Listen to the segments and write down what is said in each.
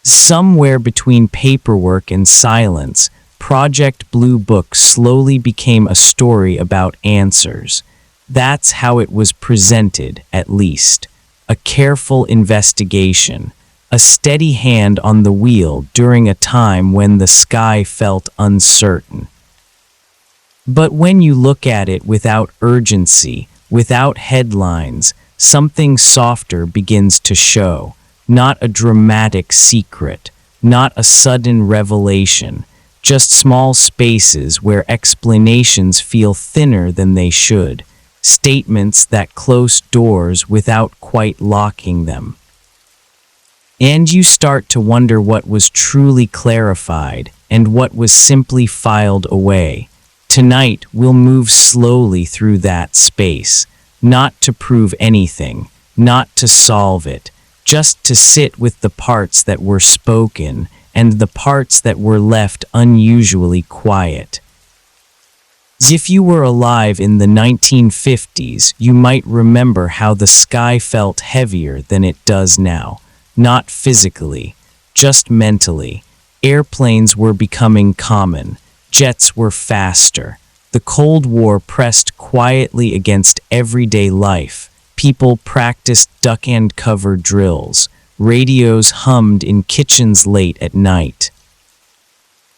Somewhere between paperwork and silence, Project Blue Book slowly became a story about answers. That's how it was presented, at least. A careful investigation, a steady hand on the wheel during a time when the sky felt uncertain. But when you look at it without urgency, without headlines, something softer begins to show. Not a dramatic secret, not a sudden revelation, just small spaces where explanations feel thinner than they should, statements that close doors without quite locking them. And you start to wonder what was truly clarified and what was simply filed away. Tonight, we'll move slowly through that space, not to prove anything, not to solve it, just to sit with the parts that were spoken and the parts that were left unusually quiet. If you were alive in the 1950s, you might remember how the sky felt heavier than it does now. Not physically, just mentally. Airplanes were becoming common. Jets were faster. The Cold War pressed quietly against everyday life. People practiced duck-and-cover drills. Radios hummed in kitchens late at night.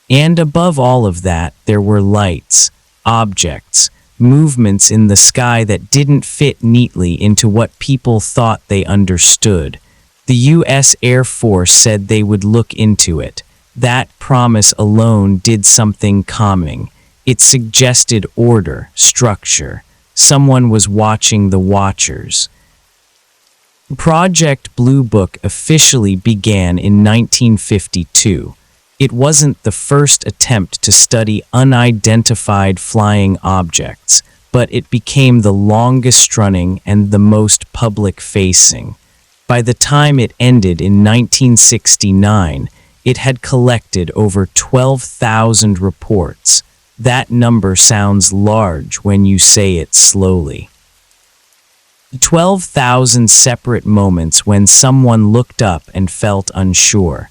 And above all of that, there were lights, objects, movements in the sky that didn't fit neatly into what people thought they understood. The U.S. Air Force said they would look into it. That promise alone did something calming. It suggested order, structure. Someone was watching the watchers. Project Blue Book officially began in 1952. It wasn't the first attempt to study unidentified flying objects, but it became the longest-running and the most public-facing. By the time it ended in 1969, it had collected over 12,000 reports. That number sounds large when you say it slowly. 12,000 separate moments when someone looked up and felt unsure.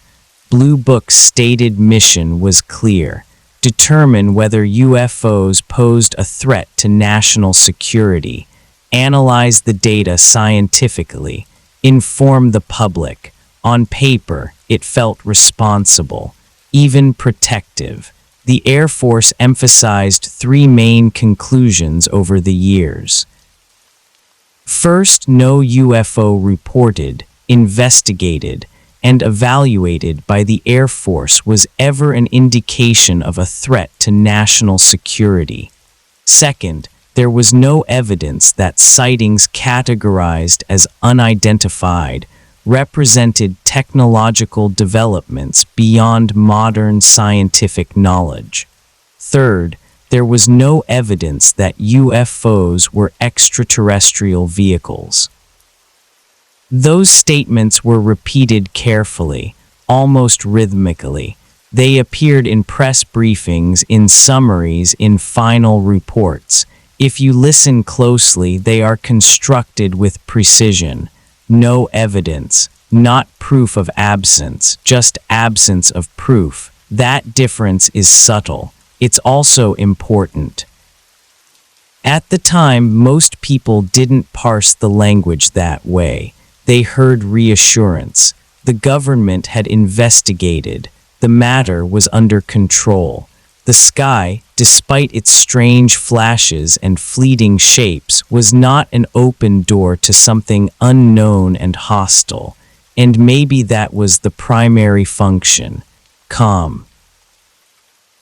Blue Book's stated mission was clear: determine whether UFOs posed a threat to national security, analyze the data scientifically, inform the public. On paper, it felt responsible, even protective. The Air Force emphasized three main conclusions over the years. First, no UFO reported, investigated, and evaluated by the Air Force was ever an indication of a threat to national security. Second, there was no evidence that sightings categorized as unidentified represented technological developments beyond modern scientific knowledge. Third, there was no evidence that UFOs were extraterrestrial vehicles. Those statements were repeated carefully, almost rhythmically. They appeared in press briefings, in summaries, in final reports. If you listen closely, they are constructed with precision. No evidence, not proof of absence, just absence of proof. That difference is subtle. It's also important. At the time, most people didn't parse the language that way. They heard reassurance. The government had investigated. The matter was under control. The sky, despite its strange flashes and fleeting shapes, was not an open door to something unknown and hostile. And maybe that was the primary function: calm.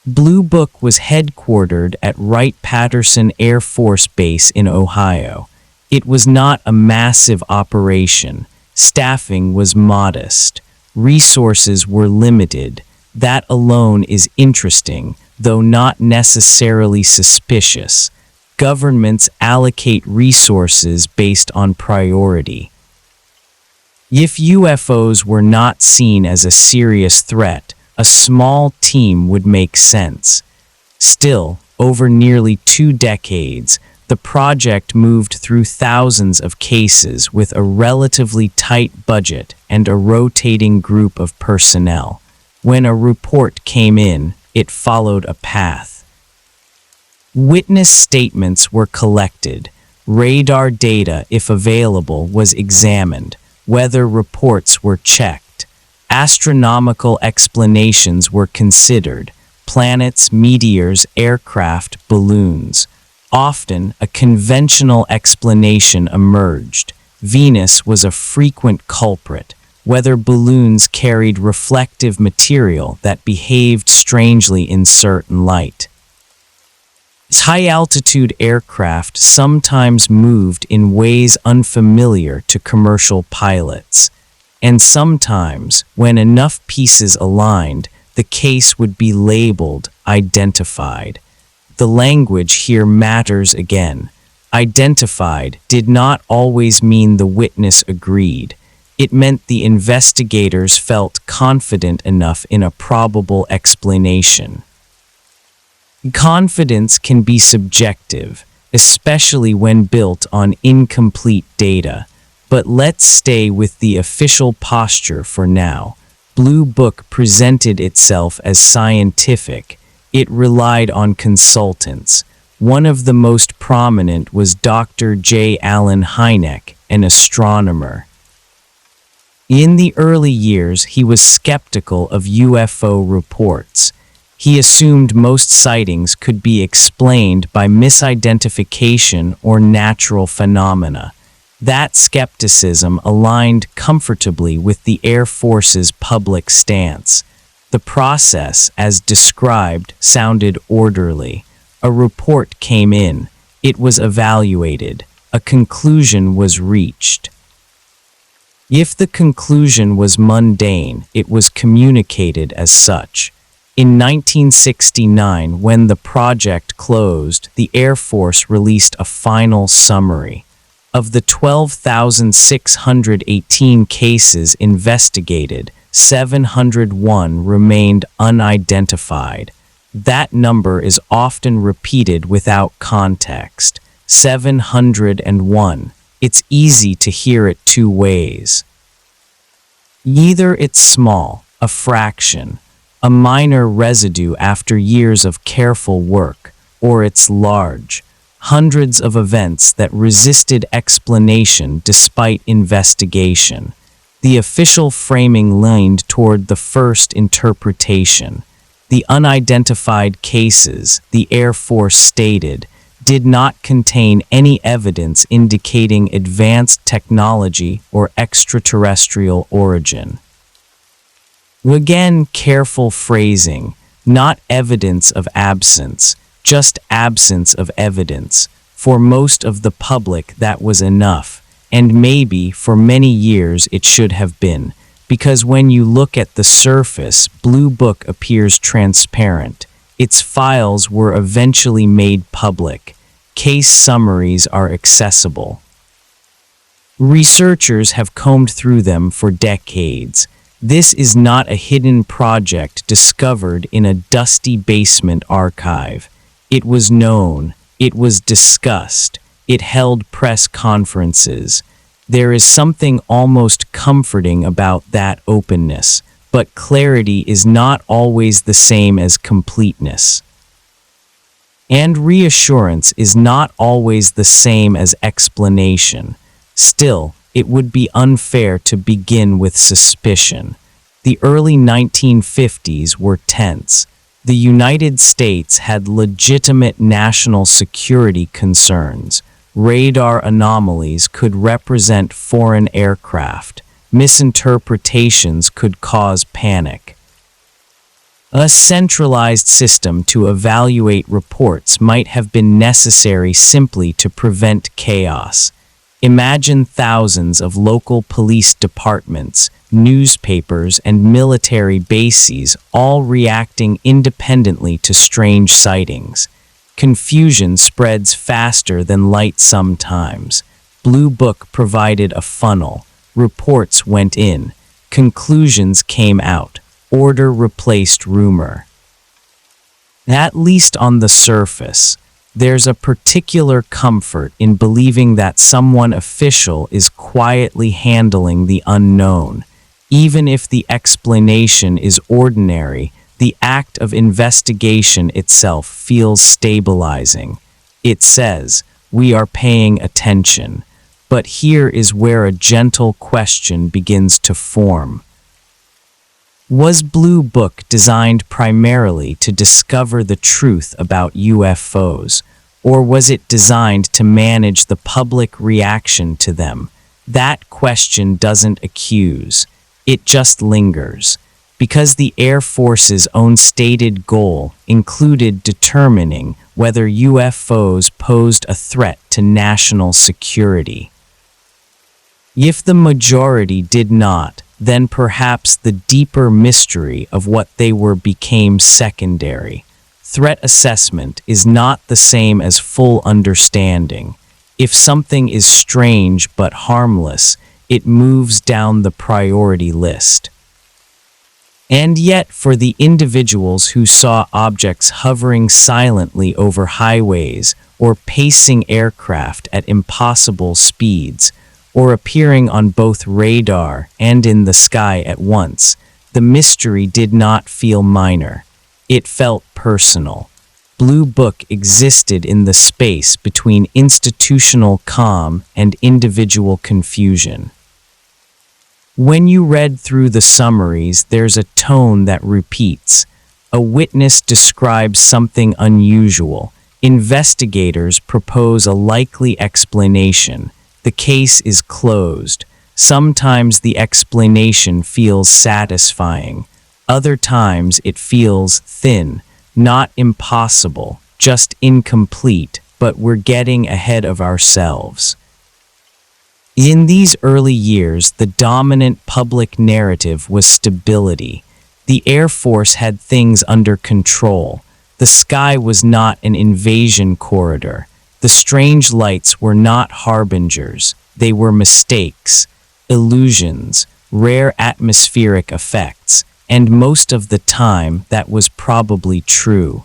Blue Book was headquartered at Wright-Patterson Air Force Base in Ohio. It was not a massive operation. Staffing was modest. Resources were limited. That alone is interesting, though not necessarily suspicious. Governments allocate resources based on priority. If UFOs were not seen as a serious threat, a small team would make sense. Still, over nearly 2 decades, The project moved through thousands of cases with a relatively tight budget and a rotating group of personnel. When a report came in, it followed a path. Witness statements were collected. Radar data, if available, was examined. Weather reports were checked. Astronomical explanations were considered. Planets, meteors, aircraft, balloons. Often, a conventional explanation emerged. Venus was a frequent culprit. Weather balloons carried reflective material that behaved strangely in certain light. High-altitude aircraft sometimes moved in ways unfamiliar to commercial pilots, and sometimes, when enough pieces aligned, the case would be labeled identified. The language here matters again. Identified did not always mean the witness agreed. It meant the investigators felt confident enough in a probable explanation. Confidence can be subjective, especially when built on incomplete data. But let's stay with the official posture for now. Blue Book presented itself as scientific. It relied on consultants. One of the most prominent was Dr. J. Allen Hynek, an astronomer. In the early years, he was skeptical of UFO reports. He assumed most sightings could be explained by misidentification or natural phenomena. That skepticism aligned comfortably with the Air Force's public stance. The process, as described, sounded orderly. A report came in. It was evaluated. A conclusion was reached. If the conclusion was mundane, it was communicated as such. In 1969, when the project closed, the Air Force released a final summary. Of the 12,618 cases investigated, 701 remained unidentified. That number is often repeated without context. 701. It's easy to hear it two ways. Either it's small, a fraction, a minor residue after years of careful work, or it's large, hundreds of events that resisted explanation despite investigation. The official framing leaned toward the first interpretation. The unidentified cases, the Air Force stated, did not contain any evidence indicating advanced technology or extraterrestrial origin. Again, careful phrasing, not evidence of absence, just absence of evidence. For most of the public that was enough, and maybe for many years it should have been, because when you look at the surface, Blue Book appears transparent. Its files were eventually made public. Case summaries are accessible. Researchers have combed through them for decades. This is not a hidden project discovered in a dusty basement archive. It was known. It was discussed. It held press conferences. There is something almost comforting about that openness, but clarity is not always the same as completeness. And reassurance is not always the same as explanation. Still, it would be unfair to begin with suspicion. The early 1950s were tense. The United States had legitimate national security concerns. Radar anomalies could represent foreign aircraft. Misinterpretations could cause panic. A centralized system to evaluate reports might have been necessary simply to prevent chaos. Imagine thousands of local police departments, newspapers, and military bases all reacting independently to strange sightings. Confusion spreads faster than light sometimes. Blue Book provided a funnel. Reports went in. Conclusions came out. Order replaced rumor. At least on the surface. There's a particular comfort in believing that someone official is quietly handling the unknown. Even if the explanation is ordinary, the act of investigation itself feels stabilizing. It says, "We are paying attention." But here is where a gentle question begins to form. Was Blue Book designed primarily to discover the truth about UFOs, or was it designed to manage the public reaction to them? That question doesn't accuse. It just lingers, because the Air Force's own stated goal included determining whether UFOs posed a threat to national security. If the majority did not, then perhaps the deeper mystery of what they were became secondary. Threat assessment is not the same as full understanding. If something is strange but harmless, it moves down the priority list. And yet, for the individuals who saw objects hovering silently over highways, or pacing aircraft at impossible speeds, or appearing on both radar and in the sky at once, the mystery did not feel minor. It felt personal. Blue Book existed in the space between institutional calm and individual confusion. When you read through the summaries, there's a tone that repeats. A witness describes something unusual. Investigators propose a likely explanation. The case is closed. Sometimes the explanation feels satisfying. Other times it feels thin, not impossible, just incomplete, but we're getting ahead of ourselves. In these early years, the dominant public narrative was stability. The Air Force had things under control. The sky was not an invasion corridor. The strange lights were not harbingers. They were mistakes, illusions, rare atmospheric effects, and most of the time that was probably true.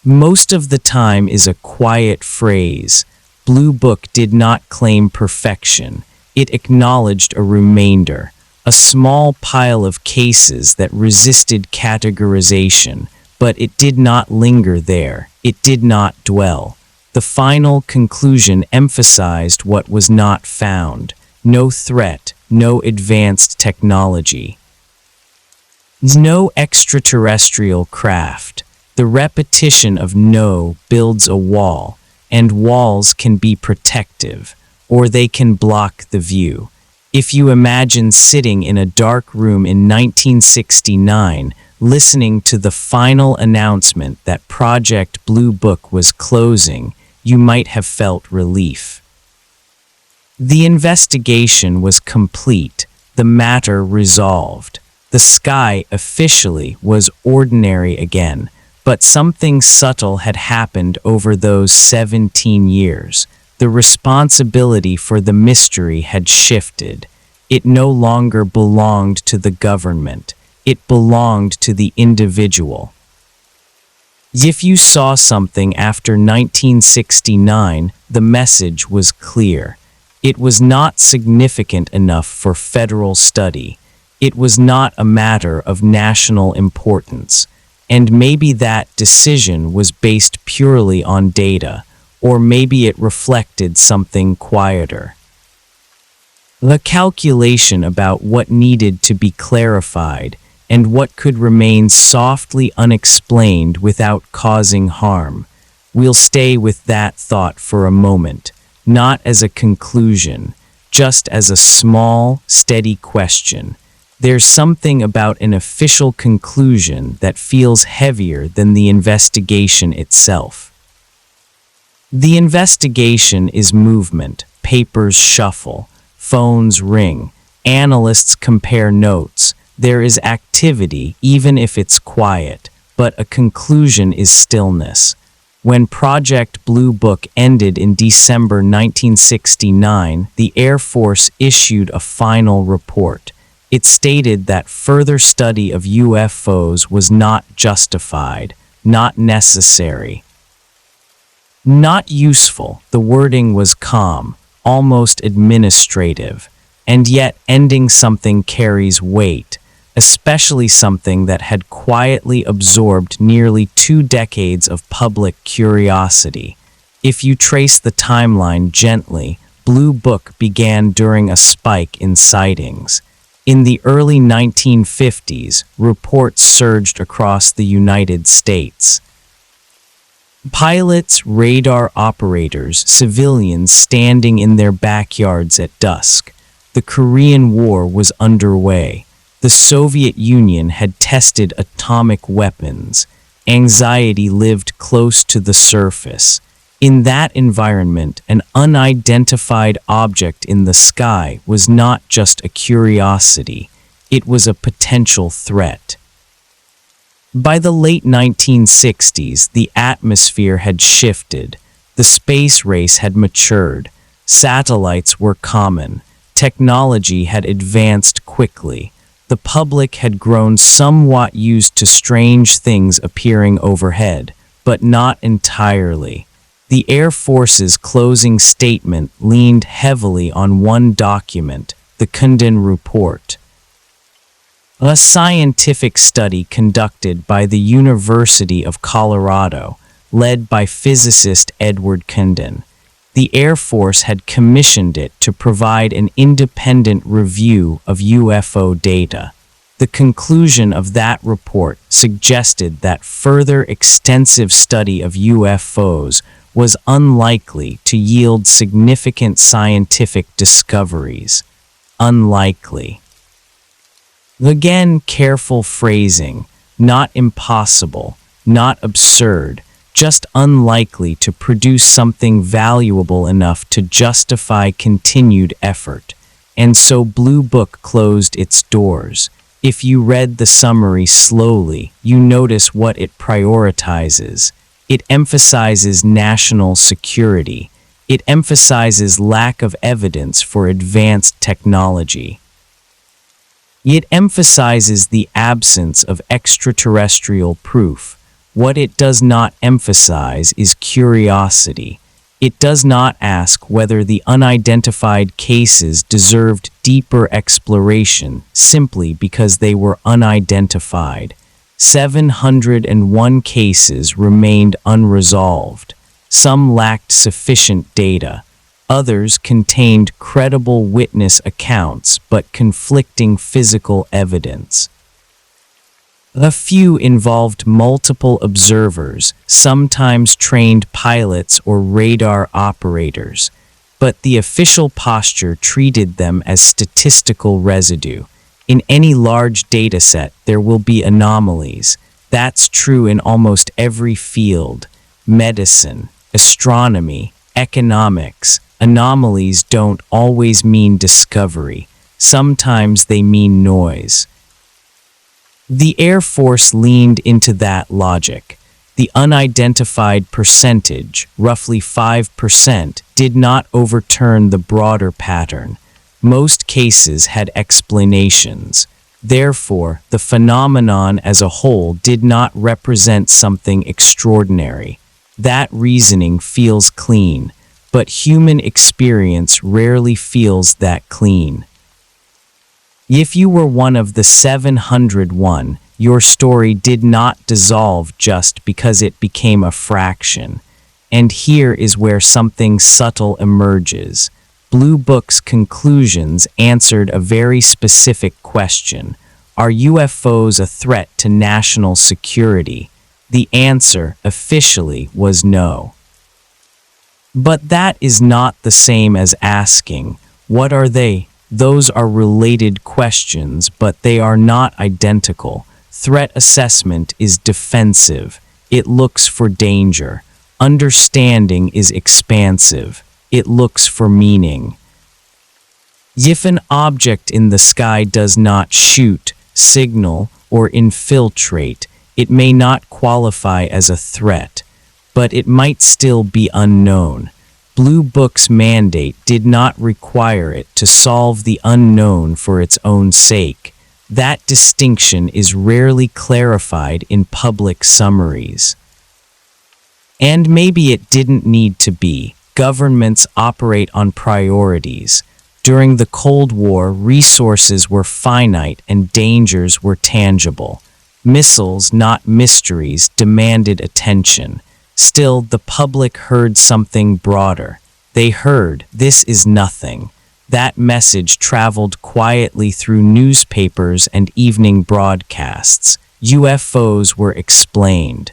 Most of the time is a quiet phrase. Blue Book did not claim perfection. It acknowledged a remainder, a small pile of cases that resisted categorization, but it did not linger there. It did not dwell. The final conclusion emphasized what was not found. No threat, no advanced technology. No extraterrestrial craft. The repetition of no builds a wall, and walls can be protective, or they can block the view. If you imagine sitting in a dark room in 1969, listening to the final announcement that Project Blue Book was closing, you might have felt relief. The investigation was complete, the matter resolved. The sky officially was ordinary again, but something subtle had happened over those 17 years. The responsibility for the mystery had shifted. It no longer belonged to the government. It belonged to the individual. If you saw something after 1969, the message was clear. It was not significant enough for federal study. It was not a matter of national importance. And maybe that decision was based purely on data, or maybe it reflected something quieter. The calculation about what needed to be clarified and what could remain softly unexplained without causing harm. We'll stay with that thought for a moment, not as a conclusion, just as a small, steady question. There's something about an official conclusion that feels heavier than the investigation itself. The investigation is movement, papers shuffle, phones ring, analysts compare notes. There is activity, even if it's quiet, but a conclusion is stillness. When Project Blue Book ended in December 1969, the Air Force issued a final report. It stated that further study of UFOs was not justified, not necessary. Not useful, the wording was calm, almost administrative, and yet ending something carries weight, especially something that had quietly absorbed nearly 2 decades of public curiosity. If you trace the timeline gently, Blue Book began during a spike in sightings. In the early 1950s, reports surged across the United States. Pilots, radar operators, civilians standing in their backyards at dusk. The Korean War was underway. The Soviet Union had tested atomic weapons. Anxiety lived close to the surface. In that environment, an unidentified object in the sky was not just a curiosity, it was a potential threat. By the late 1960s, the atmosphere had shifted. The space race had matured. Satellites were common. Technology had advanced quickly. The public had grown somewhat used to strange things appearing overhead, but not entirely. The Air Force's closing statement leaned heavily on one document, the Condon Report. A scientific study conducted by the University of Colorado, led by physicist Edward Condon. The Air Force had commissioned it to provide an independent review of UFO data. The conclusion of that report suggested that further extensive study of UFOs was unlikely to yield significant scientific discoveries. Unlikely. Again, careful phrasing, not impossible, not absurd, just unlikely to produce something valuable enough to justify continued effort. And so Blue Book closed its doors. If you read the summary slowly, you notice what it prioritizes. It emphasizes national security. It emphasizes lack of evidence for advanced technology. It emphasizes the absence of extraterrestrial proof. What it does not emphasize is curiosity. It does not ask whether the unidentified cases deserved deeper exploration simply because they were unidentified. 701 cases remained unresolved. Some lacked sufficient data. Others contained credible witness accounts but conflicting physical evidence. A few involved multiple observers, sometimes trained pilots or radar operators, but the official posture treated them as statistical residue. In any large dataset, there will be anomalies. That's true in almost every field: medicine, astronomy, economics. Anomalies don't always mean discovery. Sometimes they mean noise. The Air Force leaned into that logic. The unidentified percentage, roughly 5%, did not overturn the broader pattern. Most cases had explanations. Therefore, the phenomenon as a whole did not represent something extraordinary. That reasoning feels clean, but human experience rarely feels that clean. If you were one of the 701, your story did not dissolve just because it became a fraction. And here is where something subtle emerges. Blue Book's conclusions answered a very specific question. Are UFOs a threat to national security? The answer, officially, was no. But that is not the same as asking, what are they? Those are related questions, but they are not identical. Threat assessment is defensive. It looks for danger. Understanding is expansive. It looks for meaning. If an object in the sky does not shoot, signal, or infiltrate, it may not qualify as a threat, but it might still be unknown. Blue Book's mandate did not require it to solve the unknown for its own sake. That distinction is rarely clarified in public summaries. And maybe it didn't need to be. Governments operate on priorities. During the Cold War, resources were finite and dangers were tangible. Missiles, not mysteries, demanded attention. Still, the public heard something broader. They heard, "This is nothing." That message traveled quietly through newspapers and evening broadcasts. UFOs were explained.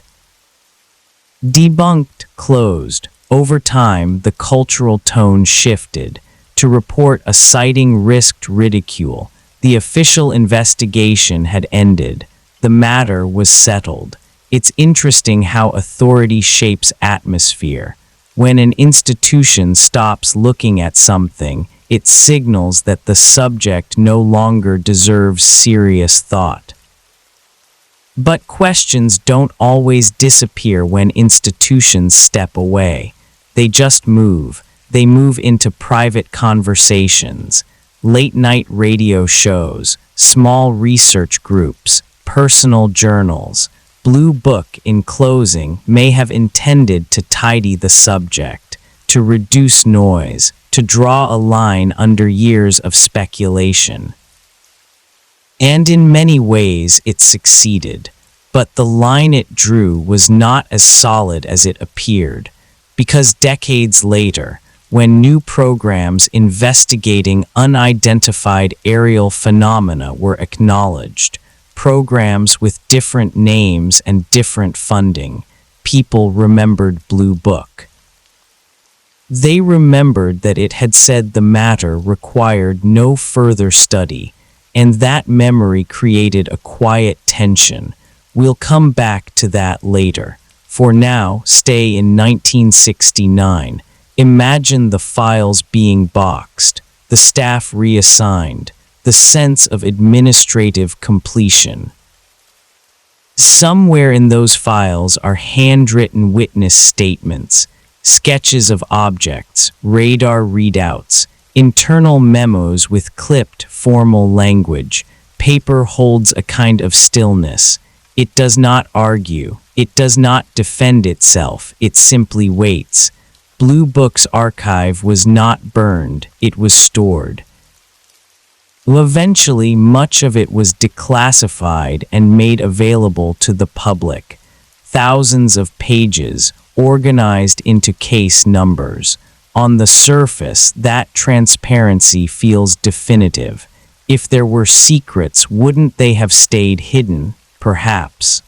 Debunked, closed. Over time, the cultural tone shifted. To report a sighting risked ridicule. The official investigation had ended. The matter was settled. It's interesting how authority shapes atmosphere. When an institution stops looking at something, it signals that the subject no longer deserves serious thought. But questions don't always disappear when institutions step away. They just move. They move into private conversations, late-night radio shows, small research groups, personal journals. Blue Book, in closing, may have intended to tidy the subject, to reduce noise, to draw a line under years of speculation. And in many ways it succeeded, but the line it drew was not as solid as it appeared, because decades later, when new programs investigating unidentified aerial phenomena were acknowledged, programs with different names and different funding, people remembered Blue Book. They remembered that it had said the matter required no further study, and that memory created a quiet tension. We'll come back to that later. For now, stay in 1969. Imagine the files being boxed, the staff reassigned, the sense of administrative completion. Somewhere in those files are handwritten witness statements, sketches of objects, radar readouts, internal memos with clipped, formal language. Paper holds a kind of stillness. It does not argue. It does not defend itself. It simply waits. Blue Book's archive was not burned. It was stored. Eventually, much of it was declassified and made available to the public. Thousands of pages, organized into case numbers. On the surface, that transparency feels definitive. If there were secrets, wouldn't they have stayed hidden? Perhaps.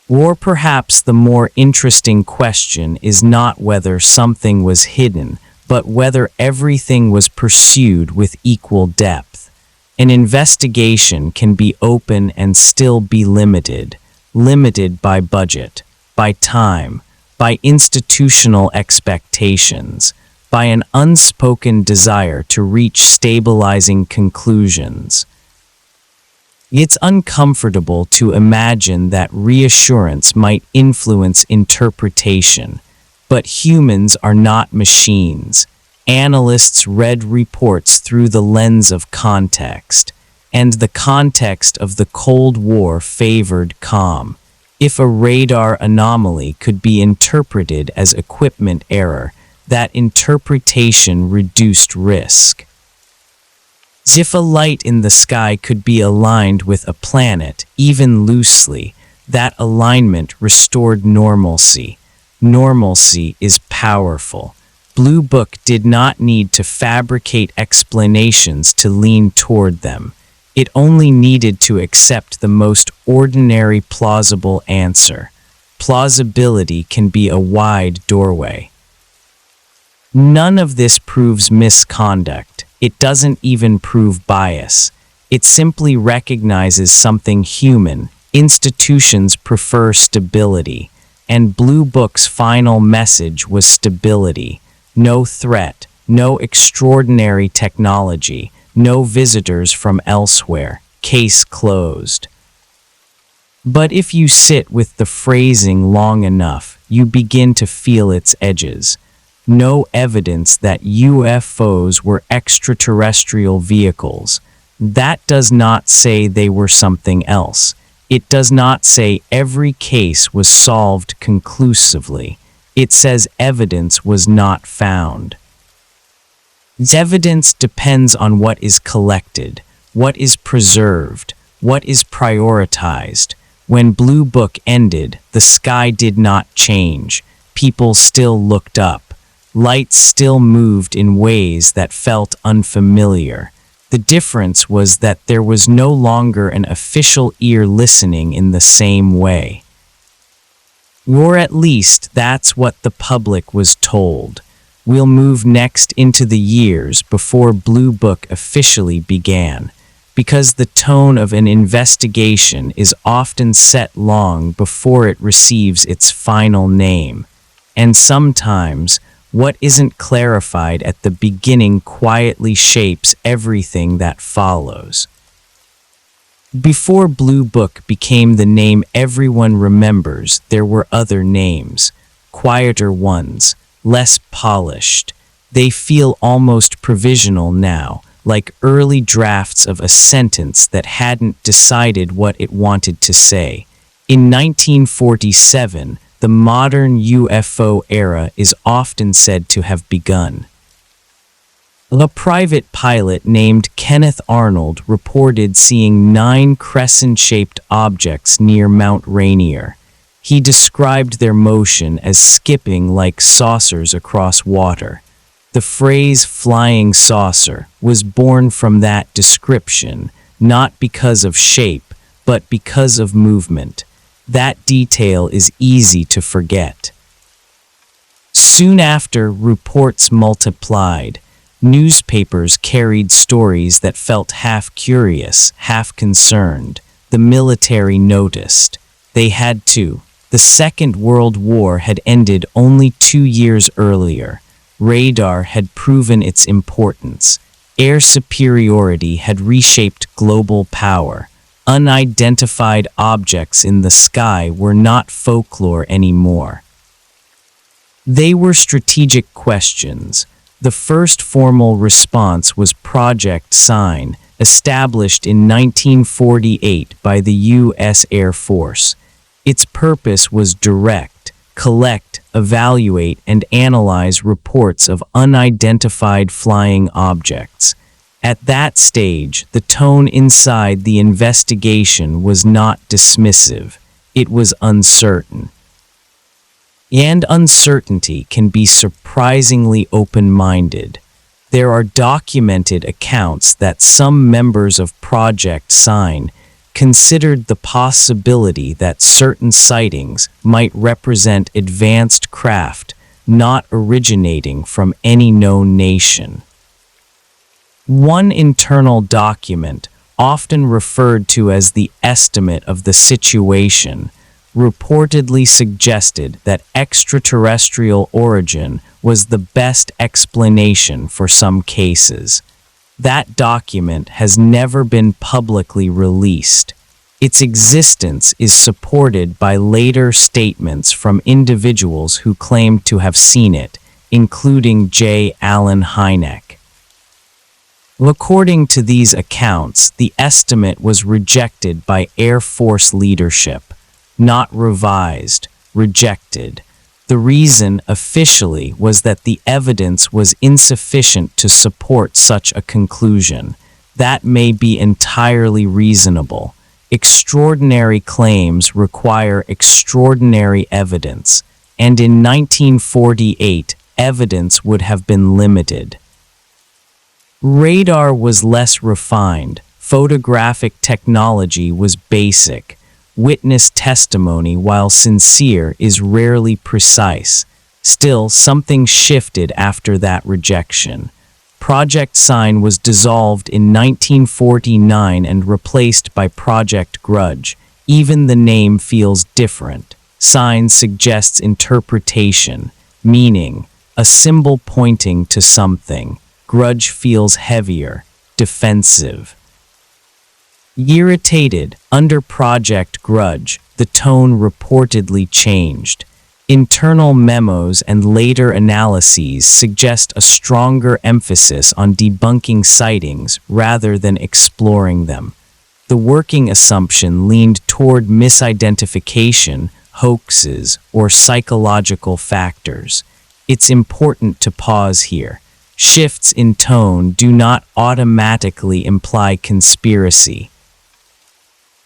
Or perhaps the more interesting question is not whether something was hidden, but whether everything was pursued with equal depth. An investigation can be open and still be limited by budget, by time, by institutional expectations, by an unspoken desire to reach stabilizing conclusions. It's uncomfortable to imagine that reassurance might influence interpretation, but humans are not machines. Analysts read reports through the lens of context, and the context of the Cold War favored calm. If a radar anomaly could be interpreted as equipment error, that interpretation reduced risk. If a light in the sky could be aligned with a planet, even loosely, that alignment restored normalcy. Normalcy is powerful. Blue Book did not need to fabricate explanations to lean toward them. It only needed to accept the most ordinary plausible answer. Plausibility can be a wide doorway. None of this proves misconduct. It doesn't even prove bias. It simply recognizes something human. Institutions prefer stability, and Blue Book's final message was stability. No threat, no extraordinary technology, no visitors from elsewhere. Case closed. But if you sit with the phrasing long enough, you begin to feel its edges. No evidence that UFOs were extraterrestrial vehicles. That does not say they were something else. It does not say every case was solved conclusively. It says evidence was not found. Evidence depends on what is collected, what is preserved, what is prioritized. When Blue Book ended, the sky did not change. People still looked up. Lights still moved in ways that felt unfamiliar. The difference was that there was no longer an official ear listening in the same way. Or at least that's what the public was told. We'll move next into the years before Blue Book officially began, because the tone of an investigation is often set long before it receives its final name, and sometimes what isn't clarified at the beginning quietly shapes everything that follows. Before Blue Book became the name everyone remembers, there were other names, quieter ones, less polished. They feel almost provisional now, like early drafts of a sentence that hadn't decided what it wanted to say. In 1947, the modern UFO era is often said to have begun. A private pilot named Kenneth Arnold reported seeing 9 crescent-shaped objects near Mount Rainier. He described their motion as skipping like saucers across water. The phrase flying saucer was born from that description, not because of shape, but because of movement. That detail is easy to forget. Soon after, reports multiplied. Newspapers carried stories that felt half curious, half concerned. The military noticed. They had to. The Second World War had ended only 2 years earlier. Radar had proven its importance. Air superiority had reshaped global power. Unidentified objects in the sky were not folklore anymore. They were strategic questions. The first formal response was Project Sign, established in 1948 by the U.S. Air Force. Its purpose was direct: collect, evaluate, and analyze reports of unidentified flying objects. At that stage, the tone inside the investigation was not dismissive. It was uncertain. And uncertainty can be surprisingly open-minded. There are documented accounts that some members of Project Sign considered the possibility that certain sightings might represent advanced craft not originating from any known nation. One internal document, often referred to as the estimate of the situation, reportedly suggested that extraterrestrial origin was the best explanation for some cases. That document has never been publicly released. Its existence is supported by later statements from individuals who claimed to have seen it, including J. Allen Hynek. According to these accounts, the estimate was rejected by Air Force leadership. Not revised, rejected. The reason, officially, was that the evidence was insufficient to support such a conclusion. That may be entirely reasonable. Extraordinary claims require extraordinary evidence, and in 1948, evidence would have been limited. Radar was less refined. Photographic technology was basic. Witness testimony, while sincere, is rarely precise. Still, something shifted after that rejection. Project Sign was dissolved in 1949 and replaced by Project Grudge. Even the name feels different. Sign suggests interpretation, meaning, a symbol pointing to something. Grudge feels heavier, defensive. Irritated, under Project Grudge, the tone reportedly changed. Internal memos and later analyses suggest a stronger emphasis on debunking sightings rather than exploring them. The working assumption leaned toward toward misidentification, hoaxes, or psychological factors. It's important to pause here. Shifts in tone do not automatically imply conspiracy.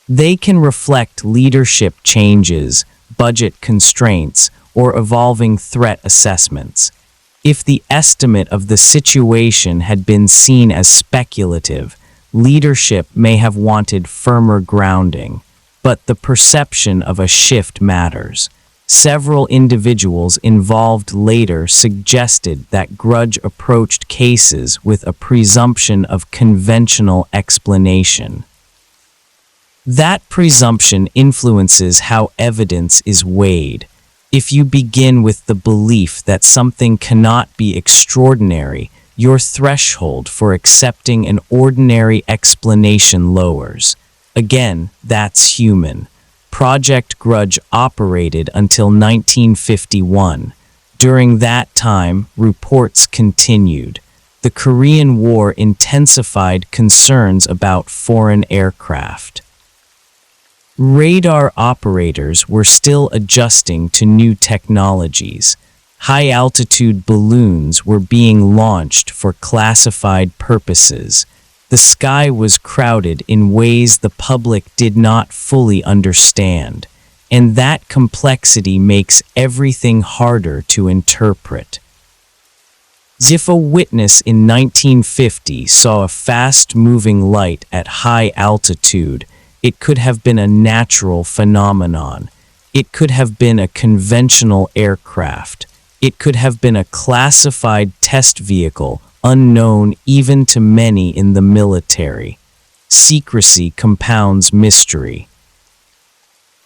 They can reflect leadership changes, budget constraints, or evolving threat assessments. If the estimate of the situation had been seen as speculative, leadership may have wanted firmer grounding, but the perception of a shift matters. Several individuals involved later suggested that Grudge approached cases with a presumption of conventional explanation. That presumption influences how evidence is weighed. If you begin with the belief that something cannot be extraordinary, your threshold for accepting an ordinary explanation lowers. Again, that's human. Project Grudge operated until 1951. During that time, reports continued. The Korean War intensified concerns about foreign aircraft. Radar operators were still adjusting to new technologies. High-altitude balloons were being launched for classified purposes. The sky was crowded in ways the public did not fully understand, and that complexity makes everything harder to interpret. If a witness in 1950 saw a fast-moving light at high altitude, it could have been a natural phenomenon. It could have been a conventional aircraft. It could have been a classified test vehicle, unknown even to many in the military. Secrecy compounds mystery.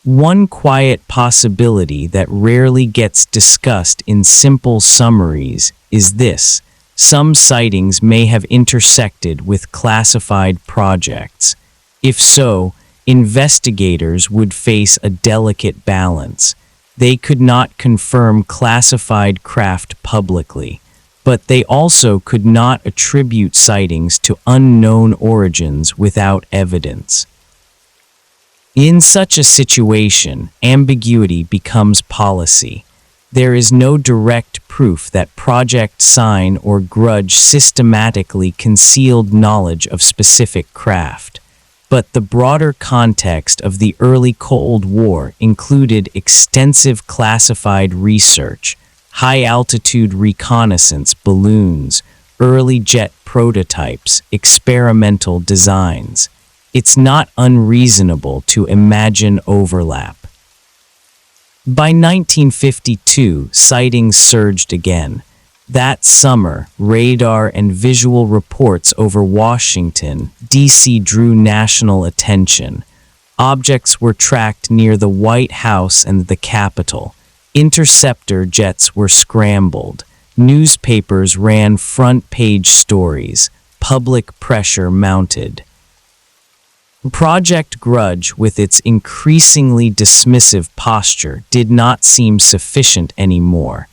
One quiet possibility that rarely gets discussed in simple summaries is this: some sightings may have intersected with classified projects. If so, investigators would face a delicate balance. They could not confirm classified craft publicly, but they also could not attribute sightings to unknown origins without evidence. In such a situation, ambiguity becomes policy. There is no direct proof that Project Sign or Grudge systematically concealed knowledge of specific craft, but the broader context of the early Cold War included extensive classified research, high-altitude reconnaissance balloons, early jet prototypes, experimental designs. It's not unreasonable to imagine overlap. By 1952, sightings surged again. That summer, radar and visual reports over Washington, D.C. drew national attention. Objects were tracked near the White House and the Capitol. Interceptor jets were scrambled. Newspapers ran front-page stories. Public pressure mounted. Project Grudge, with its increasingly dismissive posture, did not seem sufficient anymore.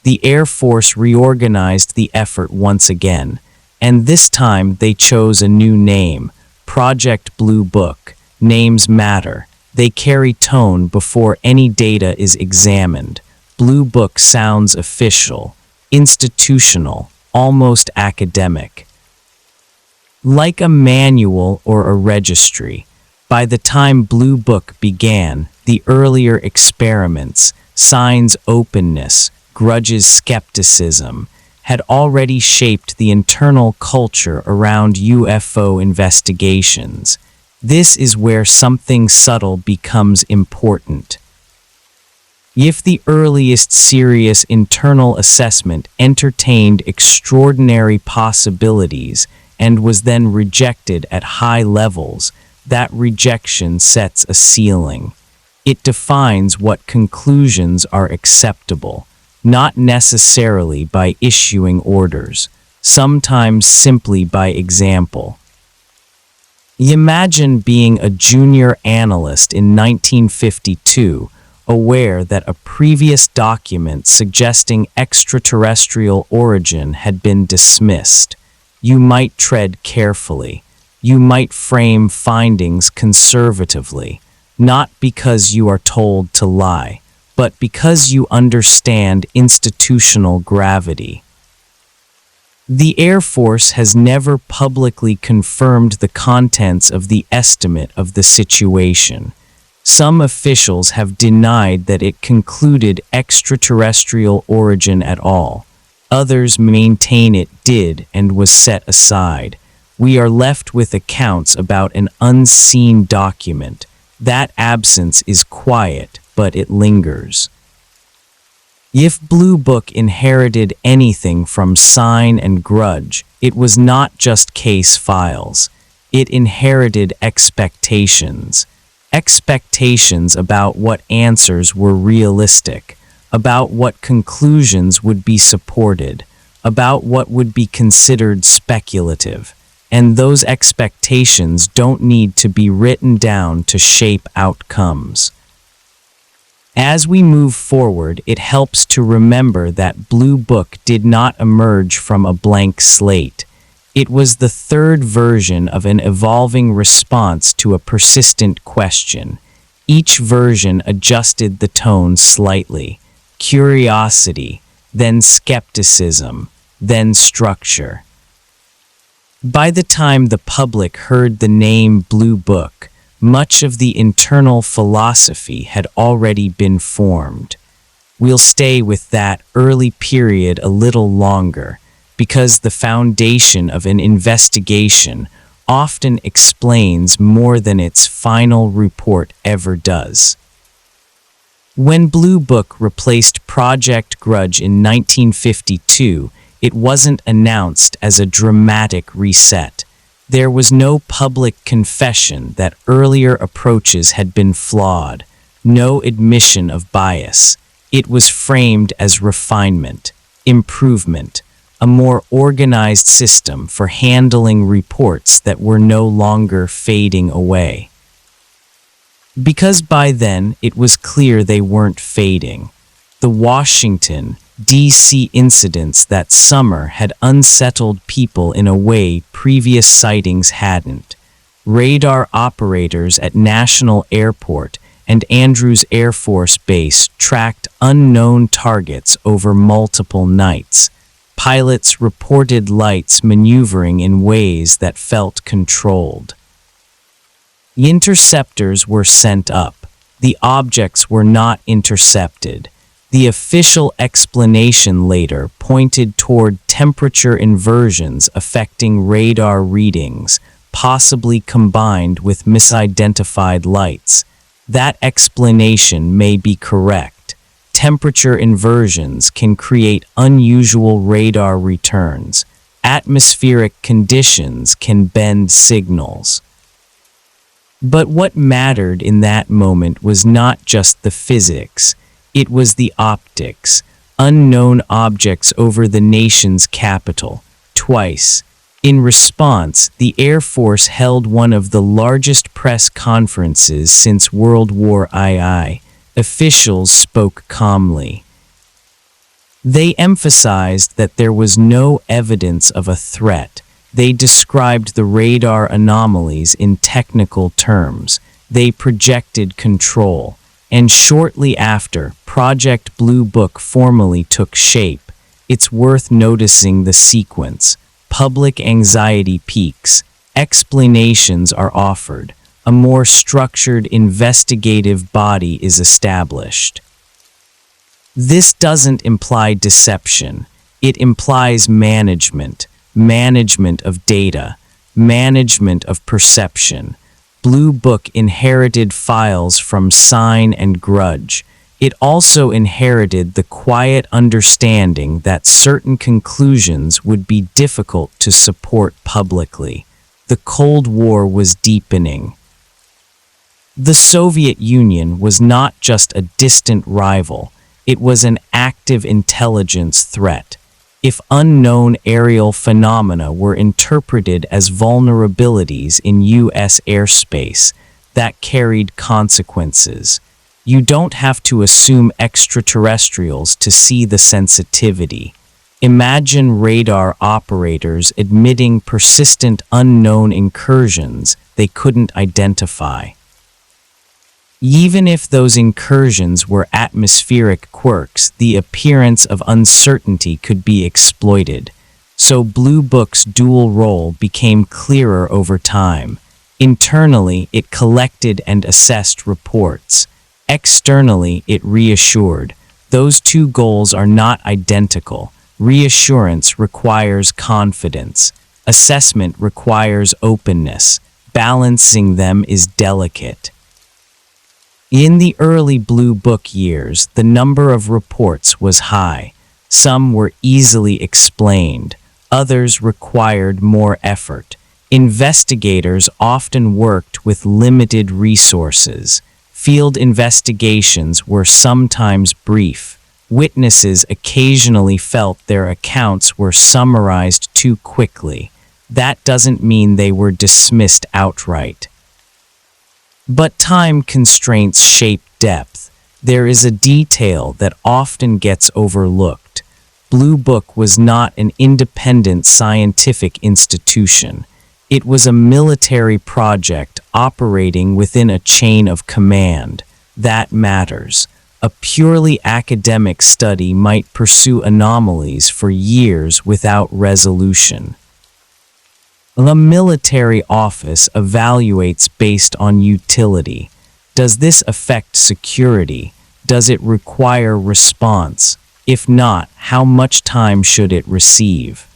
The Air Force reorganized the effort once again, and this time they chose a new name, Project Blue Book. Names matter. They carry tone before any data is examined. Blue Book sounds official, institutional, almost academic. Like a manual or a registry. By the time Blue Book began, the earlier experiments, Sign's openness, Grudge's skepticism, had already shaped the internal culture around UFO investigations. This is where something subtle becomes important. If the earliest serious internal assessment entertained extraordinary possibilities and was then rejected at high levels, that rejection sets a ceiling. It defines what conclusions are acceptable, not necessarily by issuing orders, sometimes simply by example. Imagine being a junior analyst in 1952, aware that a previous document suggesting extraterrestrial origin had been dismissed. You might tread carefully. You might frame findings conservatively. not because you are told to lie, but because you understand institutional gravity. The Air Force has never publicly confirmed the contents of the estimate of the situation. Some officials have denied that it concluded extraterrestrial origin at all. Others maintain it did and was set aside. We are left with accounts about an unseen document. That absence is quiet, but it lingers. If Blue Book inherited anything from Sign and Grudge, it was not just case files. It inherited expectations. Expectations about what answers were realistic, about what conclusions would be supported, about what would be considered speculative. And those expectations don't need to be written down to shape outcomes. As we move forward, it helps to remember that Blue Book did not emerge from a blank slate. It was the third version of an evolving response to a persistent question. Each version adjusted the tone slightly. Curiosity, then skepticism, then structure. By the time the public heard the name Blue Book, much of the internal philosophy had already been formed. We'll stay with that early period a little longer, because the foundation of an investigation often explains more than its final report ever does. When Blue Book replaced Project Grudge in 1952, it wasn't announced as a dramatic reset. There was no public confession that earlier approaches had been flawed, no admission of bias. It was framed as refinement, improvement, a more organized system for handling reports that were no longer fading away. Because by then it was clear they weren't fading. The Washington, D.C. incidents that summer had unsettled people in a way previous sightings hadn't. Radar operators at National Airport and Andrews Air Force Base tracked unknown targets over multiple nights. Pilots reported lights maneuvering in ways that felt controlled. The interceptors were sent up. The objects were not intercepted. The official explanation later pointed toward temperature inversions affecting radar readings, possibly combined with misidentified lights. That explanation may be correct. Temperature inversions can create unusual radar returns. Atmospheric conditions can bend signals. But what mattered in that moment was not just the physics. It was the optics. Unknown objects over the nation's capital, twice. In response, the Air Force held one of the largest press conferences since World War II. Officials spoke calmly. They emphasized that there was no evidence of a threat. They described the radar anomalies in technical terms. They projected control. And shortly after, Project Blue Book formally took shape. It's worth noticing the sequence. Public anxiety peaks. Explanations are offered. A more structured investigative body is established. This doesn't imply deception. It implies management of data, management of perception. Blue Book inherited files from Sign and Grudge. It also inherited the quiet understanding that certain conclusions would be difficult to support publicly. The Cold War was deepening. The Soviet Union was not just a distant rival, it was an active intelligence threat. If unknown aerial phenomena were interpreted as vulnerabilities in U.S. airspace, that carried consequences. You don't have to assume extraterrestrials to see the sensitivity. Imagine radar operators admitting persistent unknown incursions they couldn't identify. Even if those incursions were atmospheric quirks, the appearance of uncertainty could be exploited. So Blue Book's dual role became clearer over time. Internally, it collected and assessed reports. Externally, it reassured. Those two goals are not identical. Reassurance requires confidence. Assessment requires openness. Balancing them is delicate. In the early Blue Book years, the number of reports was high. Some were easily explained. Others required more effort. Investigators often worked with limited resources. Field investigations were sometimes brief. Witnesses occasionally felt their accounts were summarized too quickly. That doesn't mean they were dismissed outright. But time constraints shape depth. There is a detail that often gets overlooked. Blue Book was not an independent scientific institution. It was a military project operating within a chain of command. That matters. A purely academic study might pursue anomalies for years without resolution. The military office evaluates based on utility. Does this affect security? Does it require response? If not, how much time should it receive?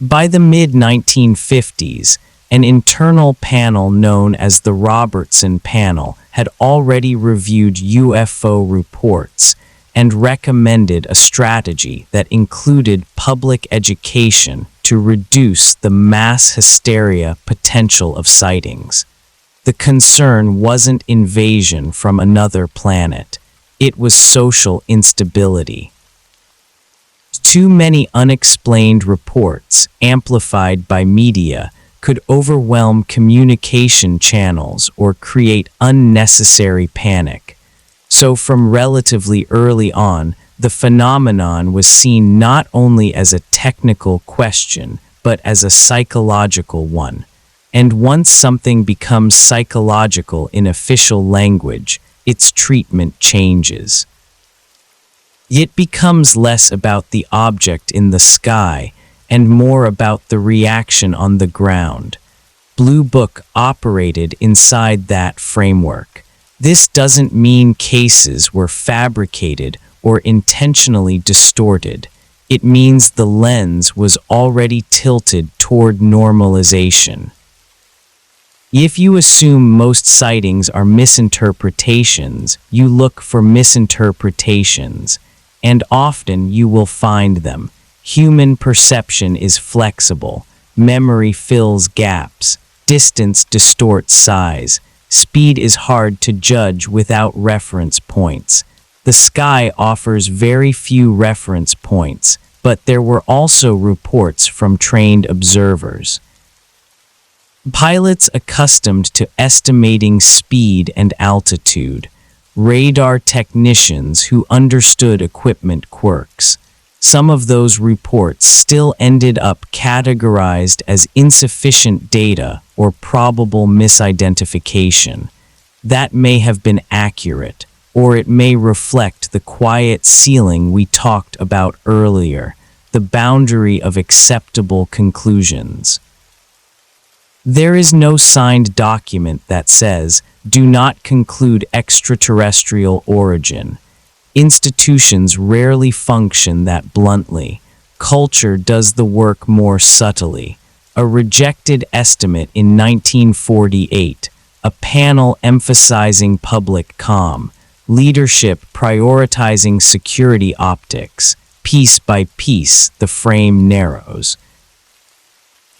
By the mid-1950s, an internal panel known as the Robertson Panel had already reviewed UFO reports and recommended a strategy that included public education to reduce the mass hysteria potential of sightings. The concern wasn't invasion from another planet. It was social instability. Too many unexplained reports, amplified by media, could overwhelm communication channels or create unnecessary panic. So from relatively early on, the phenomenon was seen not only as a technical question, but as a psychological one. And once something becomes psychological in official language, its treatment changes. It becomes less about the object in the sky and more about the reaction on the ground. Blue Book operated inside that framework. This doesn't mean cases were fabricated or intentionally distorted. It means the lens was already tilted toward normalization. If you assume most sightings are misinterpretations, you look for misinterpretations, and often you will find them. Human perception is flexible. Memory fills gaps. Distance distorts size. Speed is hard to judge without reference points. The sky offers very few reference points, but there were also reports from trained observers. Pilots accustomed to estimating speed and altitude, radar technicians who understood equipment quirks. Some of those reports still ended up categorized as insufficient data or probable misidentification. That may have been accurate, or it may reflect the quiet ceiling we talked about earlier, the boundary of acceptable conclusions. There is no signed document that says, "Do not conclude extraterrestrial origin." Institutions rarely function that bluntly. Culture does the work more subtly. A rejected estimate in 1948, a panel emphasizing public calm, leadership prioritizing security optics. Piece by piece, the frame narrows.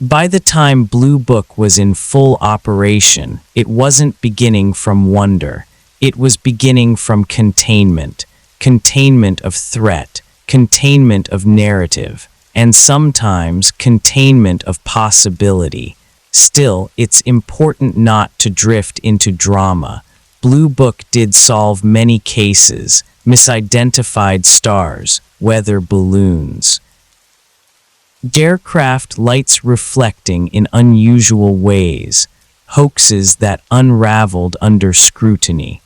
By the time Blue Book was in full operation, it wasn't beginning from wonder. It was beginning from containment. Containment of threat, containment of narrative, and sometimes containment of possibility. Still, it's important not to drift into drama. Blue Book did solve many cases, misidentified stars, weather balloons, aircraft lights reflecting in unusual ways. hoaxes that unraveled under scrutiny.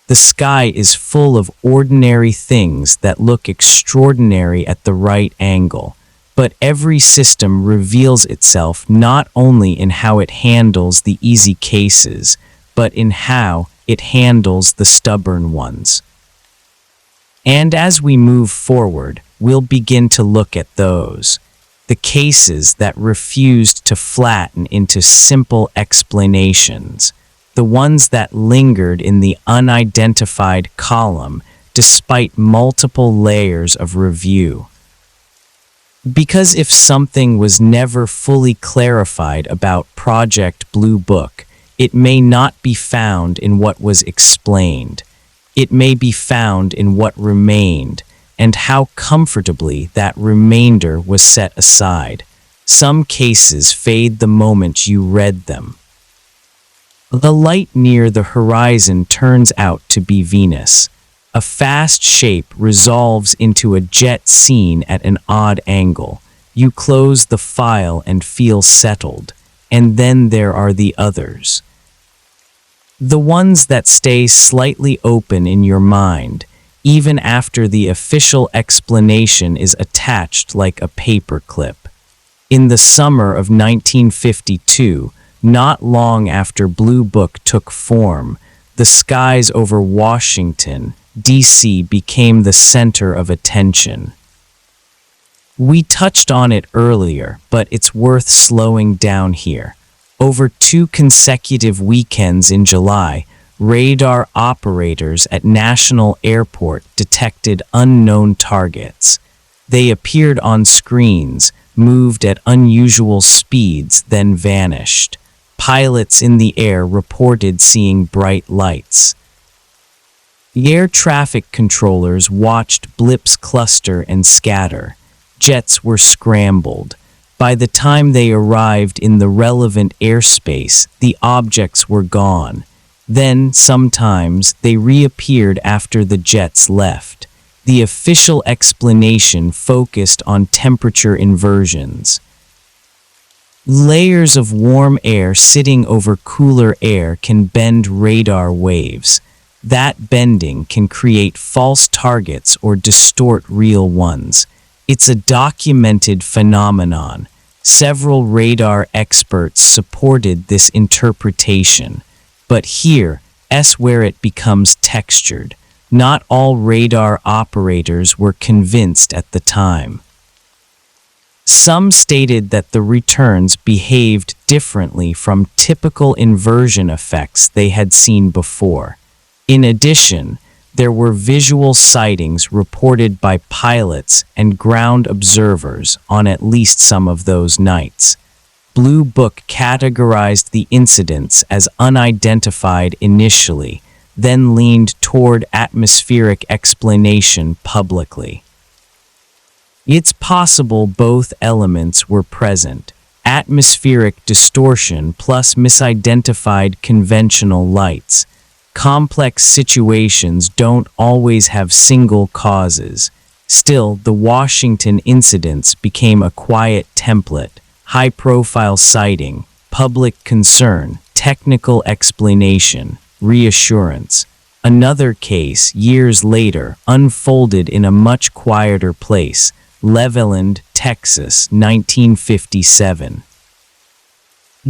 The sky is full of ordinary things that look extraordinary at the right angle, but every system reveals itself not only in how it handles the easy cases, but in how it handles the stubborn ones. And as we move forward, we'll begin to look at those, the cases that refused to flatten into simple explanations, the ones that lingered in the unidentified column despite multiple layers of review. Because if something was never fully clarified about Project Blue Book, it may not be found in what was explained. It may be found in what remained, and how comfortably that remainder was set aside. Some cases fade the moment you read them. The light near the horizon turns out to be Venus. A fast shape resolves into a jet seen at an odd angle. You close the file and feel settled. And then there are the others. The ones that stay slightly open in your mind, even after the official explanation is attached like a paperclip. In the summer of 1952, not long after Blue Book took form, the skies over Washington, D.C. became the center of attention. We touched on it earlier, but it's worth slowing down here. Over 2 consecutive weekends in July, radar operators at National Airport detected unknown targets. They appeared on screens, moved at unusual speeds, then vanished. Pilots in the air reported seeing bright lights. Air traffic controllers watched blips cluster and scatter. Jets were scrambled. By the time they arrived in the relevant airspace, the objects were gone. Then, sometimes, they reappeared after the jets left. The official explanation focused on temperature inversions. Layers of warm air sitting over cooler air can bend radar waves. That bending can create false targets or distort real ones. It's a documented phenomenon. Several radar experts supported this interpretation. But here's where it becomes textured. Not all radar operators were convinced at the time. Some stated that the returns behaved differently from typical inversion effects they had seen before. In addition, there were visual sightings reported by pilots and ground observers on at least some of those nights. Blue Book categorized the incidents as unidentified initially, then leaned toward atmospheric explanation publicly. It's possible both elements were present, atmospheric distortion plus misidentified conventional lights. Complex situations don't always have single causes. Still, the Washington incidents became a quiet template: high-profile sighting, public concern, technical explanation, reassurance. Another case, years later, unfolded in a much quieter place: Levelland, Texas, 1957.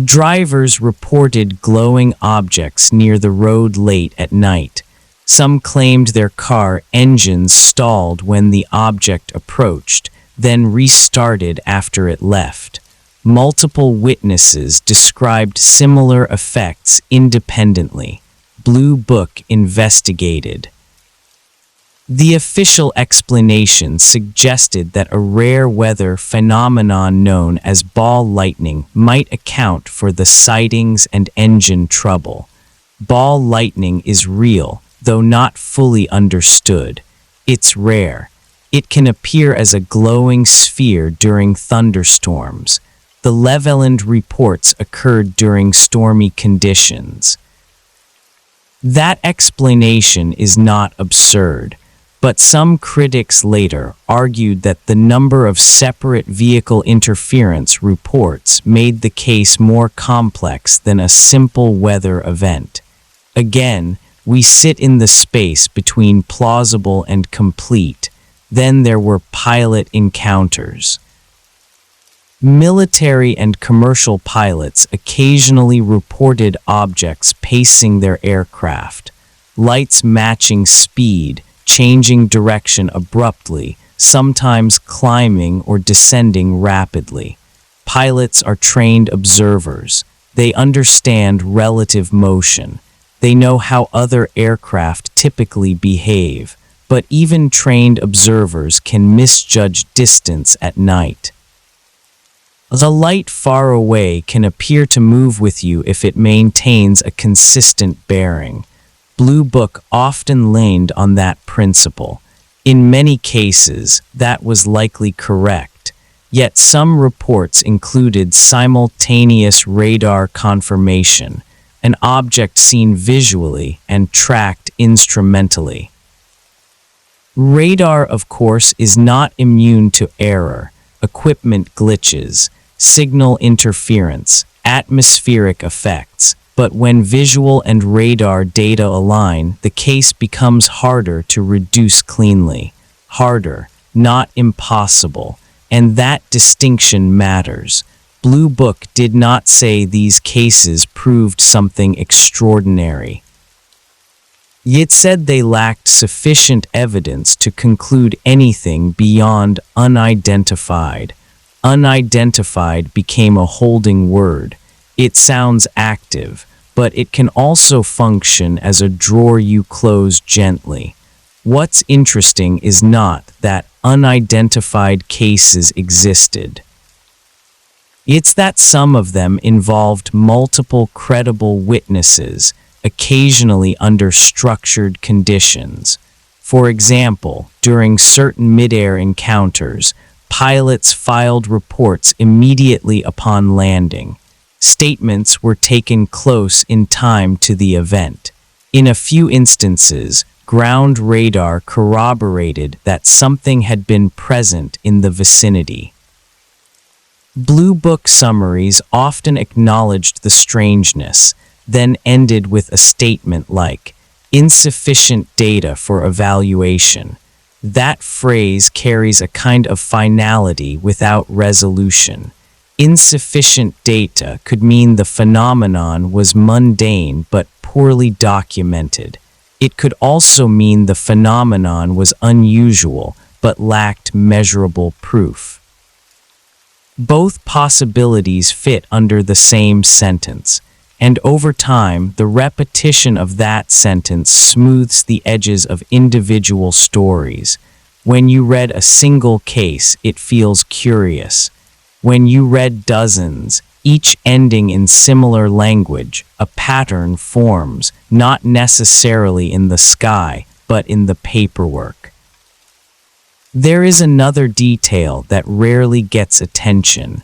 Drivers reported glowing objects near the road late at night. Some claimed their car engines stalled when the object approached, then restarted after it left. Multiple witnesses described similar effects independently. Blue Book investigated. The official explanation suggested that a rare weather phenomenon known as ball lightning might account for the sightings and engine trouble. Ball lightning is real, though not fully understood. It's rare. It can appear as a glowing sphere during thunderstorms. The Levelland reports occurred during stormy conditions. That explanation is not absurd. But some critics later argued that the number of separate vehicle interference reports made the case more complex than a simple weather event. Again, we sit in the space between plausible and complete. Then there were pilot encounters. Military and commercial pilots occasionally reported objects pacing their aircraft, lights matching speed, changing direction abruptly, sometimes climbing or descending rapidly. Pilots are trained observers. They understand relative motion. They know how other aircraft typically behave, but even trained observers can misjudge distance at night. The light far away can appear to move with you if it maintains a consistent bearing. Blue Book often leaned on that principle. In many cases, that was likely correct, yet some reports included simultaneous radar confirmation, an object seen visually and tracked instrumentally. Radar, of course, is not immune to error, equipment glitches, signal interference, atmospheric effects, but when visual and radar data align, the case becomes harder to reduce cleanly. Harder, not impossible, and that distinction matters. Blue Book did not say these cases proved something extraordinary. It said they lacked sufficient evidence to conclude anything beyond unidentified. Unidentified became a holding word. It sounds active, but it can also function as a drawer you close gently. What's interesting is not that unidentified cases existed. It's that some of them involved multiple credible witnesses, occasionally under structured conditions. For example, during certain mid-air encounters, pilots filed reports immediately upon landing. Statements were taken close in time to the event. In a few instances, ground radar corroborated that something had been present in the vicinity. Blue Book summaries often acknowledged the strangeness, then ended with a statement like, "insufficient data for evaluation." That phrase carries a kind of finality without resolution. Insufficient data could mean the phenomenon was mundane but poorly documented. It could also mean the phenomenon was unusual but lacked measurable proof. Both possibilities fit under the same sentence, and over time, the repetition of that sentence smooths the edges of individual stories. When you read a single case, it feels curious. When you read dozens, each ending in similar language, a pattern forms, not necessarily in the sky, but in the paperwork. There is another detail that rarely gets attention.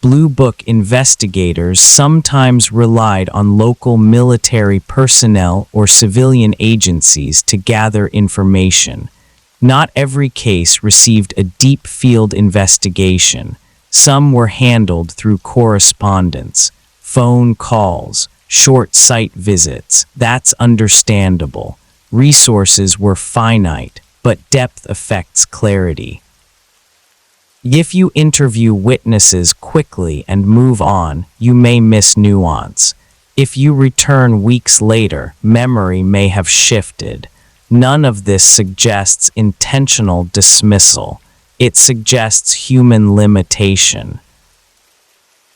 Blue Book investigators sometimes relied on local military personnel or civilian agencies to gather information. Not every case received a deep field investigation. Some were handled through correspondence, phone calls, short site visits. That's understandable. Resources were finite, but depth affects clarity. If you interview witnesses quickly and move on, you may miss nuance. If you return weeks later, memory may have shifted. None of this suggests intentional dismissal. It suggests human limitation.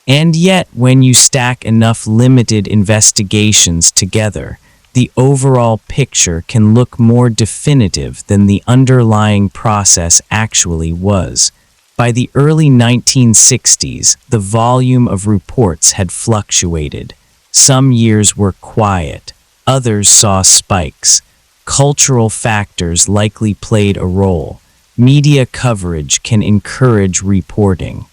And yet, when you stack enough limited investigations together, the overall picture can look more definitive than the underlying process actually was. By the early 1960s, the volume of reports had fluctuated. Some years were quiet, others saw spikes. Cultural factors likely played a role. Media coverage can encourage reporting.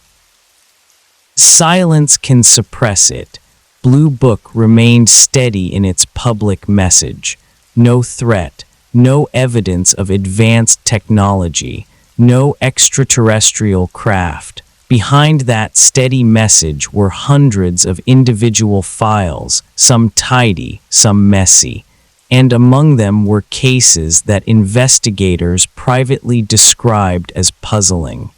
Silence can suppress it. Blue Book remained steady in its public message. No threat, no evidence of advanced technology, no extraterrestrial craft. Behind that steady message were hundreds of individual files, some tidy, some messy, and among them were cases that investigators privately described as puzzling.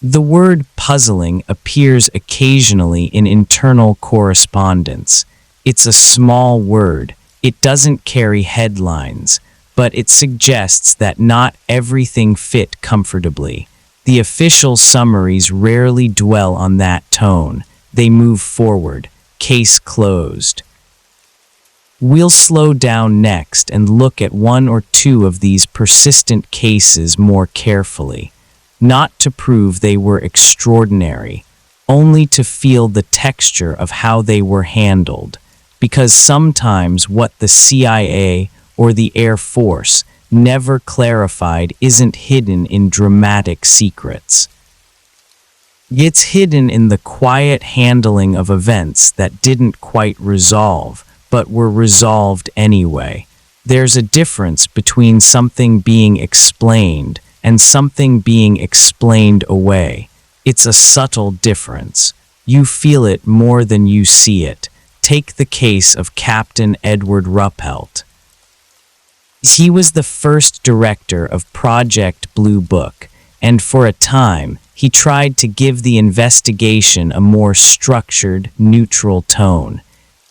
The word puzzling appears occasionally in internal correspondence. It's a small word. It doesn't carry headlines, but it suggests that not everything fit comfortably. The official summaries rarely dwell on that tone. They move forward. Case closed. We'll slow down next and look at one or two of these persistent cases more carefully. Not to prove they were extraordinary, only to feel the texture of how they were handled, because sometimes what the CIA or the Air Force never clarified isn't hidden in dramatic secrets. It's hidden in the quiet handling of events that didn't quite resolve, but were resolved anyway. There's a difference between something being explained and something being explained away. It's a subtle difference. You feel it more than you see it. Take the case of Captain Edward Ruppelt. He was the first director of Project Blue Book, and for a time, he tried to give the investigation a more structured, neutral tone.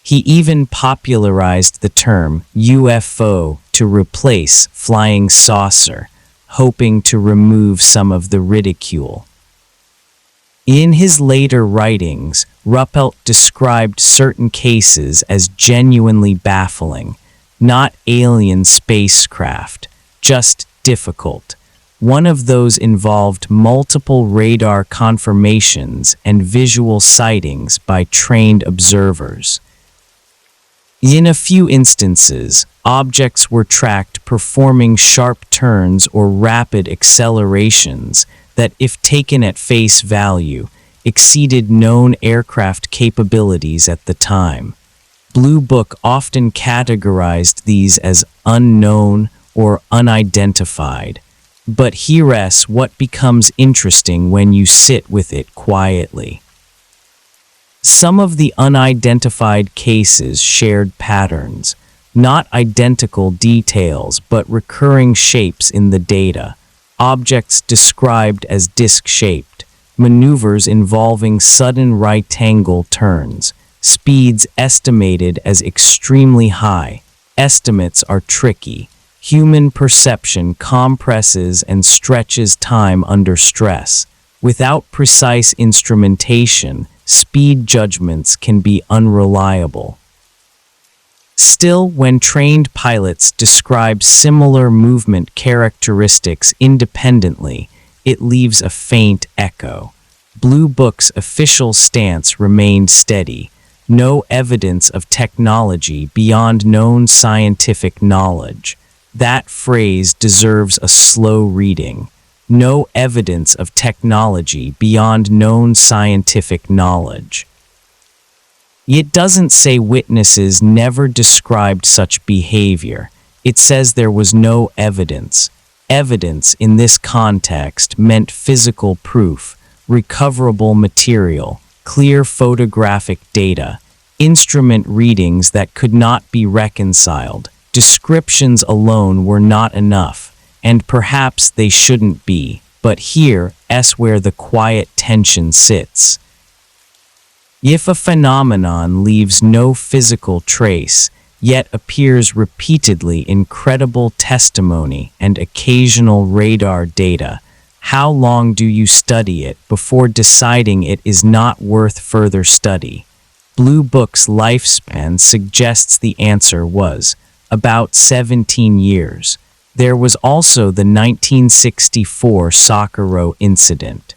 He even popularized the term UFO to replace flying saucer, hoping to remove some of the ridicule. In his later writings, Ruppelt described certain cases as genuinely baffling, not alien spacecraft, just difficult. One of those involved multiple radar confirmations and visual sightings by trained observers. In a few instances, objects were tracked performing sharp turns or rapid accelerations that, if taken at face value, exceeded known aircraft capabilities at the time. Blue Book often categorized these as unknown or unidentified. But here's what becomes interesting when you sit with it quietly. Some of the unidentified cases shared patterns, not identical details but recurring shapes in the data, objects described as disc-shaped, maneuvers involving sudden right-angle turns, speeds estimated as extremely high. Estimates are tricky. Human perception compresses and stretches time under stress. Without precise instrumentation, speed judgments can be unreliable. Still, when trained pilots describe similar movement characteristics independently, it leaves a faint echo. Blue Book's official stance remained steady. No evidence of technology beyond known scientific knowledge. That phrase deserves a slow reading. No evidence of technology beyond known scientific knowledge. It doesn't say witnesses never described such behavior. It says there was no evidence. Evidence in this context meant physical proof, recoverable material, clear photographic data, instrument readings that could not be reconciled. Descriptions alone were not enough, and perhaps they shouldn't be, but here's where the quiet tension sits. If a phenomenon leaves no physical trace, yet appears repeatedly in credible testimony and occasional radar data, how long do you study it before deciding it is not worth further study? Blue Book's lifespan suggests the answer was about 17 years. There was also the 1964 Socorro incident.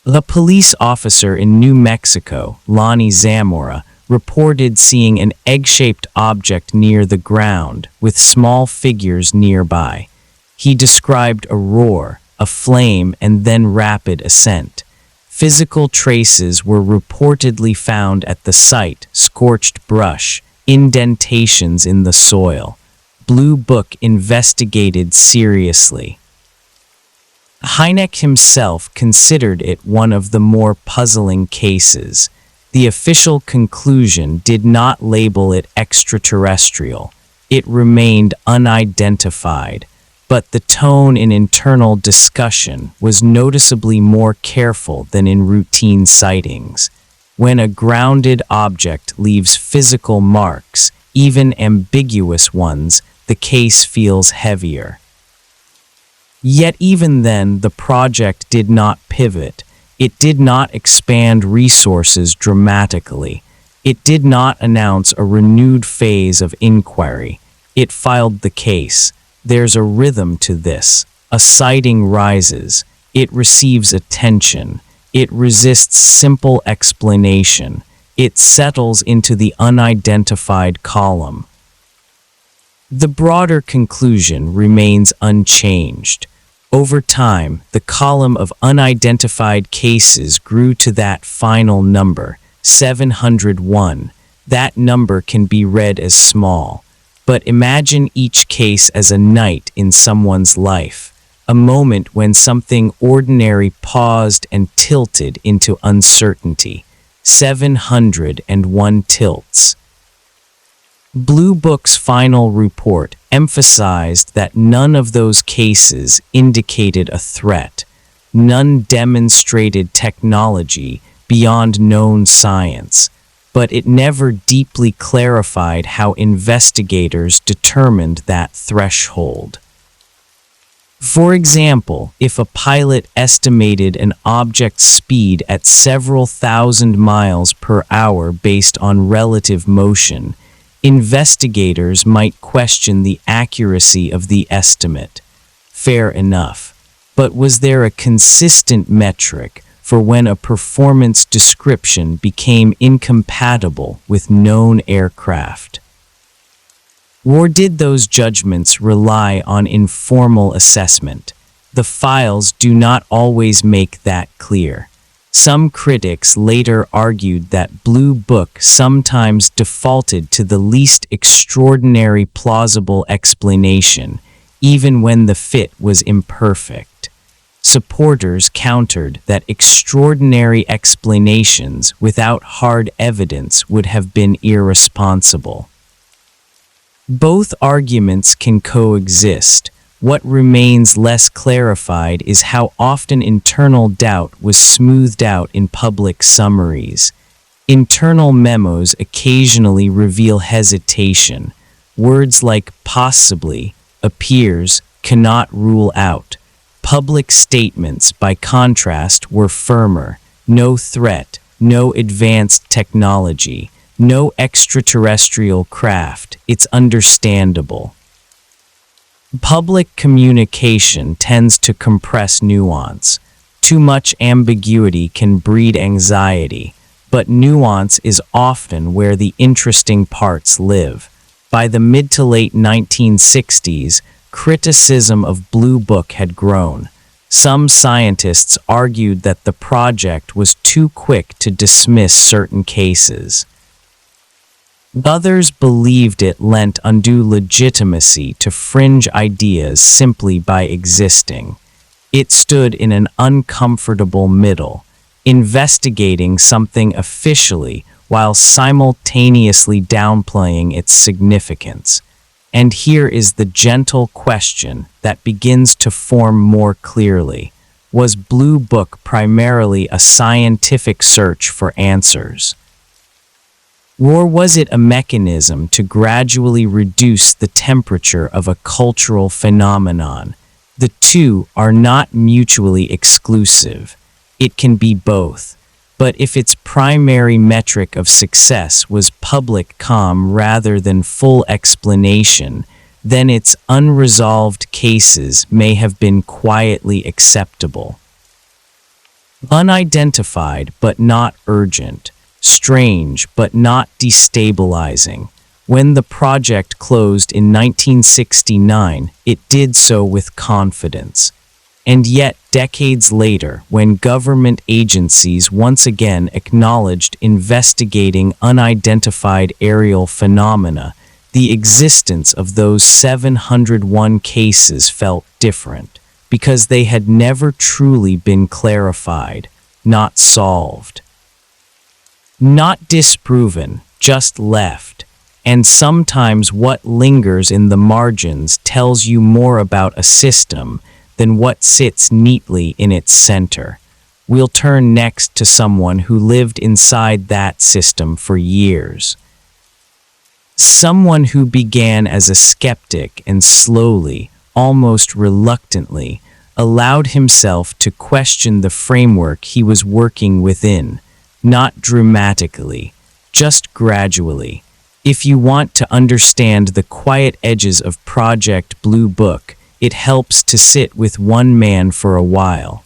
A police officer in New Mexico, Lonnie Zamora, reported seeing an egg-shaped object near the ground with small figures nearby. He described a roar, a flame, and then rapid ascent. Physical traces were reportedly found at the site: scorched brush, indentations in the soil. Blue Book investigated seriously. Hynek himself considered it one of the more puzzling cases. The official conclusion did not label it extraterrestrial. It remained unidentified, but the tone in internal discussion was noticeably more careful than in routine sightings. When a grounded object leaves physical marks, even ambiguous ones, the case feels heavier. Yet even then, the project did not pivot. It did not expand resources dramatically. It did not announce a renewed phase of inquiry. It filed the case. There's a rhythm to this. A sighting rises. It receives attention. It resists simple explanation. It settles into the unidentified column. The broader conclusion remains unchanged. Over time, the column of unidentified cases grew to that final number, 701. That number can be read as small. But imagine each case as a night in someone's life, a moment when something ordinary paused and tilted into uncertainty. 701 tilts. Blue Book's final report emphasized that none of those cases indicated a threat. None demonstrated technology beyond known science, but it never deeply clarified how investigators determined that threshold. For example, if a pilot estimated an object's speed at several thousand miles per hour based on relative motion, investigators might question the accuracy of the estimate. Fair enough. But was there a consistent metric for when a performance description became incompatible with known aircraft? Or did those judgments rely on informal assessment? The files do not always make that clear. Some critics later argued that Blue Book sometimes defaulted to the least extraordinary plausible explanation, even when the fit was imperfect. Supporters countered that extraordinary explanations without hard evidence would have been irresponsible. Both arguments can coexist. What remains less clarified is how often internal doubt was smoothed out in public summaries. Internal memos occasionally reveal hesitation. Words like possibly, appears, cannot rule out. Public statements, by contrast, were firmer. No threat, no advanced technology, no extraterrestrial craft. It's understandable. Public communication tends to compress nuance. Too much ambiguity can breed anxiety, but nuance is often where the interesting parts live. By the mid to late 1960s, criticism of Blue Book had grown. Some scientists argued that the project was too quick to dismiss certain cases. Others believed it lent undue legitimacy to fringe ideas simply by existing. It stood in an uncomfortable middle, investigating something officially while simultaneously downplaying its significance. And here is the gentle question that begins to form more clearly. Was Blue Book primarily a scientific search for answers? Or was it a mechanism to gradually reduce the temperature of a cultural phenomenon? The two are not mutually exclusive. It can be both. But if its primary metric of success was public calm rather than full explanation, then its unresolved cases may have been quietly acceptable. Unidentified but not urgent. Strange but not destabilizing. When the project closed in 1969, it did so with confidence. And yet, decades later, when government agencies once again acknowledged investigating unidentified aerial phenomena, the existence of those 701 cases felt different, because they had never truly been clarified, not solved. Not disproven, just left, and sometimes what lingers in the margins tells you more about a system than what sits neatly in its center. We'll turn next to someone who lived inside that system for years. Someone who began as a skeptic and slowly, almost reluctantly, allowed himself to question the framework he was working within, not dramatically, just gradually. If you want to understand the quiet edges of Project Blue Book, it helps to sit with one man for a while.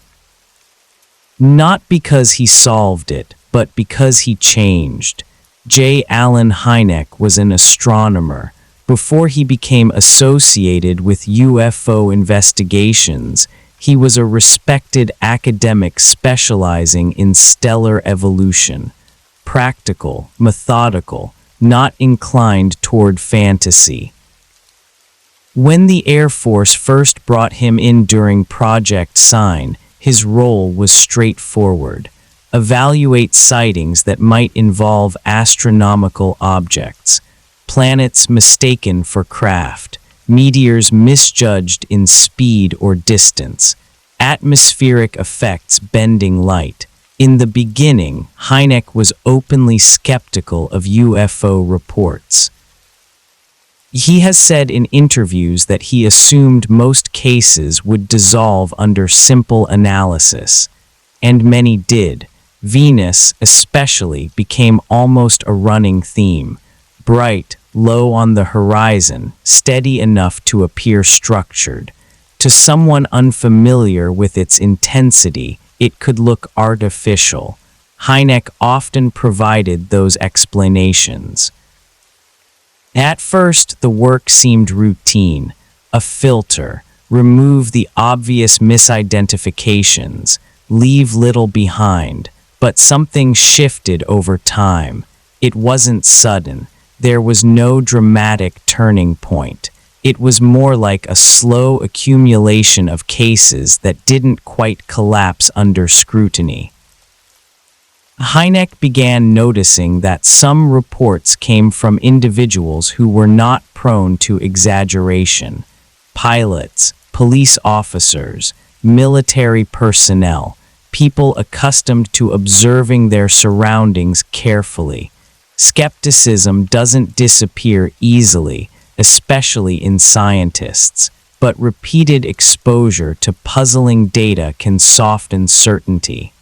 Not because he solved it, but because he changed. J. Allen Hynek was an astronomer. Before he became associated with UFO investigations, he was a respected academic specializing in stellar evolution. Practical, methodical, not inclined toward fantasy. When the Air Force first brought him in during Project Sign, his role was straightforward. Evaluate sightings that might involve astronomical objects, planets mistaken for craft, meteors misjudged in speed or distance, atmospheric effects bending light. In the beginning, Hynek was openly skeptical of UFO reports. He has said in interviews that he assumed most cases would dissolve under simple analysis, and many did. Venus, especially, became almost a running theme. Bright, low on the horizon, steady enough to appear structured. To someone unfamiliar with its intensity, it could look artificial. Hynek often provided those explanations. At first, the work seemed routine, a filter, remove the obvious misidentifications, leave little behind, but something shifted over time. It wasn't sudden. There was no dramatic turning point. It was more like a slow accumulation of cases that didn't quite collapse under scrutiny. Hynek began noticing that some reports came from individuals who were not prone to exaggeration. Pilots, police officers, military personnel, people accustomed to observing their surroundings carefully. Skepticism doesn't disappear easily, especially in scientists, but repeated exposure to puzzling data can soften certainty.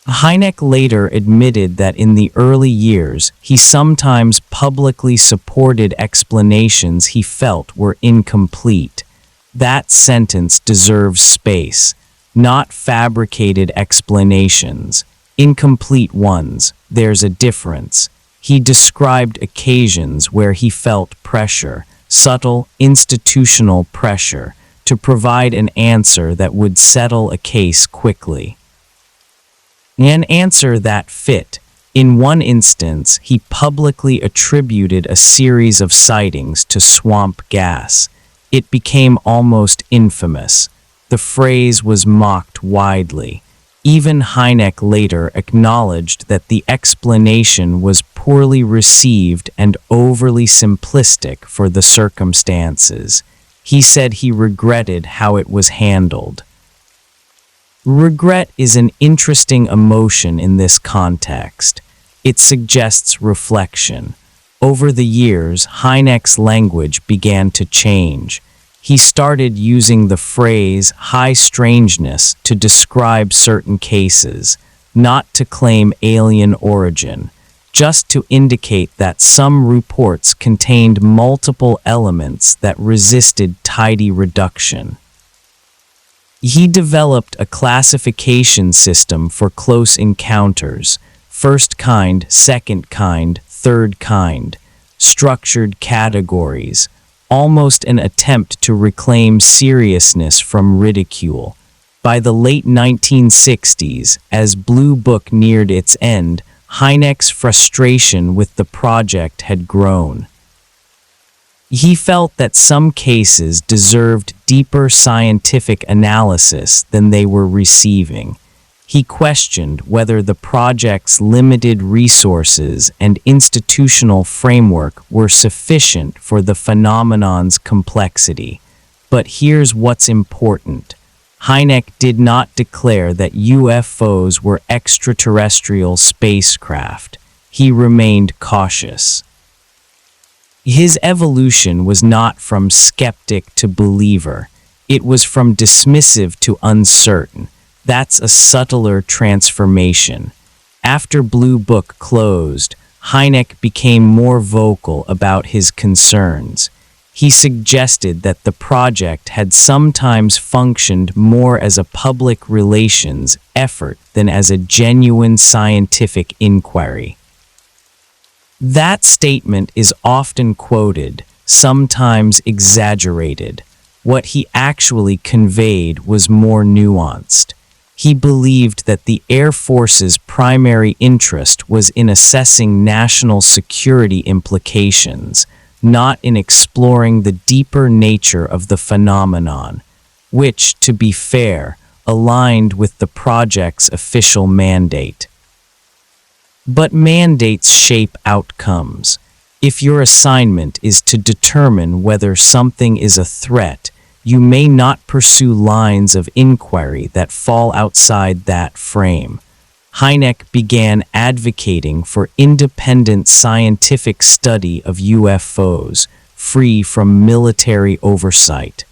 Hynek later admitted that in the early years, he sometimes publicly supported explanations he felt were incomplete. That sentence deserves space. Not fabricated explanations, incomplete ones. There's a difference. He described occasions where he felt pressure, subtle, institutional pressure, to provide an answer that would settle a case quickly. An answer that fit. In one instance, he publicly attributed a series of sightings to swamp gas. It became almost infamous. The phrase was mocked widely. Even Hynek later acknowledged that the explanation was poorly received and overly simplistic for the circumstances. He said he regretted how it was handled. Regret is an interesting emotion in this context. It suggests reflection. Over the years, Hynek's language began to change. He started using the phrase high strangeness to describe certain cases, not to claim alien origin, just to indicate that some reports contained multiple elements that resisted tidy reduction. He developed a classification system for close encounters, first kind, second kind, third kind, structured categories, almost an attempt to reclaim seriousness from ridicule. By the late 1960s, as Blue Book neared its end, Hynek's frustration with the project had grown. He felt that some cases deserved deeper scientific analysis than they were receiving. He questioned whether the project's limited resources and institutional framework were sufficient for the phenomenon's complexity. But here's what's important. Hynek did not declare that UFOs were extraterrestrial spacecraft. He remained cautious. His evolution was not from skeptic to believer. It was from dismissive to uncertain. That's a subtler transformation. After Blue Book closed, Hynek became more vocal about his concerns. He suggested that the project had sometimes functioned more as a public relations effort than as a genuine scientific inquiry. That statement is often quoted, sometimes exaggerated. What he actually conveyed was more nuanced. He believed that the Air Force's primary interest was in assessing national security implications, not in exploring the deeper nature of the phenomenon, which, to be fair, aligned with the project's official mandate. But mandates shape outcomes. If your assignment is to determine whether something is a threat, you may not pursue lines of inquiry that fall outside that frame. Hynek began advocating for independent scientific study of UFOs, free from military oversight.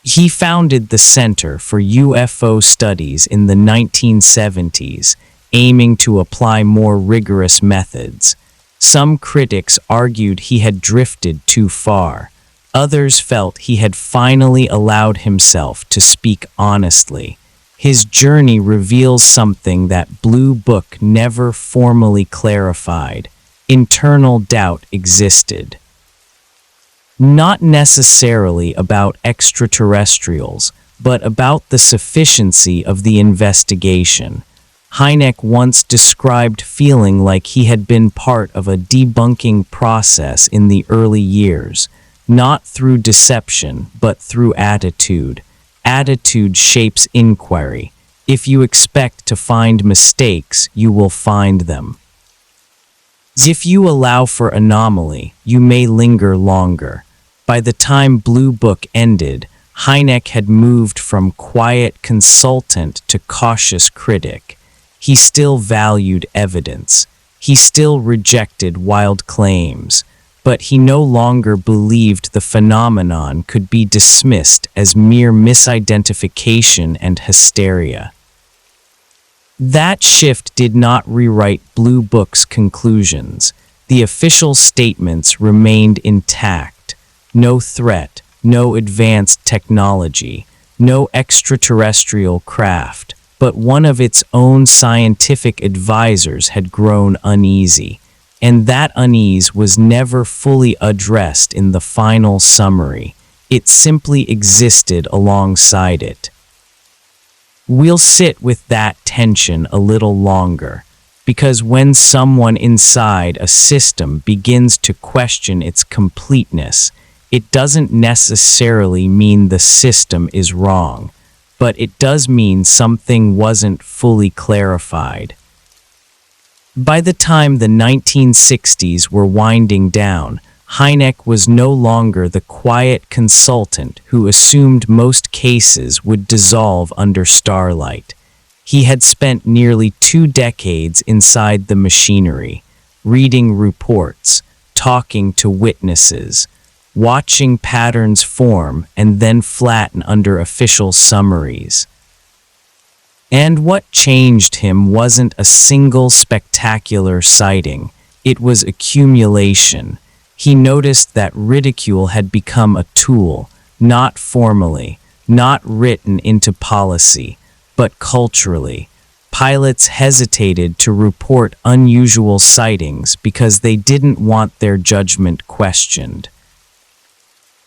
He founded the Center for UFO Studies in the 1970s, aiming to apply more rigorous methods. Some critics argued he had drifted too far. Others felt he had finally allowed himself to speak honestly. His journey reveals something that Blue Book never formally clarified. Internal doubt existed. Not necessarily about extraterrestrials, but about the sufficiency of the investigation. Hynek once described feeling like he had been part of a debunking process in the early years, not through deception, but through attitude. Attitude shapes inquiry. If you expect to find mistakes, you will find them. If you allow for anomaly, you may linger longer. By the time Blue Book ended, Hynek had moved from quiet consultant to cautious critic. He still valued evidence. He still rejected wild claims. But he no longer believed the phenomenon could be dismissed as mere misidentification and hysteria. That shift did not rewrite Blue Book's conclusions. The official statements remained intact. No threat, no advanced technology, no extraterrestrial craft, but one of its own scientific advisors had grown uneasy. And that unease was never fully addressed in the final summary. It simply existed alongside it. We'll sit with that tension a little longer, because when someone inside a system begins to question its completeness, it doesn't necessarily mean the system is wrong, but it does mean something wasn't fully clarified. By the time the 1960s were winding down, Hynek was no longer the quiet consultant who assumed most cases would dissolve under starlight. He had spent nearly 2 decades inside the machinery, reading reports, talking to witnesses, watching patterns form and then flatten under official summaries. And what changed him wasn't a single spectacular sighting, it was accumulation. He noticed that ridicule had become a tool, not formally, not written into policy, but culturally. Pilots hesitated to report unusual sightings because they didn't want their judgment questioned.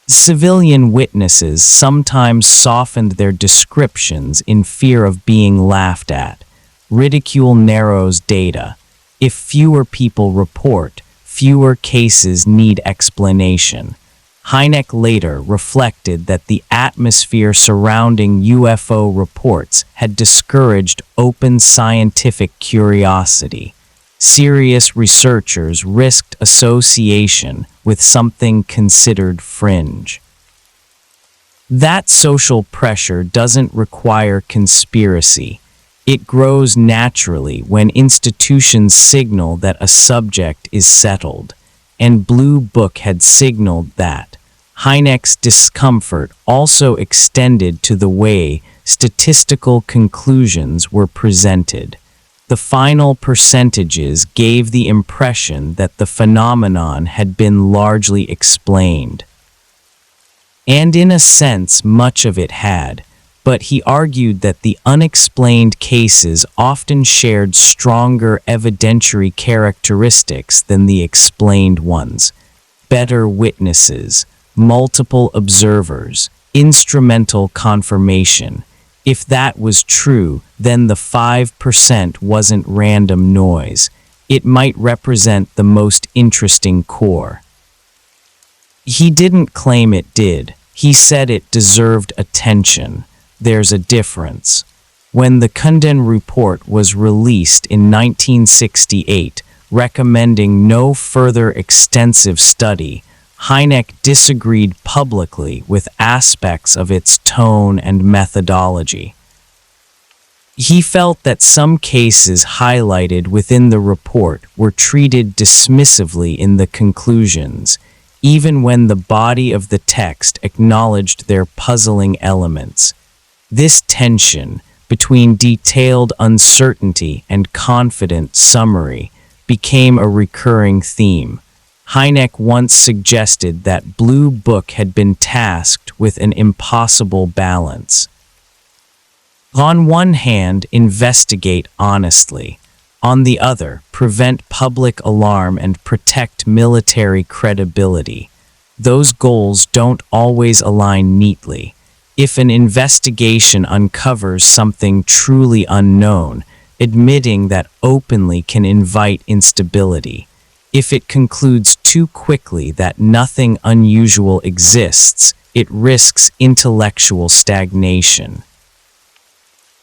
Civilian witnesses sometimes softened their descriptions in fear of being laughed at. Ridicule narrows data. If fewer people report, fewer cases need explanation. Hynek later reflected that the atmosphere surrounding UFO reports had discouraged open scientific curiosity. Serious researchers risked association with something considered fringe. That social pressure doesn't require conspiracy. It grows naturally when institutions signal that a subject is settled, and Blue Book had signaled that. Hynek's discomfort also extended to the way statistical conclusions were presented. The final percentages gave the impression that the phenomenon had been largely explained. And in a sense, much of it had, but he argued that the unexplained cases often shared stronger evidentiary characteristics than the explained ones: better witnesses, multiple observers, instrumental confirmation. If that was true, then the 5% wasn't random noise. It might represent the most interesting core. He didn't claim it did. He said it deserved attention. There's a difference. When the Condon Report was released in 1968, recommending no further extensive study, Hynek disagreed publicly with aspects of its tone and methodology. He felt that some cases highlighted within the report were treated dismissively in the conclusions, even when the body of the text acknowledged their puzzling elements. This tension between detailed uncertainty and confident summary became a recurring theme. Hynek once suggested that Blue Book had been tasked with an impossible balance. On one hand, investigate honestly. On the other, prevent public alarm and protect military credibility. Those goals don't always align neatly. If an investigation uncovers something truly unknown, admitting that openly can invite instability. If it concludes too quickly that nothing unusual exists, it risks intellectual stagnation.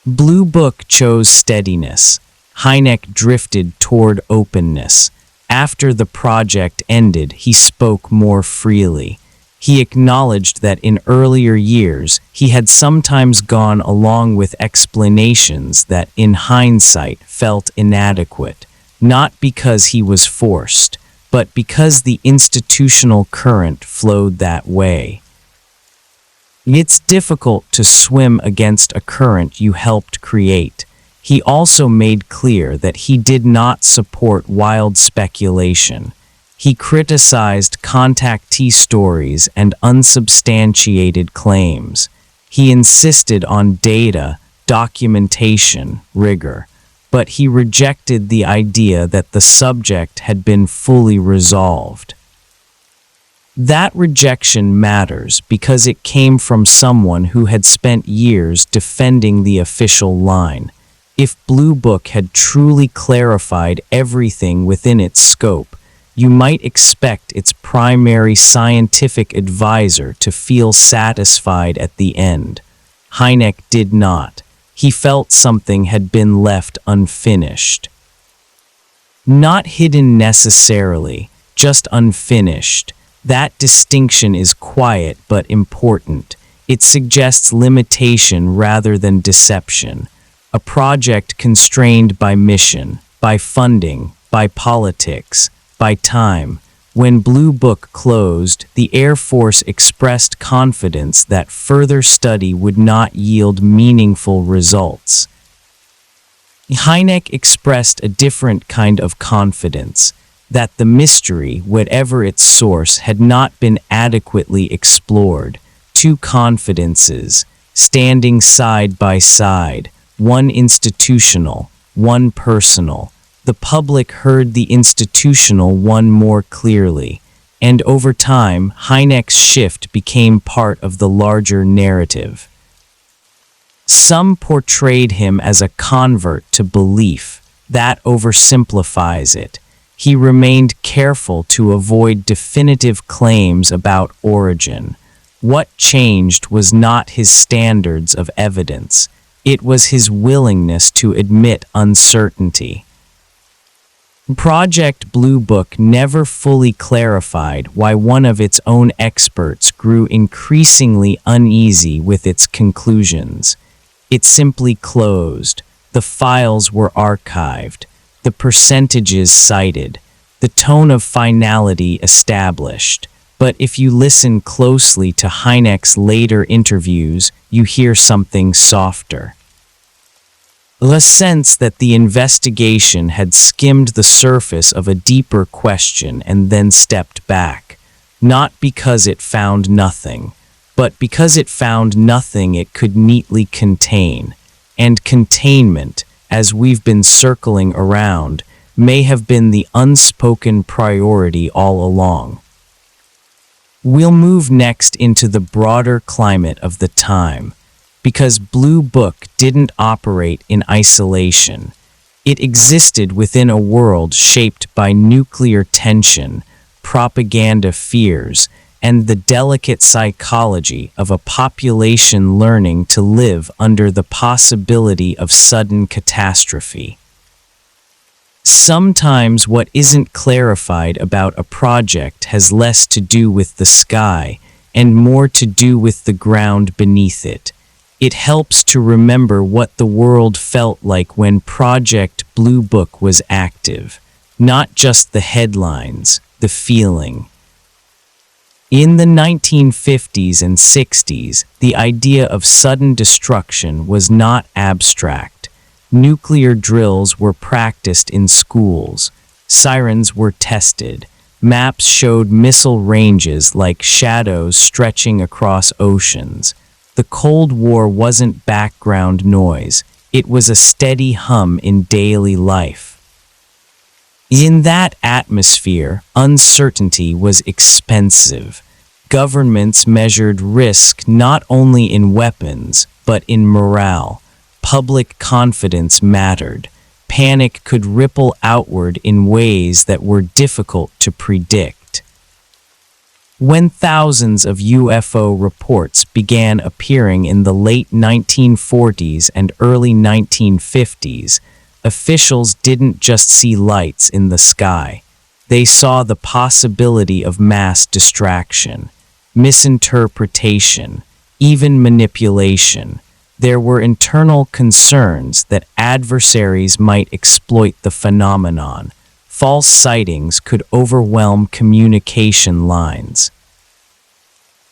Blue Book chose steadiness. Hynek drifted toward openness. After the project ended, he spoke more freely. He acknowledged that in earlier years, he had sometimes gone along with explanations that, in hindsight, felt inadequate. Not because he was forced, but because the institutional current flowed that way. It's difficult to swim against a current you helped create. He also made clear that he did not support wild speculation. He criticized contactee stories and unsubstantiated claims. He insisted on data, documentation, rigor. But he rejected the idea that the subject had been fully resolved. That rejection matters because it came from someone who had spent years defending the official line. If Blue Book had truly clarified everything within its scope, you might expect its primary scientific advisor to feel satisfied at the end. Hynek did not. He felt something had been left unfinished. Not hidden necessarily, just unfinished. That distinction is quiet but important. It suggests limitation rather than deception. A project constrained by mission, by funding, by politics, by time. When Blue Book closed, the Air Force expressed confidence that further study would not yield meaningful results. Hynek expressed a different kind of confidence, that the mystery, whatever its source, had not been adequately explored. Two confidences, standing side by side, one institutional, one personal. The public heard the institutional one more clearly, and over time, Hynek's shift became part of the larger narrative. Some portrayed him as a convert to belief. That oversimplifies it. he remained careful to avoid definitive claims about origin. What changed was not his standards of evidence. It was his willingness to admit uncertainty. Project Blue Book never fully clarified why one of its own experts grew increasingly uneasy with its conclusions. It simply closed. The files were archived, the percentages cited, the tone of finality established. But if you listen closely to Hynek's later interviews, you hear something softer. The sense that the investigation had skimmed the surface of a deeper question and then stepped back, not because it found nothing, but because it found nothing it could neatly contain. And containment, as we've been circling around, may have been the unspoken priority all along. We'll move next into the broader climate of the time, because Blue Book didn't operate in isolation. It existed within a world shaped by nuclear tension, propaganda fears, and the delicate psychology of a population learning to live under the possibility of sudden catastrophe. Sometimes what isn't clarified about a project has less to do with the sky and more to do with the ground beneath it. It helps to remember what the world felt like when Project Blue Book was active, not just the headlines, the feeling. In the 1950s and 60s, the idea of sudden destruction was not abstract. Nuclear drills were practiced in schools. Sirens were tested. Maps showed missile ranges like shadows stretching across oceans. The Cold War wasn't background noise. It was a steady hum in daily life. In that atmosphere, uncertainty was expensive. Governments measured risk not only in weapons, but in morale. Public confidence mattered. Panic could ripple outward in ways that were difficult to predict. When thousands of UFO reports began appearing in the late 1940s and early 1950s, officials didn't just see lights in the sky. They saw the possibility of mass distraction, misinterpretation, even manipulation. There were internal concerns that adversaries might exploit the phenomenon. False sightings could overwhelm communication lines,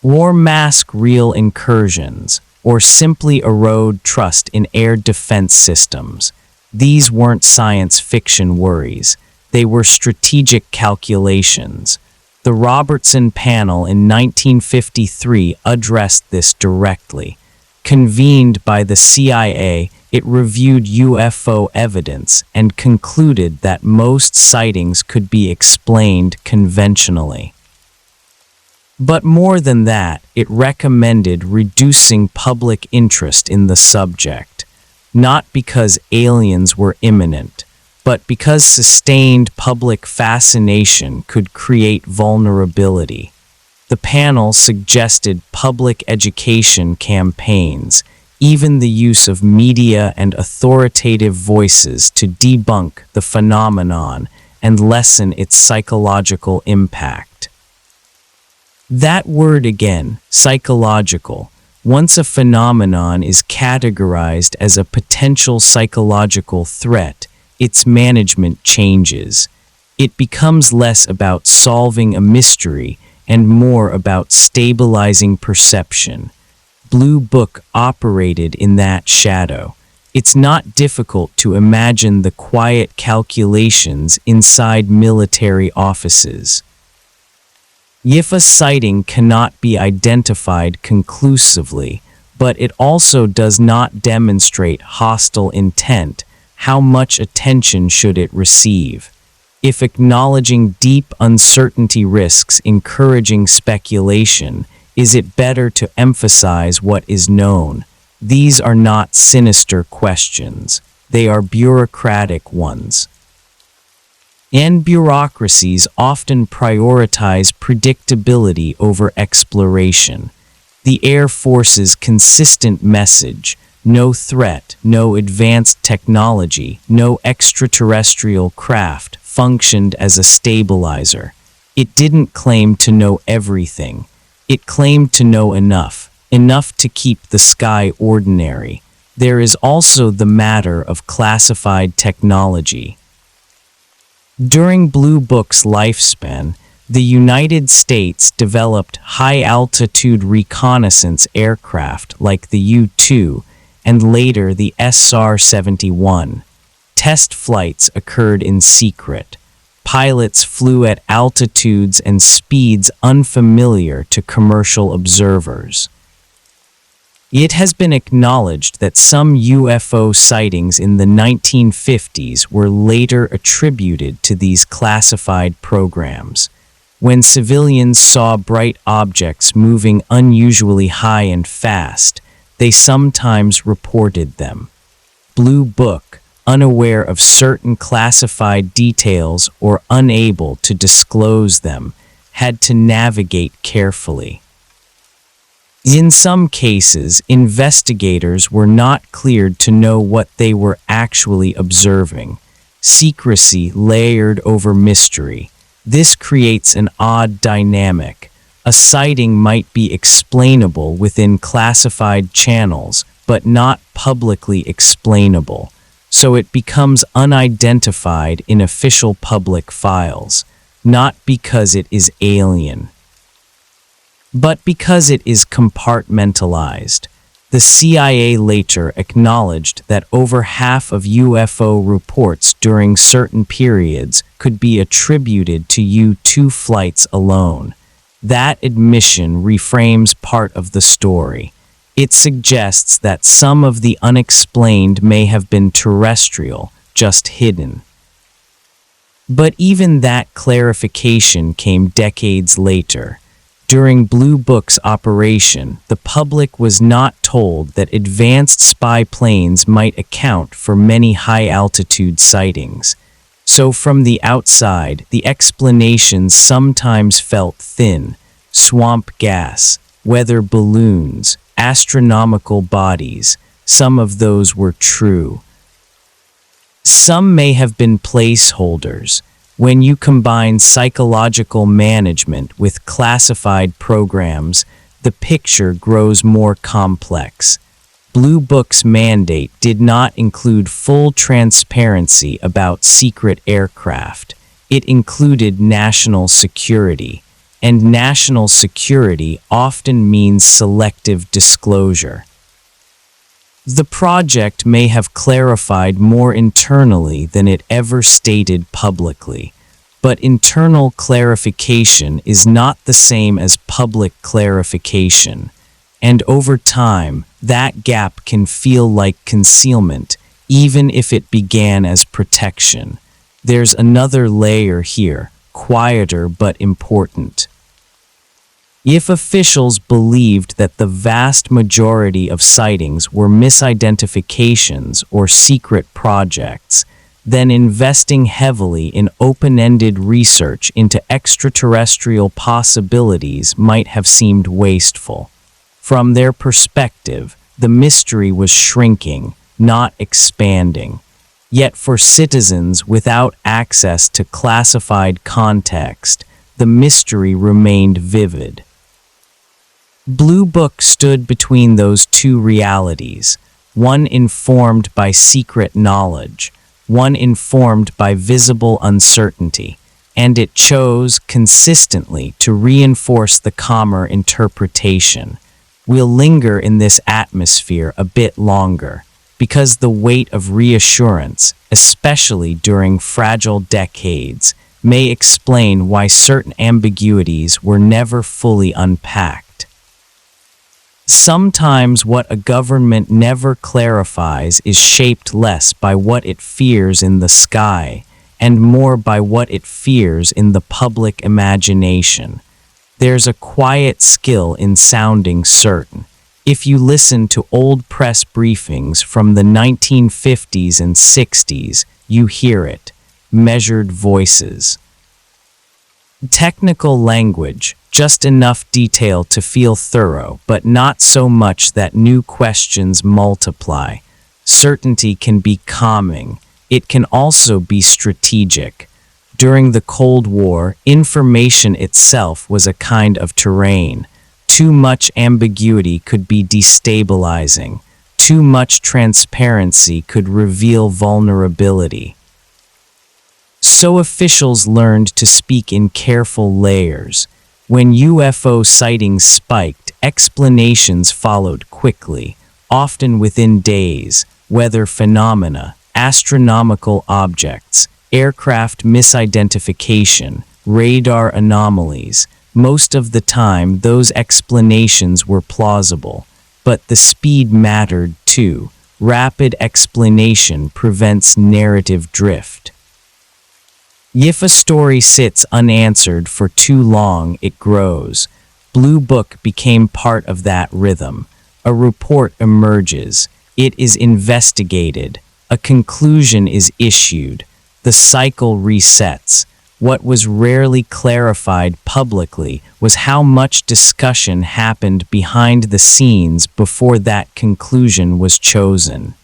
or mask real incursions, or simply erode trust in air defense systems. These weren't science fiction worries. They were strategic calculations. The Robertson Panel in 1953 addressed this directly. Convened by the CIA, it reviewed UFO evidence and concluded that most sightings could be explained conventionally. But more than that, it recommended reducing public interest in the subject, not because aliens were imminent, but because sustained public fascination could create vulnerability. The panel suggested public education campaigns, even the use of media and authoritative voices to debunk the phenomenon and lessen its psychological impact. That word again, psychological. Once a phenomenon is categorized as a potential psychological threat, its management changes. It becomes less about solving a mystery and more about stabilizing perception. Blue Book operated in that shadow. It's not difficult to imagine the quiet calculations inside military offices. If a sighting cannot be identified conclusively, but it also does not demonstrate hostile intent, how much attention should it receive? If acknowledging deep uncertainty risks encouraging speculation, is it better to emphasize what is known? These are not sinister questions. They are bureaucratic ones. And bureaucracies often prioritize predictability over exploration. The Air Force's consistent message, no threat, no advanced technology, no extraterrestrial craft, functioned as a stabilizer. It didn't claim to know everything. It claimed to know enough to keep the sky ordinary. There is also the matter of classified technology. During Blue Book's lifespan, the United States developed high-altitude reconnaissance aircraft like the U-2 and later the SR-71. Test flights occurred in secret. Pilots flew at altitudes and speeds unfamiliar to commercial observers. It has been acknowledged that some UFO sightings in the 1950s were later attributed to these classified programs. When civilians saw bright objects moving unusually high and fast, they sometimes reported them. Blue Book, unaware of certain classified details or unable to disclose them, had to navigate carefully. In some cases, investigators were not cleared to know what they were actually observing. Secrecy layered over mystery. This creates an odd dynamic. A sighting might be explainable within classified channels, but not publicly explainable, so it becomes unidentified in official public files, not because it is alien, but because it is compartmentalized. The CIA later acknowledged that over half of UFO reports during certain periods could be attributed to U-2 flights alone. That admission reframes part of the story. It suggests that some of the unexplained may have been terrestrial, just hidden. But even that clarification came decades later. During Blue Book's operation, the public was not told that advanced spy planes might account for many high-altitude sightings. So from the outside, the explanations sometimes felt thin: swamp gas, weather balloons, astronomical bodies. Some of those were true. Some may have been placeholders. When you combine psychological management with classified programs, the picture grows more complex. Blue Book's mandate did not include full transparency about secret aircraft. It included national security, and national security often means selective disclosure. The project may have clarified more internally than it ever stated publicly, but internal clarification is not the same as public clarification, and over time, that gap can feel like concealment, even if it began as protection. There's another layer here, quieter but important. If officials believed that the vast majority of sightings were misidentifications or secret projects, then investing heavily in open-ended research into extraterrestrial possibilities might have seemed wasteful. From their perspective, the mystery was shrinking, not expanding. Yet for citizens without access to classified context, the mystery remained vivid. Blue Book stood between those two realities, one informed by secret knowledge, one informed by visible uncertainty, and it chose consistently to reinforce the calmer interpretation. We'll linger in this atmosphere a bit longer, because the weight of reassurance, especially during fragile decades, may explain why certain ambiguities were never fully unpacked. Sometimes what a government never clarifies is shaped less by what it fears in the sky and more by what it fears in the public imagination. There's a quiet skill in sounding certain. If you listen to old press briefings from the 1950s and 60s, you hear it. measured voices. Technical language, just enough detail to feel thorough, but not so much that new questions multiply. Certainty can be calming. It can also be strategic. During the Cold War, information itself was a kind of terrain. Too much ambiguity could be destabilizing. Too much transparency could reveal vulnerability. So officials learned to speak in careful layers. When UFO sightings spiked, explanations followed quickly, often within days. Weather phenomena, astronomical objects, aircraft misidentification, radar anomalies. Most of the time, those explanations were plausible. But the speed mattered too. Rapid explanation prevents narrative drift. If a story sits unanswered for too long, it grows. Blue Book became part of that rhythm. A report emerges. It is investigated. A conclusion is issued. The cycle resets. What was rarely clarified publicly was how much discussion happened behind the scenes before that conclusion was chosen.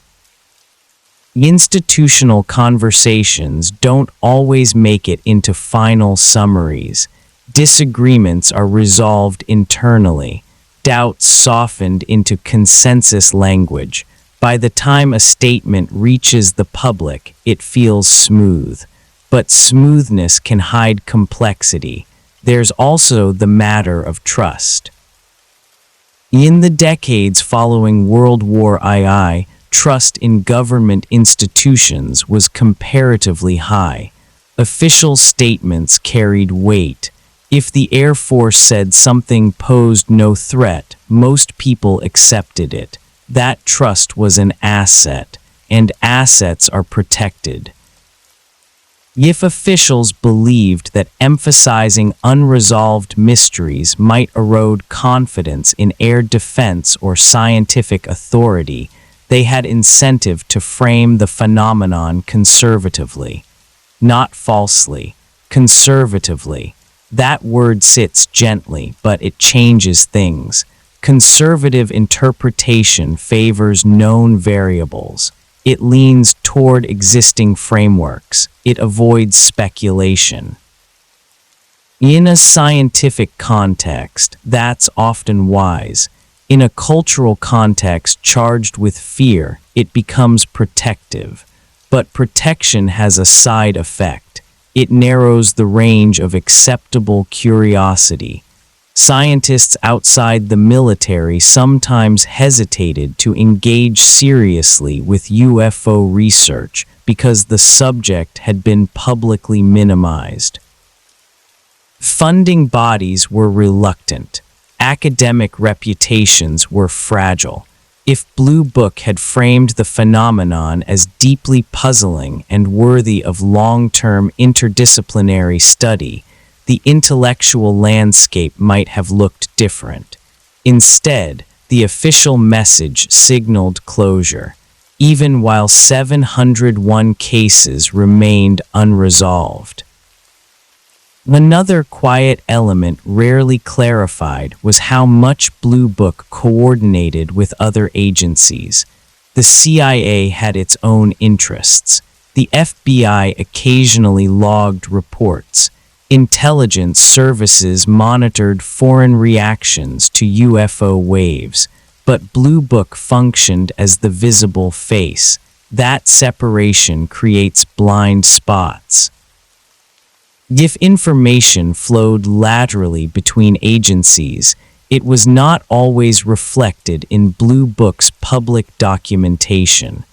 Institutional conversations don't always make it into final summaries. Disagreements are resolved internally, doubts softened into consensus language. By the time a statement reaches the public, it feels smooth. But smoothness can hide complexity. There's also the matter of trust. In the decades following World War II, trust in government institutions was comparatively high. Official statements carried weight. If the Air Force said something posed no threat, most people accepted it. That trust was an asset, and assets are protected. If officials believed that emphasizing unresolved mysteries might erode confidence in air defense or scientific authority, they had incentive to frame the phenomenon conservatively. Not falsely, conservatively. That word sits gently, but it changes things. Conservative interpretation favors known variables. It leans toward existing frameworks. It avoids speculation. In a scientific context, that's often wise. In a cultural context charged with fear, it becomes protective. But protection has a side effect. It narrows the range of acceptable curiosity. Scientists outside the military sometimes hesitated to engage seriously with UFO research because the subject had been publicly minimized. Funding bodies were reluctant. Academic reputations were fragile. If Blue Book had framed the phenomenon as deeply puzzling and worthy of long-term interdisciplinary study, the intellectual landscape might have looked different. Instead, the official message signaled closure, even while 701 cases remained unresolved. Another quiet element rarely clarified was how much Blue Book coordinated with other agencies. The CIA had its own interests. The FBI occasionally logged reports. Intelligence services monitored foreign reactions to UFO waves, but Blue Book functioned as the visible face. That separation creates blind spots. If information flowed laterally between agencies, it was not always reflected in Blue Book's public documentation.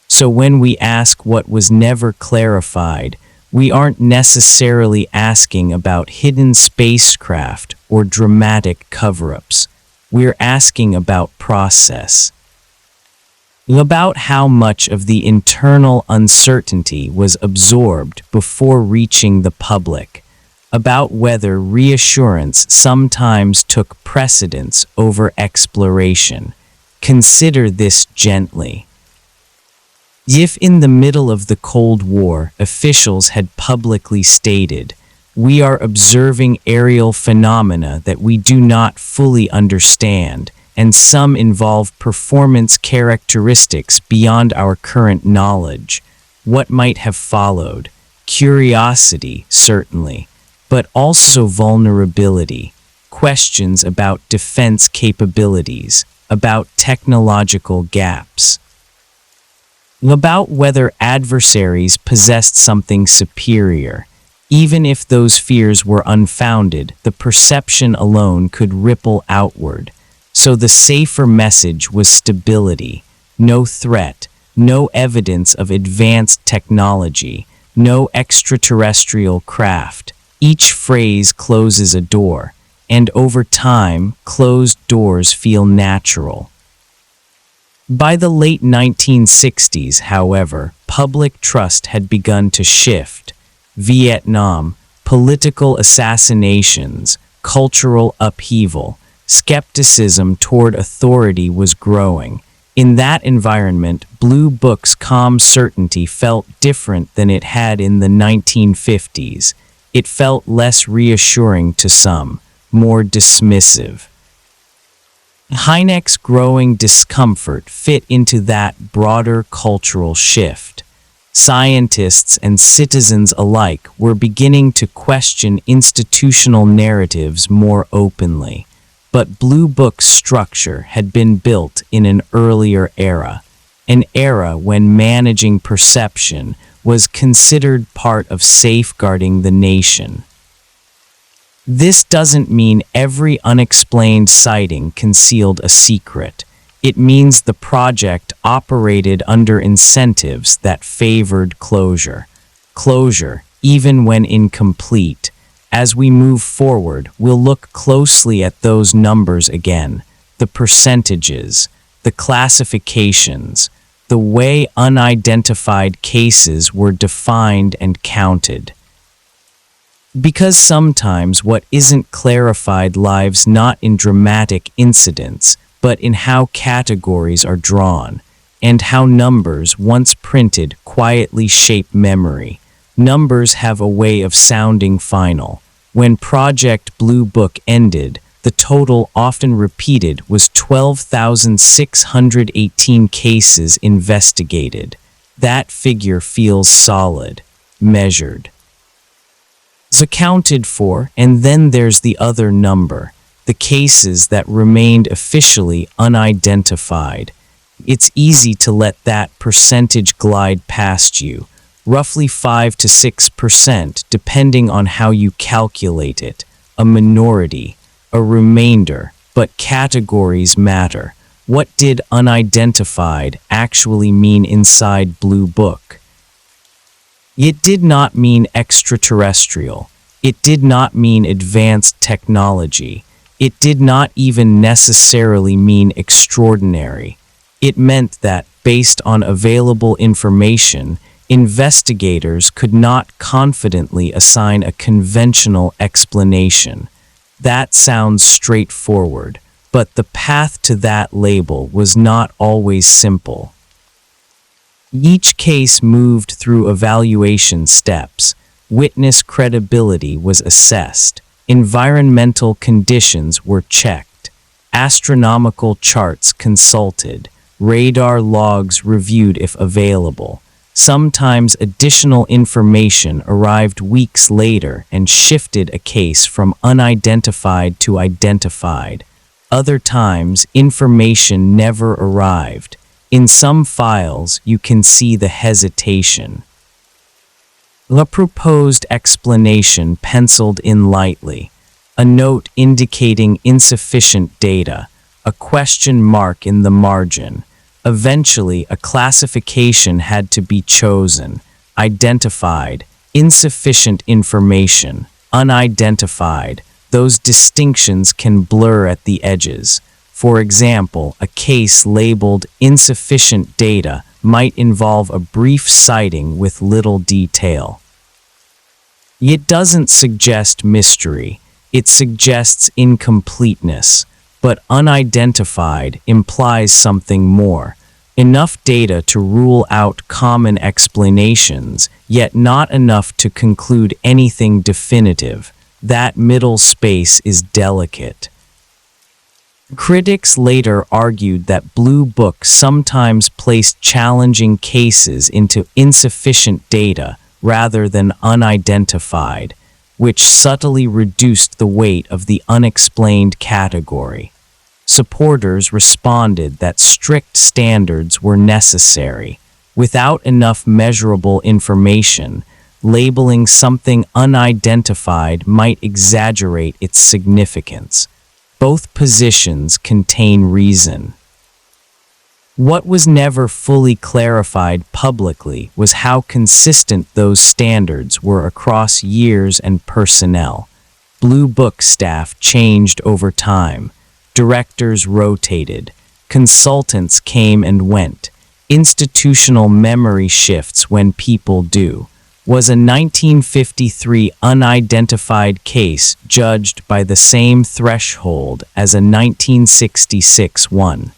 So when we ask what was never clarified, we aren't necessarily asking about hidden spacecraft or dramatic cover-ups. We're asking about process. About how much of the internal uncertainty was absorbed before reaching the public. About whether reassurance sometimes took precedence over exploration. Consider this gently. If in the middle of the Cold War, officials had publicly stated, "We are observing aerial phenomena that we do not fully understand, and some involve performance characteristics beyond our current knowledge," what might have followed? Curiosity, certainly, but also vulnerability, questions about defense capabilities, about technological gaps, about whether adversaries possessed something superior. Even if those fears were unfounded, the perception alone could ripple outward. So the safer message was stability, no threat, no evidence of advanced technology, no extraterrestrial craft. Each phrase closes a door, and over time, closed doors feel natural. By the late 1960s, however, public trust had begun to shift. Vietnam, political assassinations, cultural upheaval, skepticism toward authority was growing. In that environment, Blue Book's calm certainty felt different than it had in the 1950s. It felt less reassuring to some, more dismissive. Hynek's growing discomfort fit into that broader cultural shift. Scientists and citizens alike were beginning to question institutional narratives more openly. But Blue Book's structure had been built in an earlier era, an era when managing perception was considered part of safeguarding the nation. This doesn't mean every unexplained sighting concealed a secret. It means the project operated under incentives that favored closure. Closure, even when incomplete. As we move forward, we'll look closely at those numbers again, the percentages, the classifications, the way unidentified cases were defined and counted. Because sometimes what isn't clarified lies not in dramatic incidents, but in how categories are drawn, and how numbers, once printed, quietly shape memory. Numbers have a way of sounding final. When Project Blue Book ended, the total, often repeated, was 12,618 cases investigated. That figure feels solid, measured. It's accounted for, and then there's the other number, the cases that remained officially unidentified. It's easy to let that percentage glide past you. Roughly 5 to 6%, depending on how you calculate it, a minority, a remainder, but categories matter. What did unidentified actually mean inside Blue Book? It did not mean extraterrestrial. It did not mean advanced technology. It did not even necessarily mean extraordinary. It meant that, based on available information, investigators could not confidently assign a conventional explanation. That sounds straightforward, but the path to that label was not always simple. Each case moved through evaluation steps. Witness credibility was assessed. Environmental conditions were checked. Astronomical charts consulted. Radar logs reviewed if available. Sometimes additional information arrived weeks later and shifted a case from unidentified to identified. Other times, information never arrived. In some files, you can see the hesitation. A proposed explanation penciled in lightly, a note indicating insufficient data, a question mark in the margin. Eventually, a classification had to be chosen: identified, insufficient information, unidentified. Those distinctions can blur at the edges. For example, a case labeled insufficient data might involve a brief sighting with little detail. It doesn't suggest mystery, it suggests incompleteness. But unidentified implies something more. enough data to rule out common explanations, yet not enough to conclude anything definitive. That middle space is delicate. Critics later argued that Blue Book sometimes placed challenging cases into insufficient data rather than unidentified, which subtly reduced the weight of the unexplained category. Supporters responded that strict standards were necessary. Without enough measurable information, labeling something unidentified might exaggerate its significance. Both positions contain reason. What was never fully clarified publicly was how consistent those standards were across years and personnel. Blue Book staff changed over time. Directors rotated. Consultants came and went. Institutional memory shifts when people do. Was a 1953 unidentified case judged by the same threshold as a 1966 one?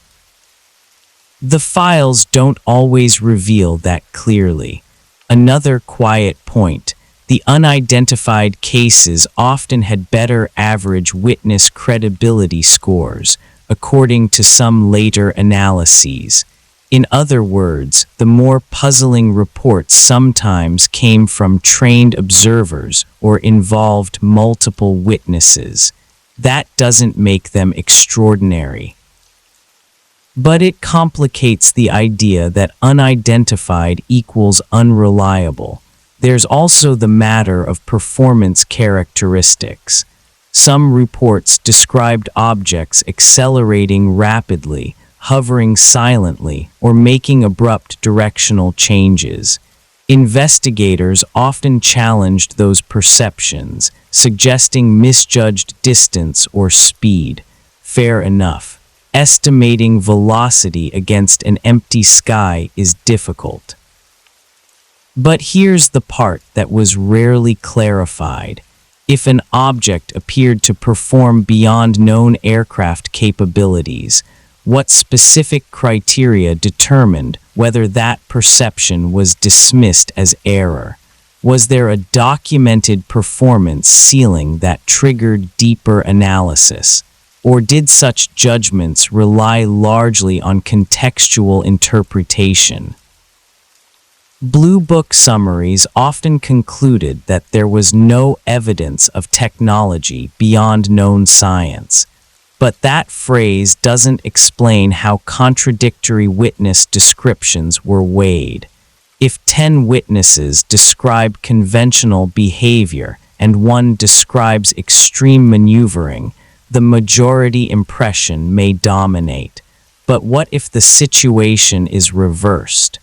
The files don't always reveal that clearly. Another quiet point: the unidentified cases often had better average witness credibility scores, according to some later analyses. In other words, the more puzzling reports sometimes came from trained observers or involved multiple witnesses. That doesn't make them extraordinary. But it complicates the idea that unidentified equals unreliable. There's also the matter of performance characteristics. Some reports described objects accelerating rapidly, hovering silently, or making abrupt directional changes. Investigators often challenged those perceptions, suggesting misjudged distance or speed. Fair enough. Estimating velocity against an empty sky is difficult. But here's the part that was rarely clarified. If an object appeared to perform beyond known aircraft capabilities, what specific criteria determined whether that perception was dismissed as error? Was there a documented performance ceiling that triggered deeper analysis? Or did such judgments rely largely on contextual interpretation? Blue Book summaries often concluded that there was no evidence of technology beyond known science. But that phrase doesn't explain how contradictory witness descriptions were weighed. If 10 witnesses describe conventional behavior and one describes extreme maneuvering, the majority impression may dominate. But what if the situation is reversed?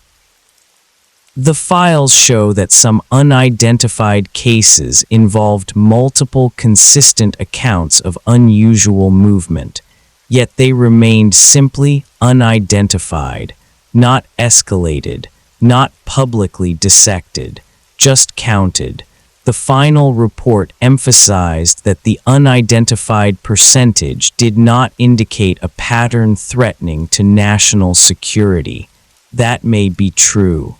The files show that some unidentified cases involved multiple consistent accounts of unusual movement, yet they remained simply unidentified, not escalated, not publicly dissected, just counted. The final report emphasized that the unidentified percentage did not indicate a pattern threatening to national security. That may be true.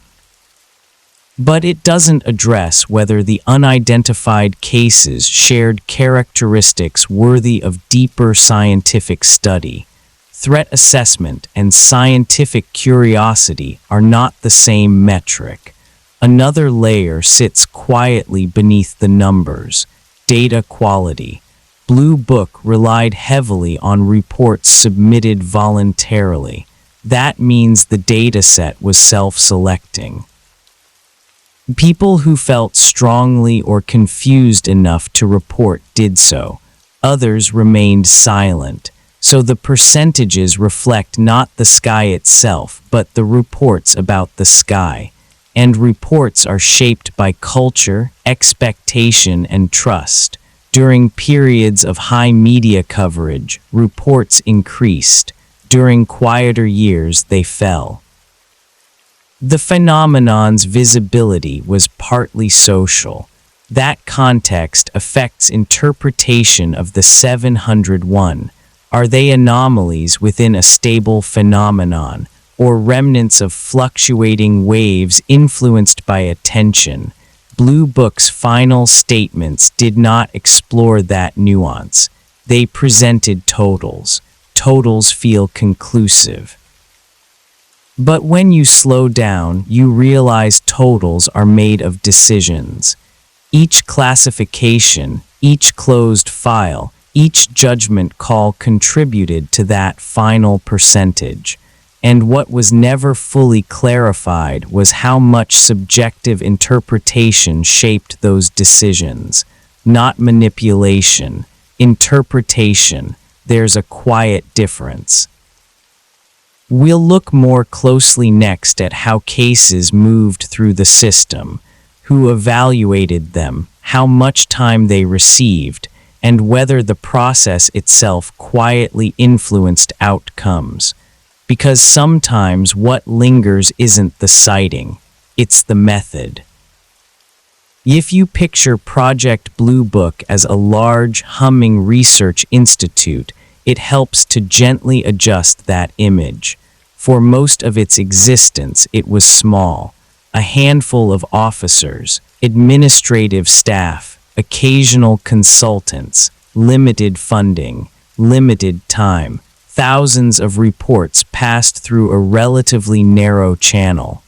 But it doesn't address whether the unidentified cases shared characteristics worthy of deeper scientific study. Threat assessment and scientific curiosity are not the same metric. Another layer sits quietly beneath the numbers: data quality. Blue Book relied heavily on reports submitted voluntarily. That means the dataset was self-selecting. People who felt strongly or confused enough to report did so. Others remained silent. So the percentages reflect not the sky itself, but the reports about the sky. And reports are shaped by culture, expectation, and trust. During periods of high media coverage, reports increased. During quieter years, they fell. The phenomenon's visibility was partly social. That context affects interpretation of the 701. Are they anomalies within a stable phenomenon, or remnants of fluctuating waves influenced by attention. Blue Book's final statements did not explore that nuance. They presented totals. Totals feel conclusive. But when you slow down, you realize totals are made of decisions. Each classification, each closed file, each judgment call contributed to that final percentage. And what was never fully clarified was how much subjective interpretation shaped those decisions. Not manipulation, interpretation. There's a quiet difference. We'll look more closely next at how cases moved through the system, who evaluated them, how much time they received, and whether the process itself quietly influenced outcomes. Because sometimes what lingers isn't the sighting, it's the method. If you picture Project Blue Book as a large, humming research institute, it helps to gently adjust that image. For most of its existence, it was small. A handful of officers, administrative staff, occasional consultants, limited funding, limited time. Thousands of reports passed through a relatively narrow channel.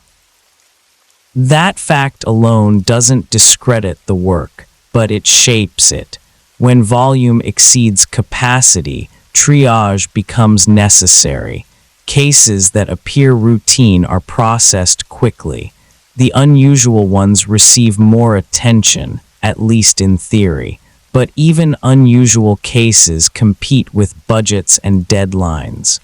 That fact alone doesn't discredit the work, but it shapes it. When volume exceeds capacity, triage becomes necessary. Cases that appear routine are processed quickly. The unusual ones receive more attention, at least in theory. But even unusual cases compete with budgets and deadlines.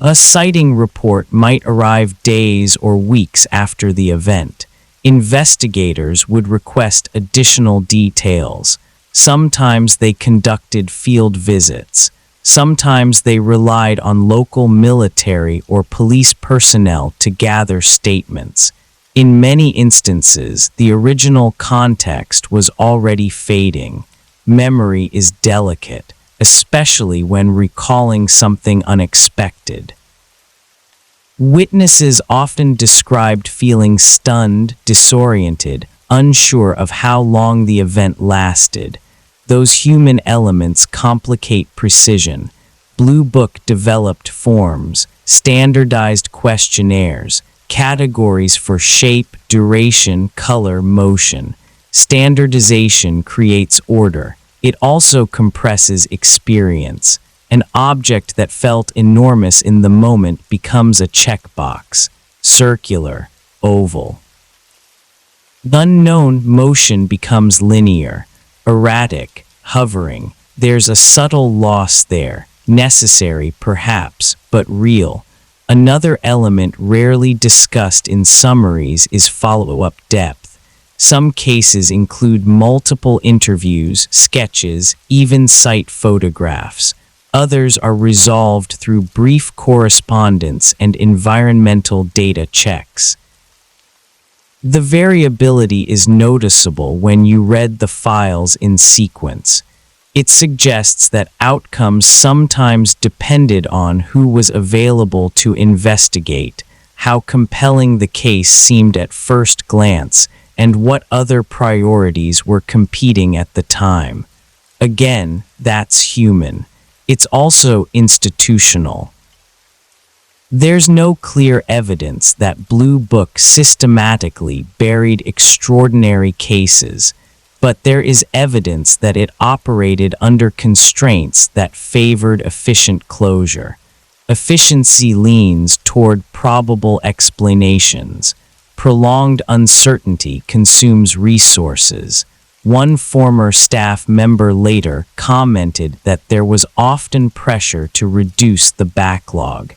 A sighting report might arrive days or weeks after the event. Investigators would request additional details. Sometimes they conducted field visits. Sometimes they relied on local military or police personnel to gather statements. In many instances, the original context was already fading. Memory is delicate, especially when recalling something unexpected. Witnesses often described feeling stunned, disoriented, unsure of how long the event lasted. Those human elements complicate precision. Blue Book developed forms, standardized questionnaires, categories for shape, duration, color, motion. Standardization creates order. It also compresses experience. An object that felt enormous in the moment becomes a checkbox. Circular, oval. Unknown motion becomes linear, erratic, hovering. There's a subtle loss there, necessary perhaps, but real. Another element rarely discussed in summaries is follow-up depth. Some cases include multiple interviews, sketches, even sight photographs. Others are resolved through brief correspondence and environmental data checks. The variability is noticeable when you read the files in sequence. It suggests that outcomes sometimes depended on who was available to investigate, how compelling the case seemed at first glance, and what other priorities were competing at the time. Again, that's human. It's also institutional. There's no clear evidence that Blue Book systematically buried extraordinary cases, but there is evidence that it operated under constraints that favored efficient closure. Efficiency leans toward probable explanations. Prolonged uncertainty consumes resources. One former staff member later commented that there was often pressure to reduce the backlog.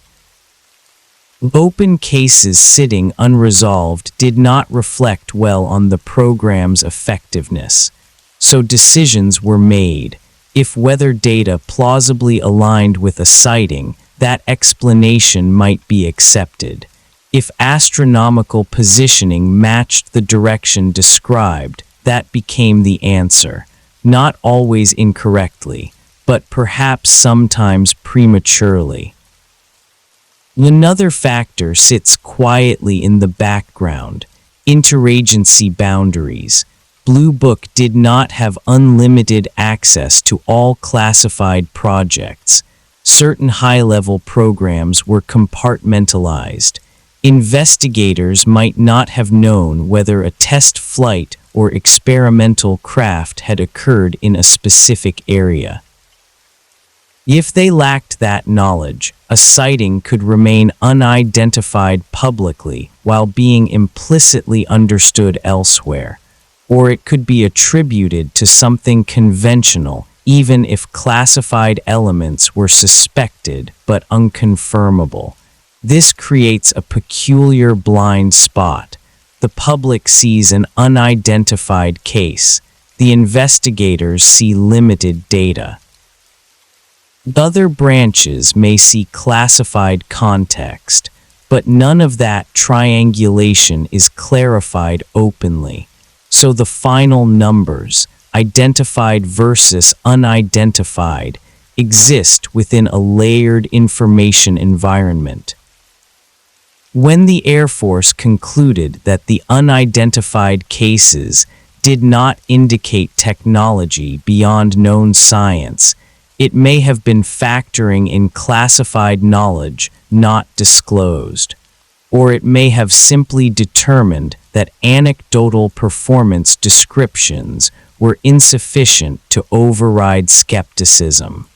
Open cases sitting unresolved did not reflect well on the program's effectiveness, so decisions were made. If weather data plausibly aligned with a sighting, that explanation might be accepted. If astronomical positioning matched the direction described, that became the answer. Not always incorrectly, but perhaps sometimes prematurely. Another factor sits quietly in the background: interagency boundaries. Blue Book did not have unlimited access to all classified projects. Certain high-level programs were compartmentalized. Investigators might not have known whether a test flight or experimental craft had occurred in a specific area. If they lacked that knowledge, a sighting could remain unidentified publicly while being implicitly understood elsewhere, or it could be attributed to something conventional even if classified elements were suspected but unconfirmable. This creates a peculiar blind spot. The public sees an unidentified case. The investigators see limited data. Other branches may see classified context, but none of that triangulation is clarified openly. So the final numbers, identified versus unidentified, exist within a layered information environment. When the Air Force concluded that the unidentified cases did not indicate technology beyond known science, it may have been factoring in classified knowledge not disclosed, or it may have simply determined that anecdotal performance descriptions were insufficient to override skepticism.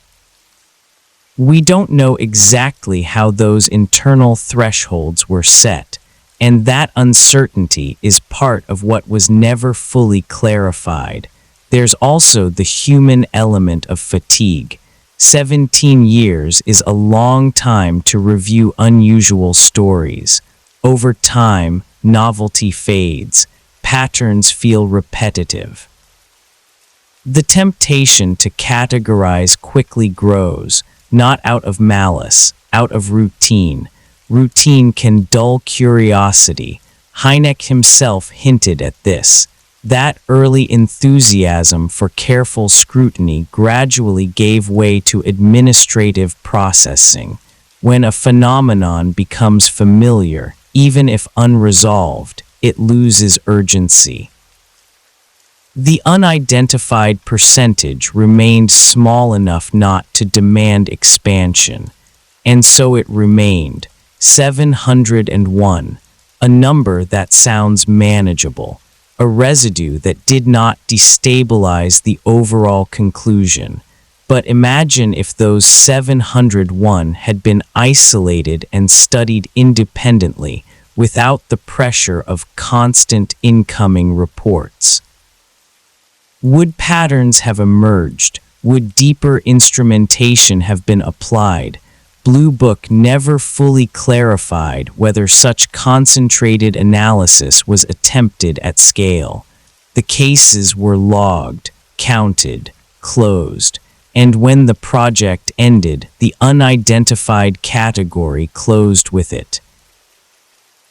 We don't know exactly how those internal thresholds were set, and that uncertainty is part of what was never fully clarified. There's also the human element of fatigue. 17 years is a long time to review unusual stories. Over time, novelty fades. Patterns feel repetitive. The temptation to categorize quickly grows, not out of malice, out of routine. Routine can dull curiosity. Hynek himself hinted at this. That early enthusiasm for careful scrutiny gradually gave way to administrative processing. When a phenomenon becomes familiar, even if unresolved, it loses urgency. The unidentified percentage remained small enough not to demand expansion, and so it remained, 701, a number that sounds manageable. A residue that did not destabilize the overall conclusion. But imagine if those 701 had been isolated and studied independently without the pressure of constant incoming reports. Would patterns have emerged? Would deeper instrumentation have been applied? Blue Book never fully clarified whether such concentrated analysis was attempted at scale. The cases were logged, counted, closed, and when the project ended, the unidentified category closed with it.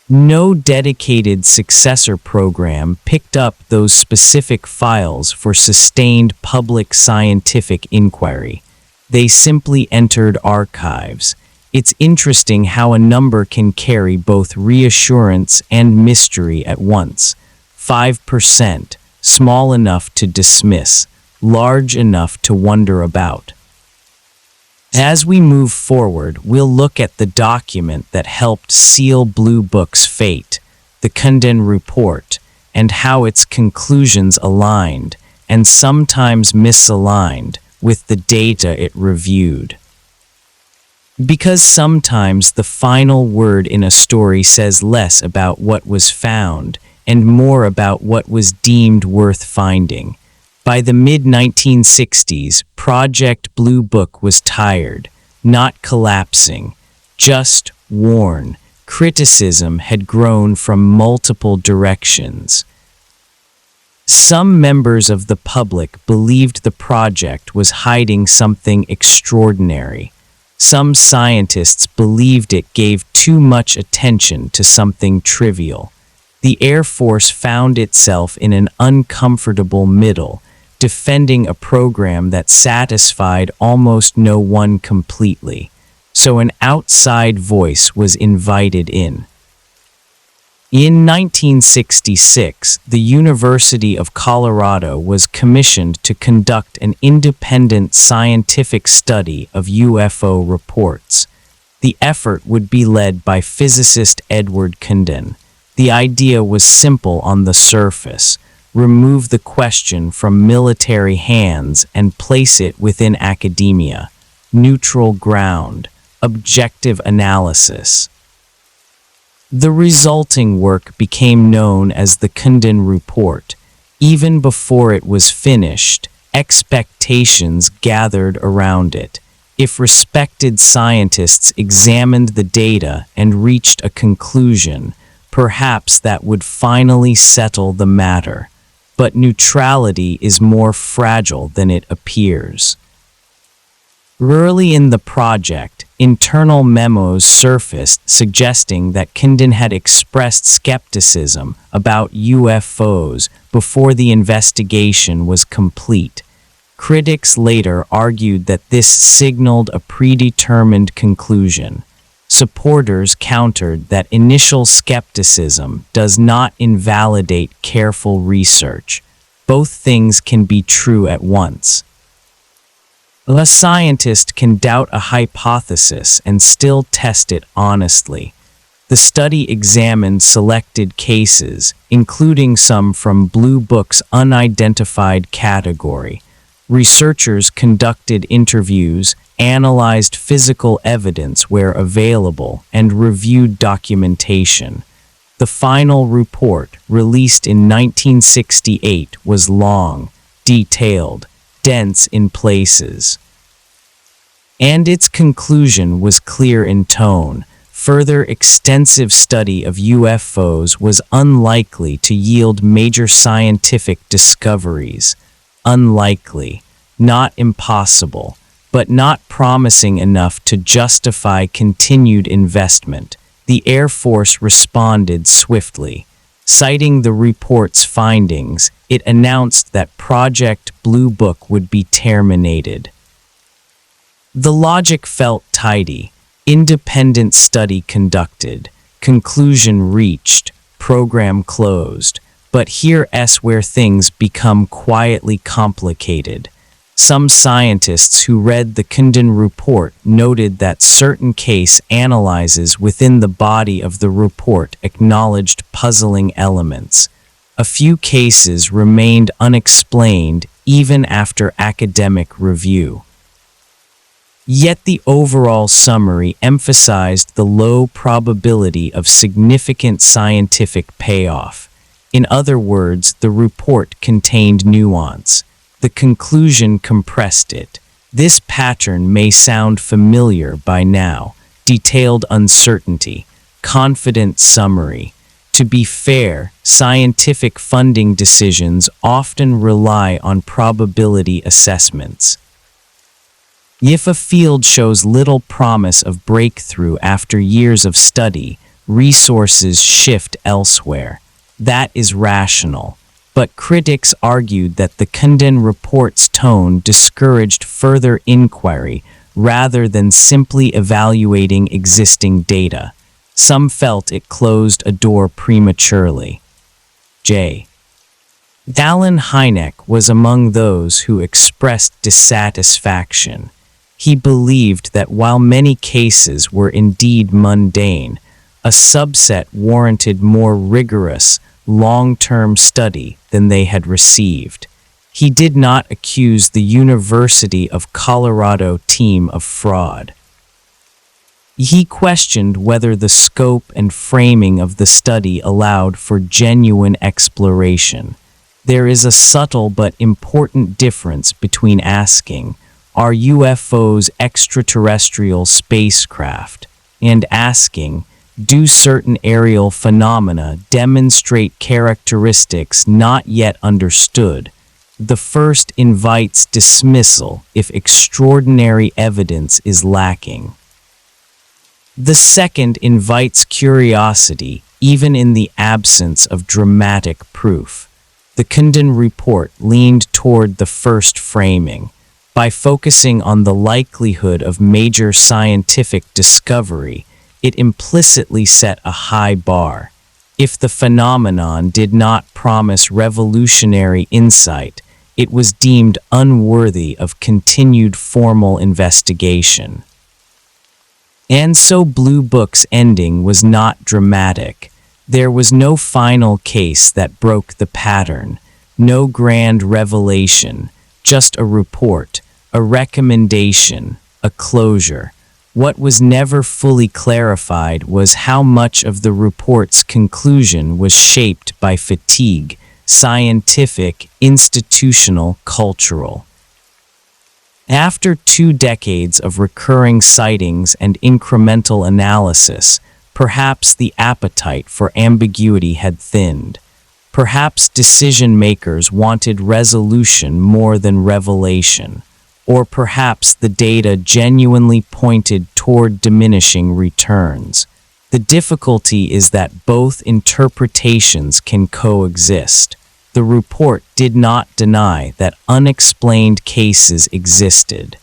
No dedicated successor program picked up those specific files for sustained public scientific inquiry. They simply entered archives. It's interesting how a number can carry both reassurance and mystery at once. 5%, small enough to dismiss, large enough to wonder about. As we move forward, we'll look at the document that helped seal Blue Book's fate, the Condon Report, and how its conclusions aligned, and sometimes misaligned, with the data it reviewed. Because sometimes the final word in a story says less about what was found and more about what was deemed worth finding. By the mid-1960s, Project Blue Book was tired, not collapsing, just worn. Criticism had grown from multiple directions. Some members of the public believed the project was hiding something extraordinary. Some scientists believed it gave too much attention to something trivial. The Air Force found itself in an uncomfortable middle, defending a program that satisfied almost no one completely. so an outside voice was invited in. In 1966, the University of Colorado was commissioned to conduct an independent scientific study of UFO reports. The effort would be led by physicist Edward Condon. The idea was simple on the surface: remove the question from military hands and place it within academia. Neutral ground, objective analysis. The resulting work became known as the Condon Report. Even before it was finished, expectations gathered around it. If respected scientists examined the data and reached a conclusion, perhaps that would finally settle the matter. But neutrality is more fragile than it appears. Early in the project, internal memos surfaced suggesting that Condon had expressed skepticism about UFOs before the investigation was complete. Critics later argued that this signaled a predetermined conclusion. Supporters countered that initial skepticism does not invalidate careful research. Both things can be true at once. A scientist can doubt a hypothesis and still test it honestly. The study examined selected cases, including some from Blue Book's unidentified category. Researchers conducted interviews, analyzed physical evidence where available, and reviewed documentation. The final report, released in 1968, was long, detailed, dense in places. And its conclusion was clear in tone. Further extensive study of UFOs was unlikely to yield major scientific discoveries. Unlikely, not impossible, but not promising enough to justify continued investment. The Air Force responded swiftly. Citing the report's findings, it announced that Project Blue Book would be terminated. The logic felt tidy. Independent study conducted. Conclusion reached. Program closed. But here's where things become quietly complicated. Some scientists who read the Condon Report noted that certain case analyses within the body of the report acknowledged puzzling elements. A few cases remained unexplained even after academic review. Yet the overall summary emphasized the low probability of significant scientific payoff. In other words, the report contained nuance. The conclusion compressed it. This pattern may sound familiar by now. Detailed uncertainty, confident summary. To be fair, scientific funding decisions often rely on probability assessments. If a field shows little promise of breakthrough after years of study, resources shift elsewhere. That is rational. But critics argued that the Condon Report's tone discouraged further inquiry rather than simply evaluating existing data. Some felt it closed a door prematurely. J. Alan Hynek was among those who expressed dissatisfaction. He believed that while many cases were indeed mundane, a subset warranted more rigorous, long-term study than they had received. He did not accuse the University of Colorado team of fraud. He questioned whether the scope and framing of the study allowed for genuine exploration. There is a subtle but important difference between asking, "Are UFOs extraterrestrial spacecraft?" and asking, "Do certain aerial phenomena demonstrate characteristics not yet understood?" The first invites dismissal if extraordinary evidence is lacking. The second invites curiosity, even in the absence of dramatic proof. The Condon Report leaned toward the first framing. By focusing on the likelihood of major scientific discovery, it implicitly set a high bar. If the phenomenon did not promise revolutionary insight, it was deemed unworthy of continued formal investigation. And so Blue Book's ending was not dramatic. There was no final case that broke the pattern, no grand revelation, just a report, a recommendation, a closure. What was never fully clarified was how much of the report's conclusion was shaped by fatigue, scientific, institutional, cultural. After 2 decades of recurring sightings and incremental analysis, perhaps the appetite for ambiguity had thinned. Perhaps decision-makers wanted resolution more than revelation. Or perhaps the data genuinely pointed toward diminishing returns. The difficulty is that both interpretations can coexist. The report did not deny that unexplained cases existed.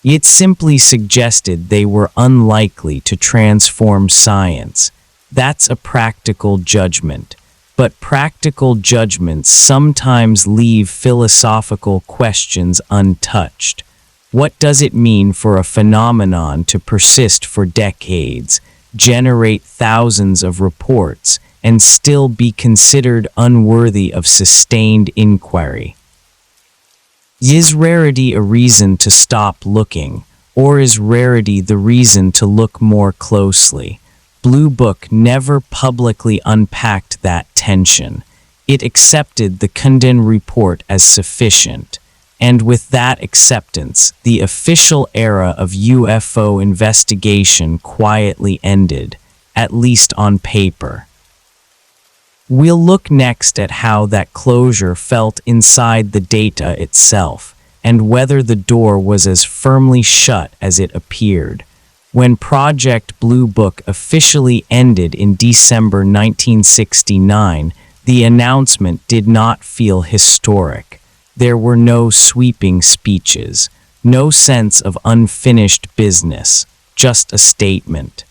It simply suggested they were unlikely to transform science. That's a practical judgment. But practical judgments sometimes leave philosophical questions untouched. What does it mean for a phenomenon to persist for decades, generate thousands of reports, and still be considered unworthy of sustained inquiry? Is rarity a reason to stop looking, or is rarity the reason to look more closely? Blue Book never publicly unpacked that tension. It accepted the Condon Report as sufficient, and with that acceptance, the official era of UFO investigation quietly ended, at least on paper. We'll look next at how that closure felt inside the data itself, and whether the door was as firmly shut as it appeared. When Project Blue Book officially ended in December 1969, the announcement did not feel historic. There were no sweeping speeches, no sense of unfinished business, just a statement.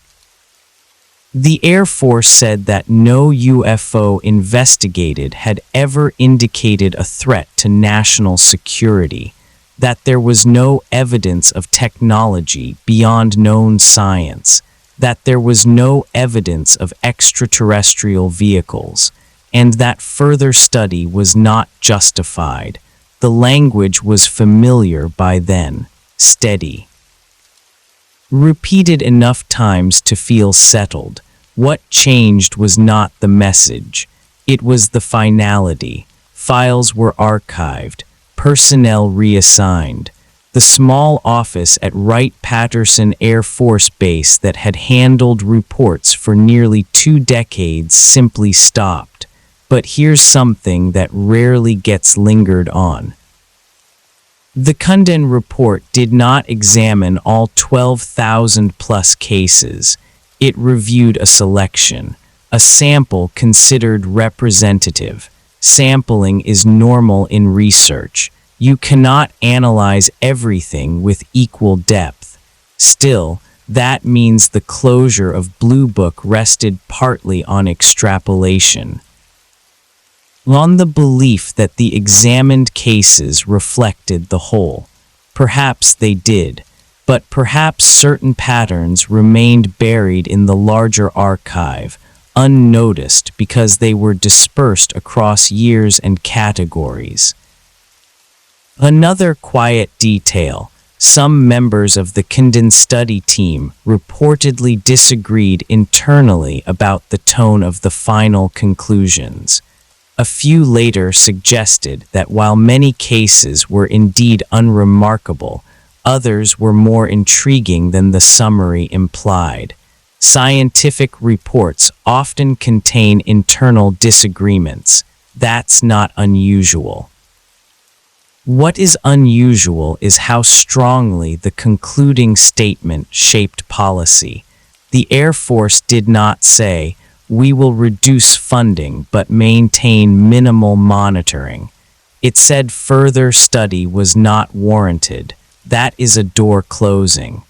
The Air Force said that no UFO investigated had ever indicated a threat to national security, that there was no evidence of technology beyond known science, that there was no evidence of extraterrestrial vehicles, and that further study was not justified. The language was familiar by then, steady. Repeated enough times to feel settled, what changed was not the message. It was the finality. Files were archived. Personnel reassigned. The small office at Wright-Patterson Air Force Base that had handled reports for nearly 2 decades simply stopped. But here's something that rarely gets lingered on. The Condon Report did not examine all 12,000-plus cases. It reviewed a selection, a sample considered representative. Sampling is normal in research. You cannot analyze everything with equal depth. Still, that means the closure of Blue Book rested partly on extrapolation. On the belief that the examined cases reflected the whole. Perhaps they did, but perhaps certain patterns remained buried in the larger archive, unnoticed because they were dispersed across years and categories. Another quiet detail, some members of the Condon study team reportedly disagreed internally about the tone of the final conclusions. A few later suggested that while many cases were indeed unremarkable, others were more intriguing than the summary implied. Scientific reports often contain internal disagreements. That's not unusual. What is unusual is how strongly the concluding statement shaped policy. The Air Force did not say, "We will reduce funding but maintain minimal monitoring." It said further study was not warranted. That is a door closing.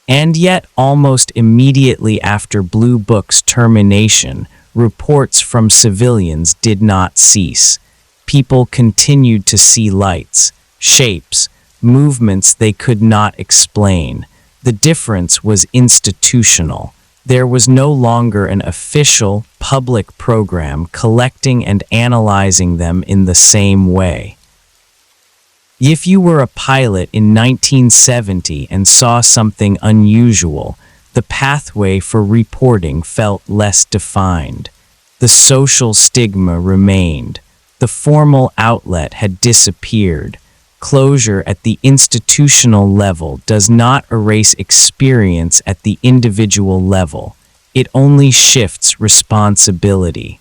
And yet, almost immediately after Blue Book's termination, reports from civilians did not cease. People continued to see lights, shapes, movements they could not explain. The difference was institutional. There was no longer an official, public program collecting and analyzing them in the same way. If you were a pilot in 1970 and saw something unusual, the pathway for reporting felt less defined. The social stigma remained. The formal outlet had disappeared. Closure at the institutional level does not erase experience at the individual level. It only shifts responsibility.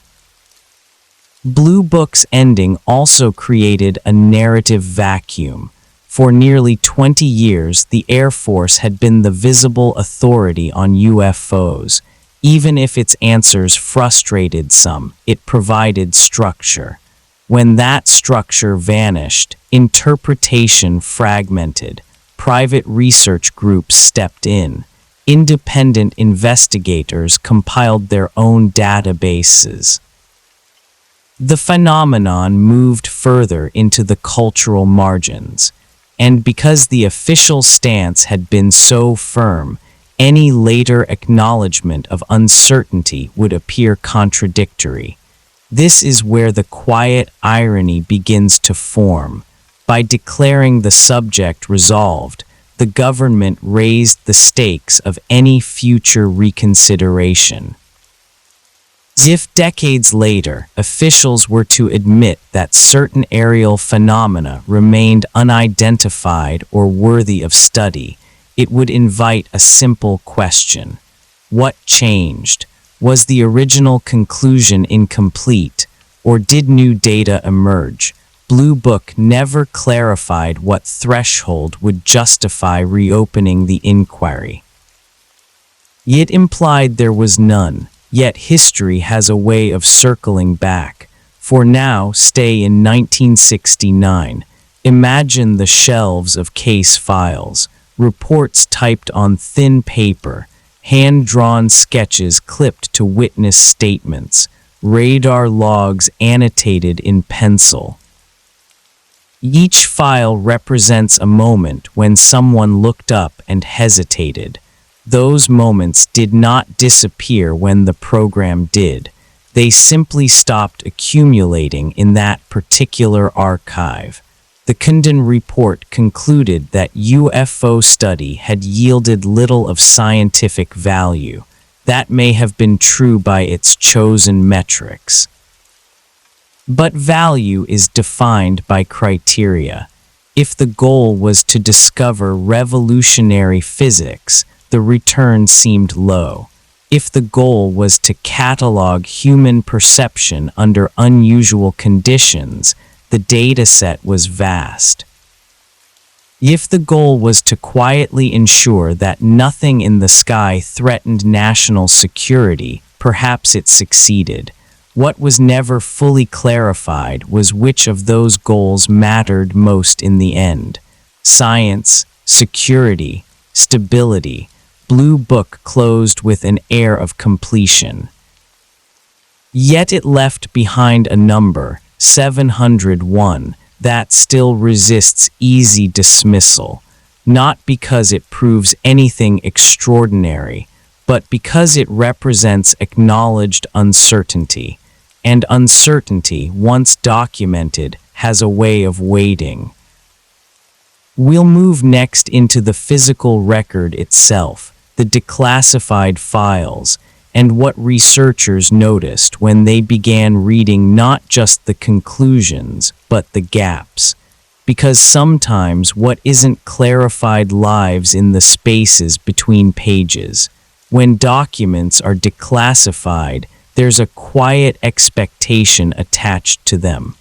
Blue Book's ending also created a narrative vacuum. For nearly 20 years, the Air Force had been the visible authority on UFOs. Even if its answers frustrated some, it provided structure. When that structure vanished, interpretation fragmented. Private research groups stepped in. Independent investigators compiled their own databases. The phenomenon moved further into the cultural margins, and because the official stance had been so firm, any later acknowledgement of uncertainty would appear contradictory. This is where the quiet irony begins to form. By declaring the subject resolved, the government raised the stakes of any future reconsideration. If decades later, officials were to admit that certain aerial phenomena remained unidentified or worthy of study, it would invite a simple question. What changed? Was the original conclusion incomplete, or did new data emerge? Blue Book never clarified what threshold would justify reopening the inquiry. It implied there was none. Yet history has a way of circling back. For now, stay in 1969. Imagine the shelves of case files, reports typed on thin paper, hand-drawn sketches clipped to witness statements, radar logs annotated in pencil. Each file represents a moment when someone looked up and hesitated. Those moments did not disappear when the program did. They simply stopped accumulating in that particular archive. The Condon Report concluded that UFO study had yielded little of scientific value. That may have been true by its chosen metrics. But value is defined by criteria. If the goal was to discover revolutionary physics, the return seemed low. If the goal was to catalog human perception under unusual conditions, the dataset was vast. If the goal was to quietly ensure that nothing in the sky threatened national security, perhaps it succeeded. What was never fully clarified was which of those goals mattered most in the end. Science, security, stability. Blue Book closed with an air of completion. Yet it left behind a number, 701, that still resists easy dismissal, not because it proves anything extraordinary, but because it represents acknowledged uncertainty, and uncertainty, once documented, has a way of waiting. We'll move next into the physical record itself, the declassified files, and what researchers noticed when they began reading not just the conclusions, but the gaps. Because sometimes what isn't clarified lives in the spaces between pages. When documents are declassified, there's a quiet expectation attached to them.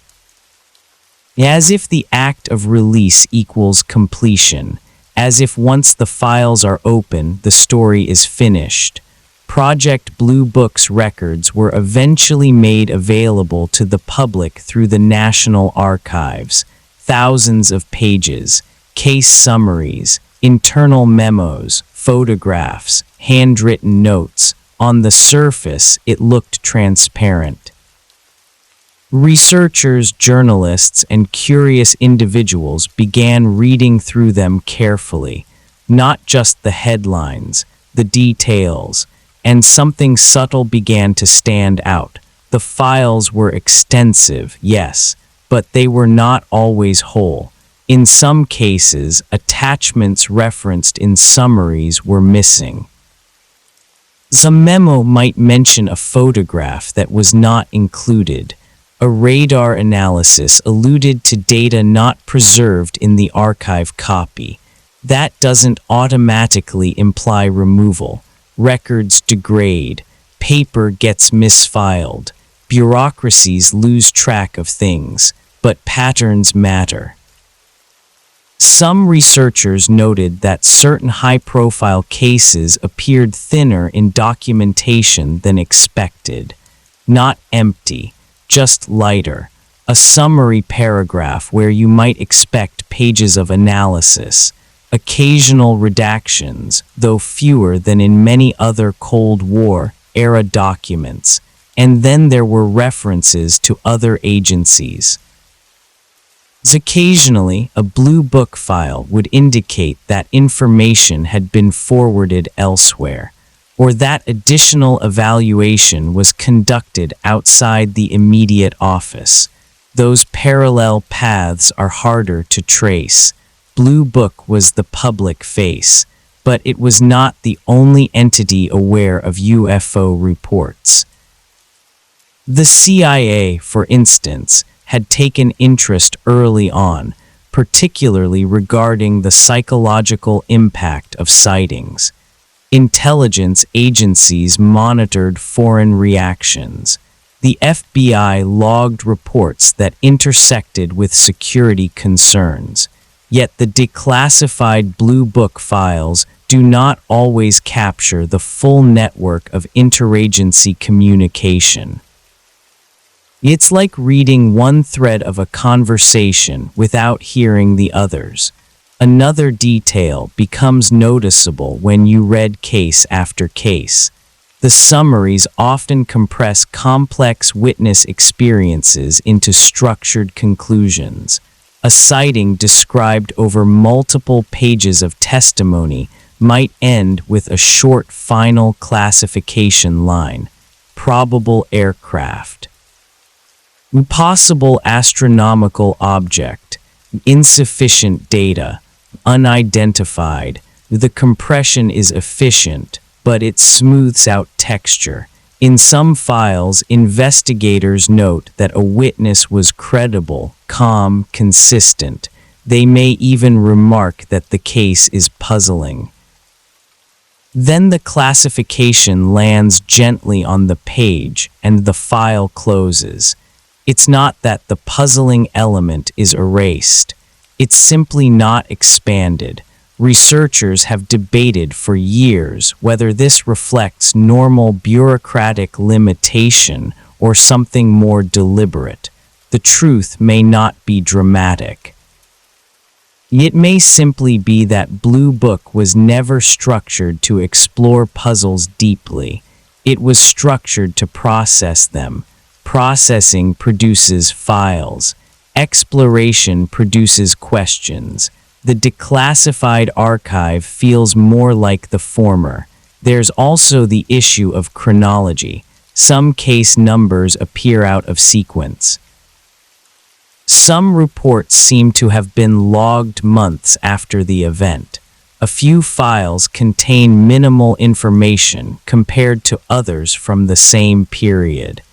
As if the act of release equals completion, as if once the files are open, the story is finished. Project Blue Book's records were eventually made available to the public through the National Archives. Thousands of pages, case summaries, internal memos, photographs, handwritten notes. On the surface, it looked transparent. Researchers, journalists, and curious individuals began reading through them carefully, not just the headlines, the details, and something subtle began to stand out. The files were extensive, yes, but they were not always whole. In some cases, attachments referenced in summaries were missing. The memo might mention a photograph that was not included. A radar analysis alluded to data not preserved in the archive copy. That doesn't automatically imply removal. Records degrade. Paper gets misfiled. Bureaucracies lose track of things, but patterns matter. Some researchers noted that certain high-profile cases appeared thinner in documentation than expected. Not empty, just lighter. A summary paragraph where you might expect pages of analysis. Occasional redactions, though fewer than in many other Cold War-era documents. And then there were references to other agencies. Occasionally, a Blue Book file would indicate that information had been forwarded elsewhere, or that additional evaluation was conducted outside the immediate office. Those parallel paths are harder to trace. Blue Book was the public face, but it was not the only entity aware of UFO reports. The CIA, for instance, had taken interest early on, particularly regarding the psychological impact of sightings. Intelligence agencies monitored foreign reactions. The FBI logged reports that intersected with security concerns. Yet the declassified Blue Book files do not always capture the full network of interagency communication. It's like reading one thread of a conversation without hearing the others. Another detail becomes noticeable when you read case after case. The summaries often compress complex witness experiences into structured conclusions. A sighting described over multiple pages of testimony might end with a short final classification line: probable aircraft. Possible astronomical object, insufficient data, unidentified. The compression is efficient, but it smooths out texture. In some files, investigators note that a witness was credible, calm, consistent. They may even remark that the case is puzzling. Then the classification lands gently on the page and the file closes. It's not that the puzzling element is erased. It's simply not expanded. Researchers have debated for years whether this reflects normal bureaucratic limitation or something more deliberate. The truth may not be dramatic. It may simply be that Blue Book was never structured to explore puzzles deeply. It was structured to process them. Processing produces files. Exploration produces questions. The declassified archive feels more like the former. There's also the issue of chronology. Some case numbers appear out of sequence. Some reports seem to have been logged months after the event. A few files contain minimal information compared to others from the same period.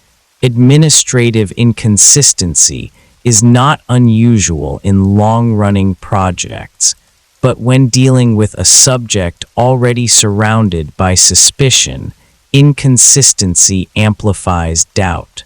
Administrative inconsistency is not unusual in long-running projects, but when dealing with a subject already surrounded by suspicion, inconsistency amplifies doubt.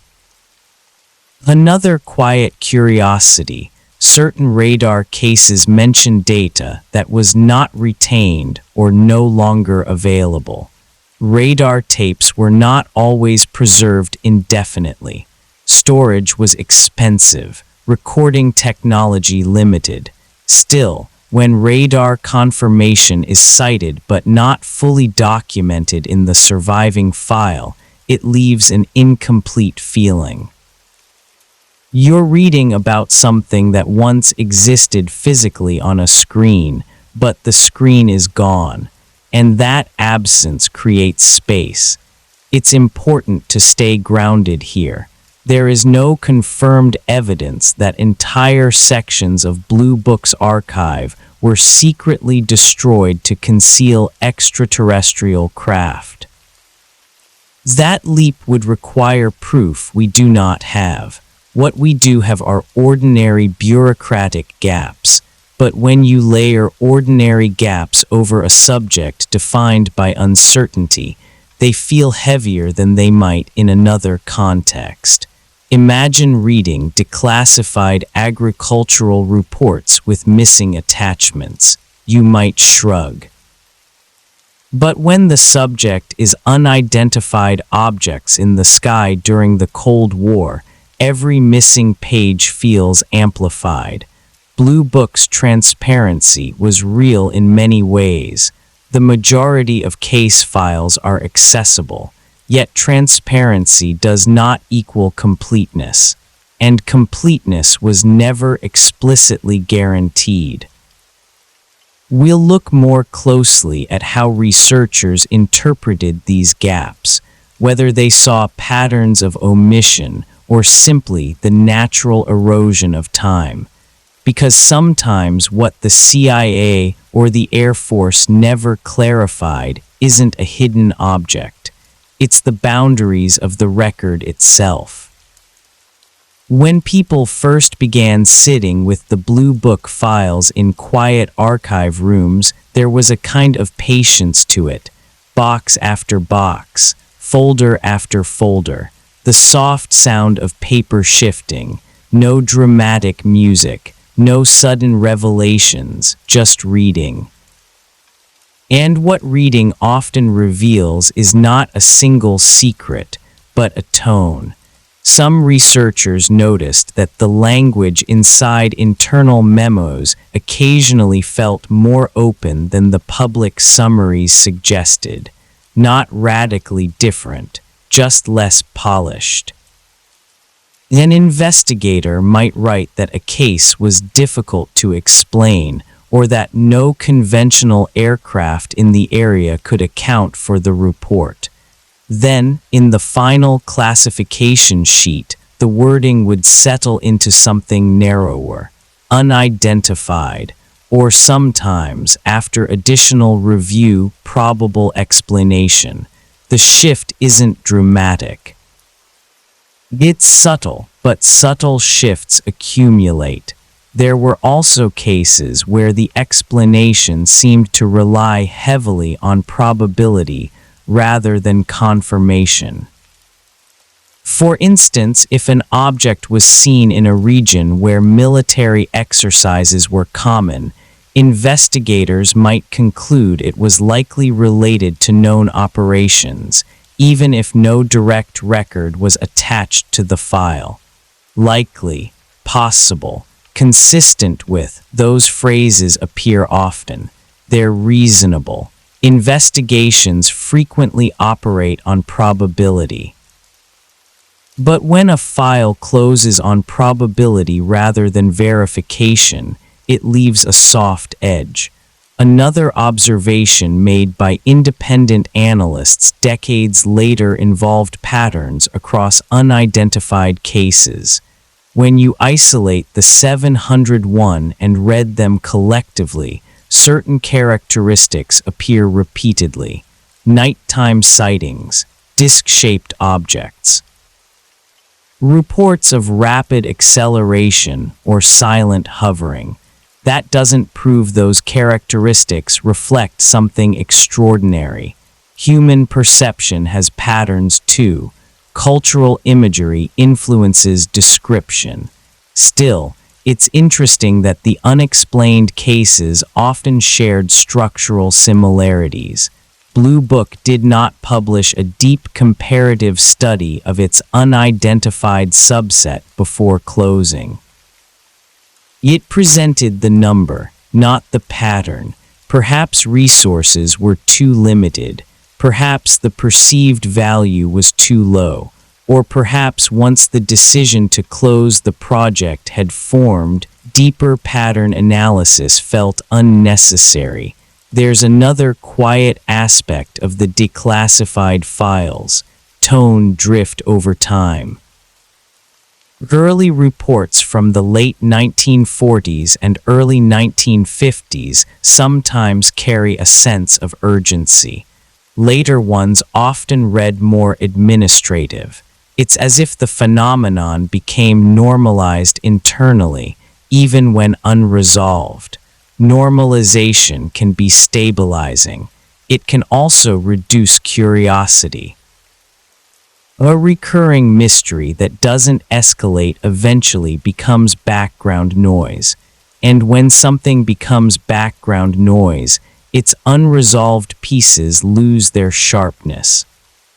Another quiet curiosity: certain radar cases mention data that was not retained or no longer available. Radar tapes were not always preserved indefinitely. Storage was expensive, recording technology limited. Still, when radar confirmation is cited but not fully documented in the surviving file, it leaves an incomplete feeling. You're reading about something that once existed physically on a screen, but the screen is gone, and that absence creates space. It's important to stay grounded here. There is no confirmed evidence that entire sections of Blue Book's archive were secretly destroyed to conceal extraterrestrial craft. That leap would require proof we do not have. What we do have are ordinary bureaucratic gaps, but when you layer ordinary gaps over a subject defined by uncertainty, they feel heavier than they might in another context. Imagine reading declassified agricultural reports with missing attachments. You might shrug. But when the subject is unidentified objects in the sky during the Cold War, every missing page feels amplified. Blue Book's transparency was real in many ways. The majority of case files are accessible, yet transparency does not equal completeness, and completeness was never explicitly guaranteed. We'll look more closely at how researchers interpreted these gaps, whether they saw patterns of omission or simply the natural erosion of time. Because sometimes what the CIA or the Air Force never clarified isn't a hidden object. It's the boundaries of the record itself. When people first began sitting with the Blue Book files in quiet archive rooms, there was a kind of patience to it. Box after box, folder after folder, the soft sound of paper shifting, no dramatic music, no sudden revelations, just reading. And what reading often reveals is not a single secret, but a tone. Some researchers noticed that the language inside internal memos occasionally felt more open than the public summaries suggested. Not radically different, just less polished. An investigator might write that a case was difficult to explain, or that no conventional aircraft in the area could account for the report. Then, in the final classification sheet, the wording would settle into something narrower, unidentified, or sometimes, after additional review, probable explanation. The shift isn't dramatic. It's subtle, but subtle shifts accumulate. There were also cases where the explanation seemed to rely heavily on probability rather than confirmation. For instance, if an object was seen in a region where military exercises were common, investigators might conclude it was likely related to known operations, even if no direct record was attached to the file. Likely, possible, consistent with, those phrases appear often. They're reasonable. Investigations frequently operate on probability. But when a file closes on probability rather than verification, it leaves a soft edge. Another observation made by independent analysts decades later involved patterns across unidentified cases. When you isolate the 701 and read them collectively, certain characteristics appear repeatedly. Nighttime sightings, disc-shaped objects. Reports of rapid acceleration or silent hovering. That doesn't prove those characteristics reflect something extraordinary. Human perception has patterns too. Cultural imagery influences description. Still, it's interesting that the unexplained cases often shared structural similarities. Blue Book did not publish a deep comparative study of its unidentified subset before closing. It presented the number, not the pattern. Perhaps resources were too limited, perhaps the perceived value was too low, or perhaps once the decision to close the project had formed, deeper pattern analysis felt unnecessary. There's another quiet aspect of the declassified files: tone drift over time. Early reports from the late 1940s and early 1950s sometimes carry a sense of urgency. Later ones often read more administrative. It's as if the phenomenon became normalized internally, even when unresolved. Normalization can be stabilizing. It can also reduce curiosity. A recurring mystery that doesn't escalate eventually becomes background noise. And when something becomes background noise, its unresolved pieces lose their sharpness.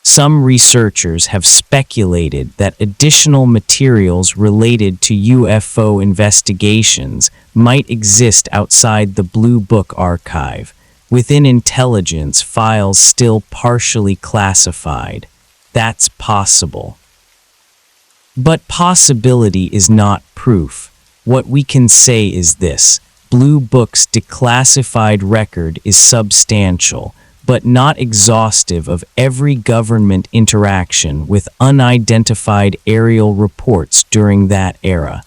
Some researchers have speculated that additional materials related to UFO investigations might exist outside the Blue Book archive, within intelligence files still partially classified. That's possible. But possibility is not proof. What we can say is this: Blue Book's declassified record is substantial, but not exhaustive of every government interaction with unidentified aerial reports during that era.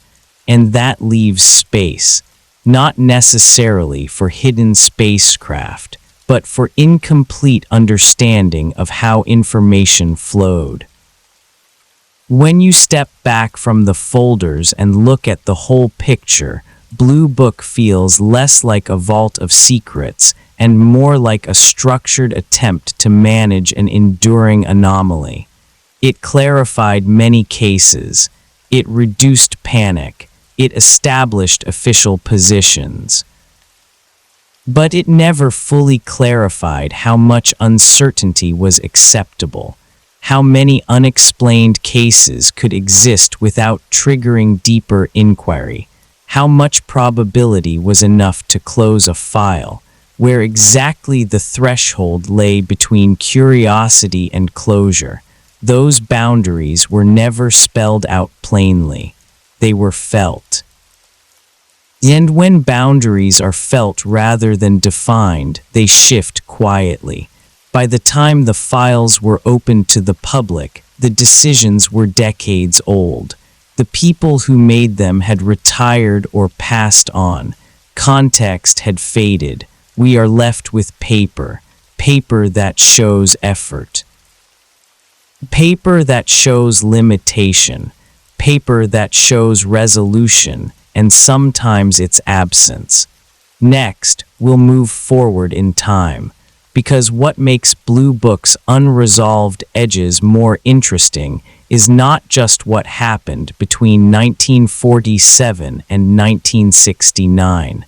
And that leaves space, not necessarily for hidden spacecraft, but for incomplete understanding of how information flowed. When you step back from the folders and look at the whole picture, Blue Book feels less like a vault of secrets and more like a structured attempt to manage an enduring anomaly. It clarified many cases. It reduced panic. It established official positions. But it never fully clarified how much uncertainty was acceptable, how many unexplained cases could exist without triggering deeper inquiry, how much probability was enough to close a file, where exactly the threshold lay between curiosity and closure. Those boundaries were never spelled out plainly. They were felt. And when boundaries are felt rather than defined, they shift quietly. By the time the files were opened to the public, the decisions were decades old. The people who made them had retired or passed on. Context had faded. We are left with paper that shows effort. Paper that shows limitation. Paper that shows resolution, and sometimes its absence. Next, we'll move forward in time, because what makes Blue Book's unresolved edges more interesting is not just what happened between 1947 and 1969.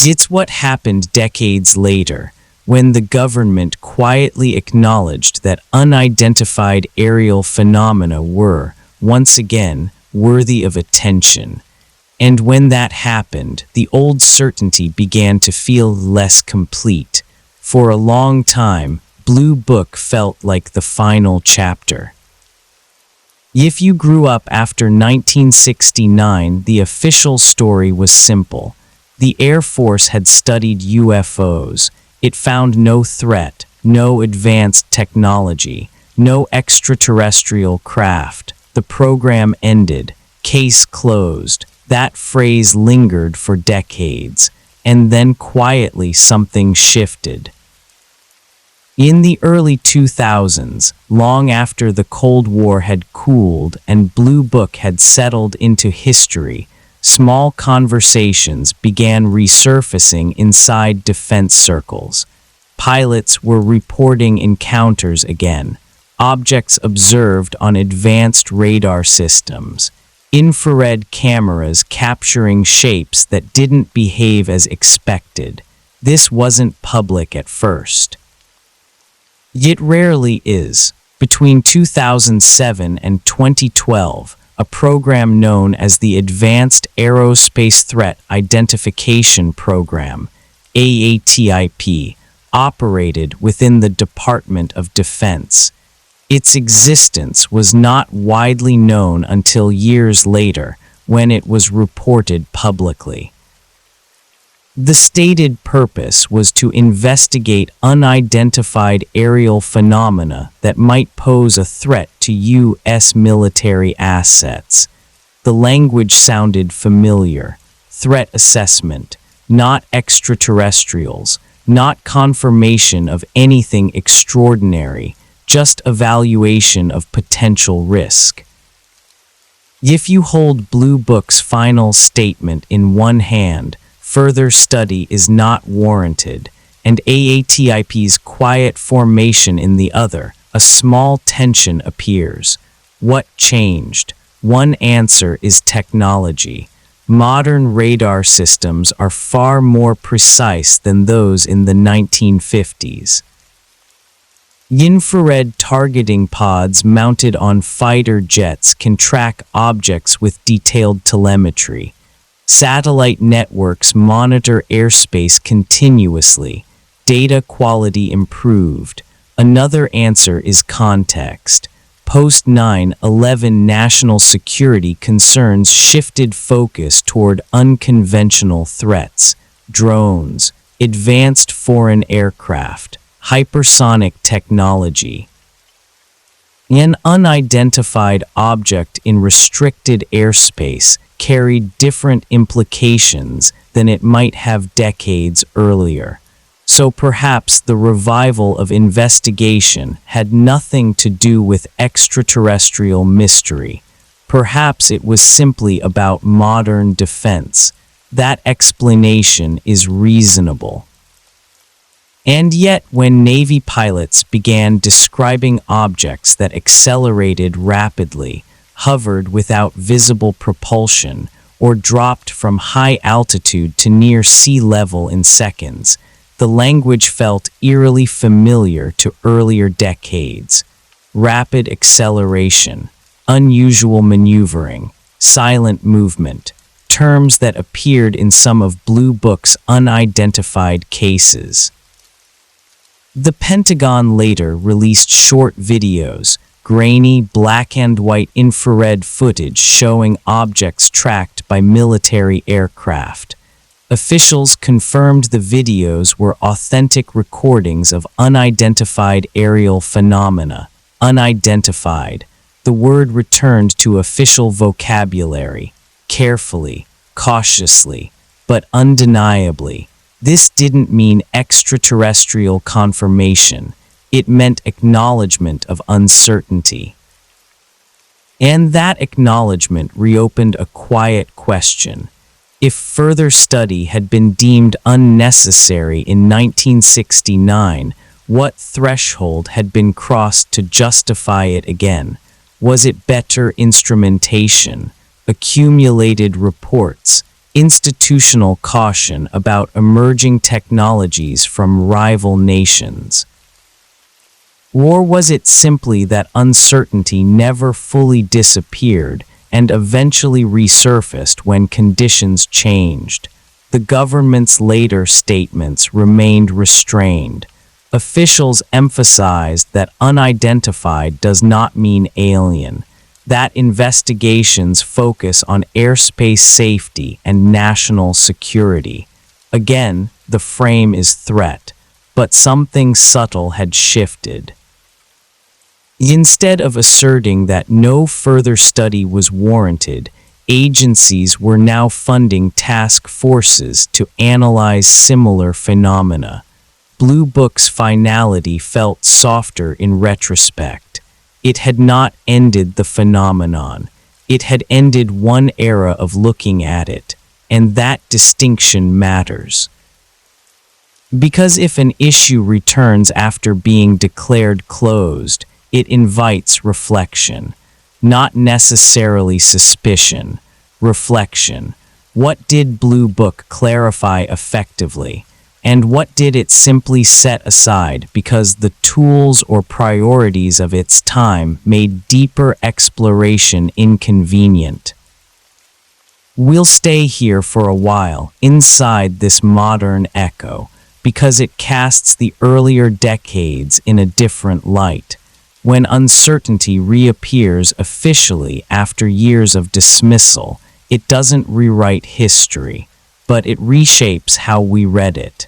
It's what happened decades later, when the government quietly acknowledged that unidentified aerial phenomena were, once again, worthy of attention. And when that happened, the old certainty began to feel less complete. For a long time, Blue Book felt like the final chapter. If you grew up after 1969, the official story was simple. The Air Force had studied UFOs. It found no threat, no advanced technology, no extraterrestrial craft. The program ended. Case closed. That phrase lingered for decades, and then quietly something shifted. In the early 2000s, long after the Cold War had cooled and Blue Book had settled into history, small conversations began resurfacing inside defense circles. Pilots were reporting encounters again, objects observed on advanced radar systems, infrared cameras capturing shapes that didn't behave as expected. This wasn't public at first. It rarely is. Between 2007 and 2012, a program known as the Advanced Aerospace Threat Identification Program, AATIP, operated within the Department of Defense. Its existence was not widely known until years later, when it was reported publicly. The stated purpose was to investigate unidentified aerial phenomena that might pose a threat to U.S. military assets. The language sounded familiar. Threat assessment, not extraterrestrials, not confirmation of anything extraordinary, just evaluation of potential risk. If you hold Blue Book's final statement in one hand, further study is not warranted, and AATIP's quiet formation in the other, a small tension appears. What changed? One answer is technology. Modern radar systems are far more precise than those in the 1950s. Infrared targeting pods mounted on fighter jets can track objects with detailed telemetry. Satellite networks monitor airspace continuously. Data quality improved. Another answer is context. Post 9/11 national security concerns shifted focus toward unconventional threats, drones, advanced foreign aircraft, hypersonic technology. An unidentified object in restricted airspace carried different implications than it might have decades earlier. So perhaps the revival of investigation had nothing to do with extraterrestrial mystery. Perhaps it was simply about modern defense. That explanation is reasonable. And yet, when Navy pilots began describing objects that accelerated rapidly, hovered without visible propulsion, or dropped from high altitude to near sea level in seconds, the language felt eerily familiar to earlier decades. Rapid acceleration, unusual maneuvering, silent movement, terms that appeared in some of Blue Book's unidentified cases. The Pentagon later released short videos, grainy black and white infrared footage showing objects tracked by military aircraft. Officials confirmed the videos were authentic recordings of unidentified aerial phenomena. Unidentified. The word returned to official vocabulary, carefully, cautiously, but undeniably. This didn't mean extraterrestrial confirmation. It meant acknowledgement of uncertainty. And that acknowledgement reopened a quiet question. If further study had been deemed unnecessary in 1969, what threshold had been crossed to justify it again? Was it better instrumentation, accumulated reports, institutional caution about emerging technologies from rival nations? Or was it simply that uncertainty never fully disappeared and eventually resurfaced when conditions changed? The government's later statements remained restrained. Officials emphasized that unidentified does not mean alien, that investigations focus on airspace safety and national security. Again, the frame is threat, but something subtle had shifted. Instead of asserting that no further study was warranted, agencies were now funding task forces to analyze similar phenomena. Blue Book's finality felt softer in retrospect. It had not ended the phenomenon. It had ended one era of looking at it, and that distinction matters. Because if an issue returns after being declared closed, it invites reflection, not necessarily suspicion. Reflection. What did Blue Book clarify effectively? and what did it simply set aside because the tools or priorities of its time made deeper exploration inconvenient? We'll stay here for a while, inside this modern echo, because it casts the earlier decades in a different light. When uncertainty reappears officially after years of dismissal, it doesn't rewrite history, but it reshapes how we read it.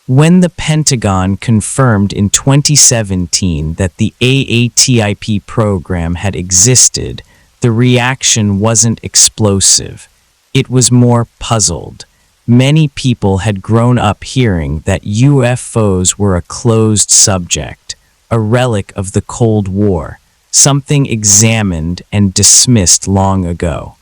When the Pentagon confirmed in 2017 that the AATIP program had existed, the reaction wasn't explosive. It was more puzzled. Many people had grown up hearing that UFOs were a closed subject, a relic of the Cold War, something examined and dismissed long ago.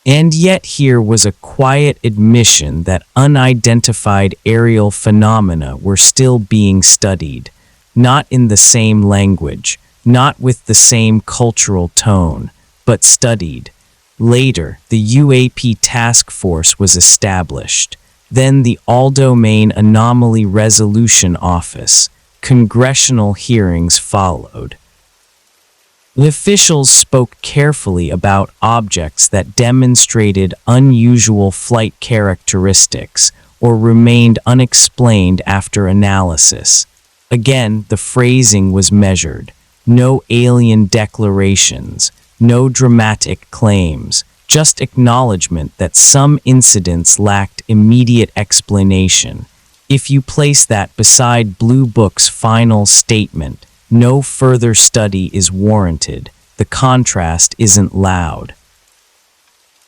And yet here was a quiet admission that unidentified aerial phenomena were still being studied, not in the same language, not with the same cultural tone, but studied. Later, the UAP task force was established, then the All-Domain Anomaly Resolution Office. Congressional hearings followed. The officials spoke carefully about objects that demonstrated unusual flight characteristics or remained unexplained after analysis. Again, the phrasing was measured. No alien declarations, no dramatic claims, just acknowledgement that some incidents lacked immediate explanation. If you place that beside Blue Book's final statement, no further study is warranted. The contrast isn't loud.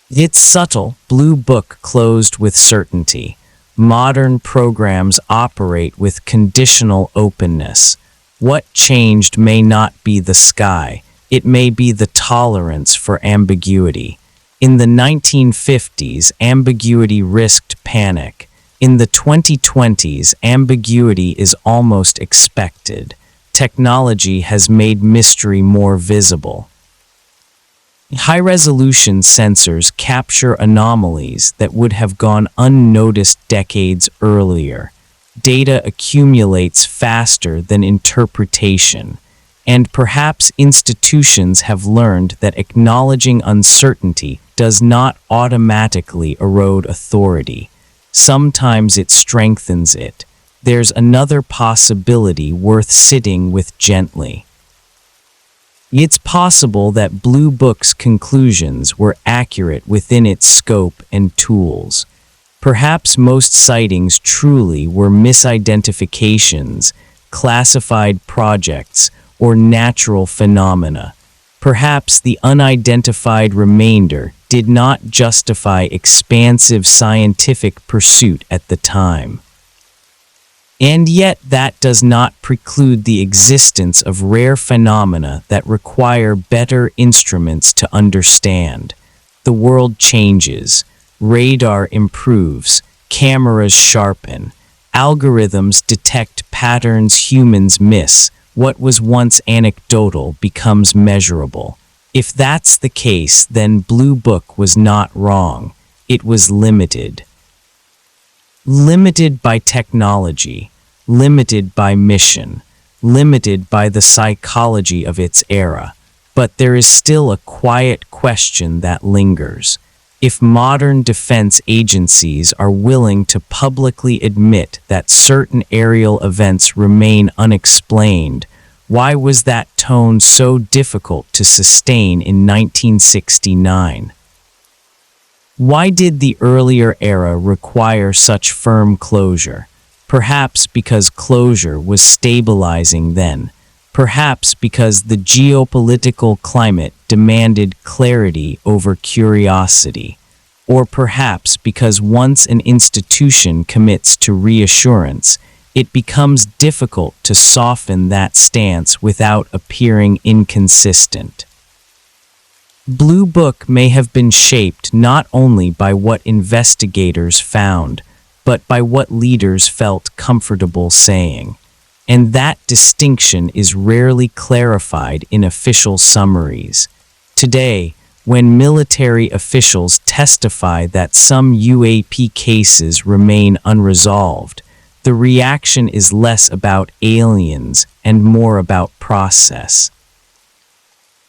It's subtle. Blue Book closed with certainty. Modern programs operate with conditional openness. What changed may not be the sky. It may be the tolerance for ambiguity. In the 1950s, ambiguity risked panic. In the 2020s, ambiguity is almost expected. Technology has made mystery more visible. High-resolution sensors capture anomalies that would have gone unnoticed decades earlier. Data accumulates faster than interpretation, and perhaps institutions have learned that acknowledging uncertainty does not automatically erode authority. Sometimes it strengthens it. There's another possibility worth sitting with gently. It's possible that Blue Book's conclusions were accurate within its scope and tools. Perhaps most sightings truly were misidentifications, classified projects, or natural phenomena. Perhaps the unidentified remainder did not justify expansive scientific pursuit at the time. And yet that does not preclude the existence of rare phenomena that require better instruments to understand. The world changes, radar improves, cameras sharpen, algorithms detect patterns humans miss. What was once anecdotal becomes measurable. If that's the case, then Blue Book was not wrong. It was limited. Limited by technology, limited by mission, limited by the psychology of its era. But there is still a quiet question that lingers. If modern defense agencies are willing to publicly admit that certain aerial events remain unexplained, why was that tone so difficult to sustain in 1969? Why did the earlier era require such firm closure? Perhaps because closure was stabilizing then. Perhaps because the geopolitical climate demanded clarity over curiosity. Or perhaps because once an institution commits to reassurance, it becomes difficult to soften that stance without appearing inconsistent. Blue Book may have been shaped not only by what investigators found, but by what leaders felt comfortable saying. And that distinction is rarely clarified in official summaries. Today, when military officials testify that some UAP cases remain unresolved, the reaction is less about aliens and more about process.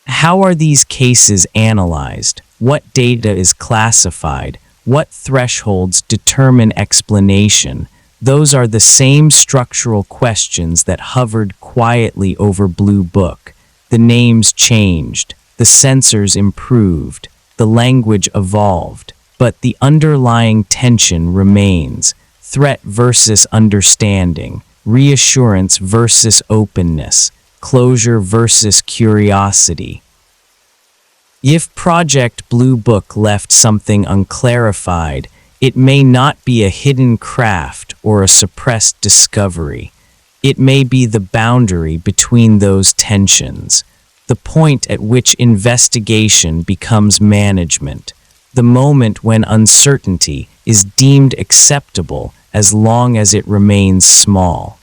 How are these cases analyzed? What data is classified? What thresholds determine explanation? Those are the same structural questions that hovered quietly over Blue Book. The names changed, the sensors improved, the language evolved, but the underlying tension remains: threat versus understanding, reassurance versus openness, closure versus curiosity. If Project Blue Book left something unclarified, it may not be a hidden craft or a suppressed discovery. It may be the boundary between those tensions, the point at which investigation becomes management, the moment when uncertainty is deemed acceptable as long as it remains small.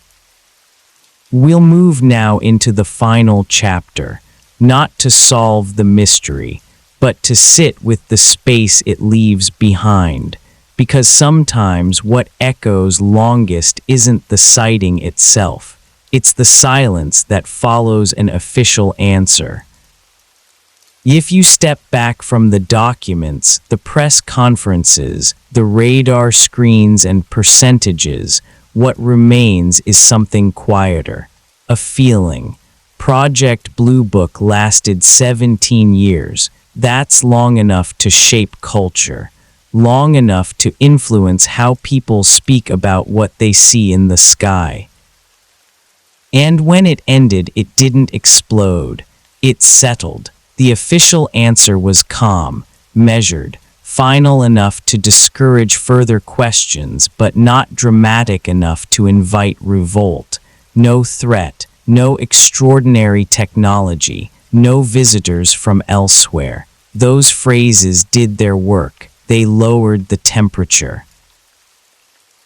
We'll move now into the final chapter, not to solve the mystery, but to sit with the space it leaves behind, because sometimes what echoes longest isn't the sighting itself, it's the silence that follows an official answer. If you step back from the documents, the press conferences, the radar screens and percentages, what remains is something quieter, a feeling. Project Blue Book lasted 17 years. That's long enough to shape culture, long enough to influence how people speak about what they see in the sky. And when it ended, it didn't explode. It settled. The official answer was calm, measured, final enough to discourage further questions, but not dramatic enough to invite revolt. No threat, no extraordinary technology, no visitors from elsewhere. Those phrases did their work. They lowered the temperature.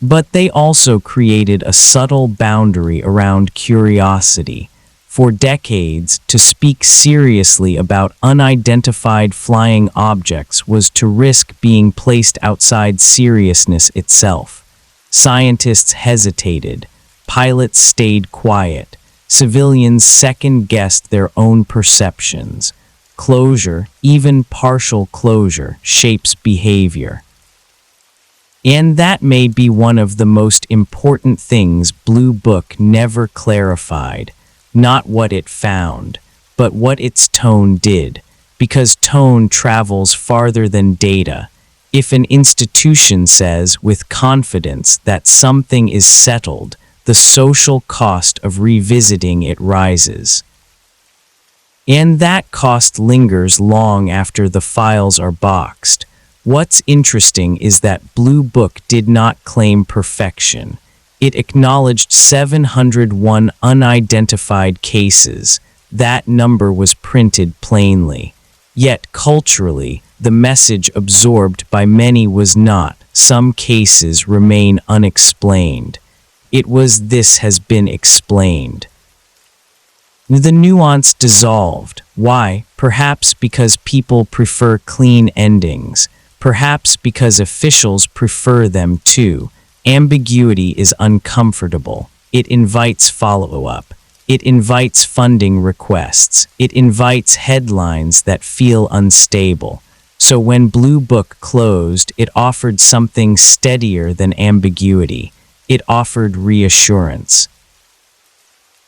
But they also created a subtle boundary around curiosity. For decades, to speak seriously about unidentified flying objects was to risk being placed outside seriousness itself. Scientists hesitated. Pilots stayed quiet. Civilians second-guessed their own perceptions. Closure, even partial closure, shapes behavior. And that may be one of the most important things Blue Book never clarified. Not what it found, but what its tone did, because tone travels farther than data. If an institution says with confidence that something is settled, the social cost of revisiting it rises. And that cost lingers long after the files are boxed. What's interesting is that Blue Book did not claim perfection. It acknowledged 701 unidentified cases. That number was printed plainly. Yet culturally, the message absorbed by many was not, some cases remain unexplained. It was, this has been explained. The nuance dissolved. Why? Perhaps because people prefer clean endings. Perhaps because officials prefer them too. Ambiguity is uncomfortable. It invites follow-up. It invites funding requests. It invites headlines that feel unstable. So when Blue Book closed, it offered something steadier than ambiguity. It offered reassurance.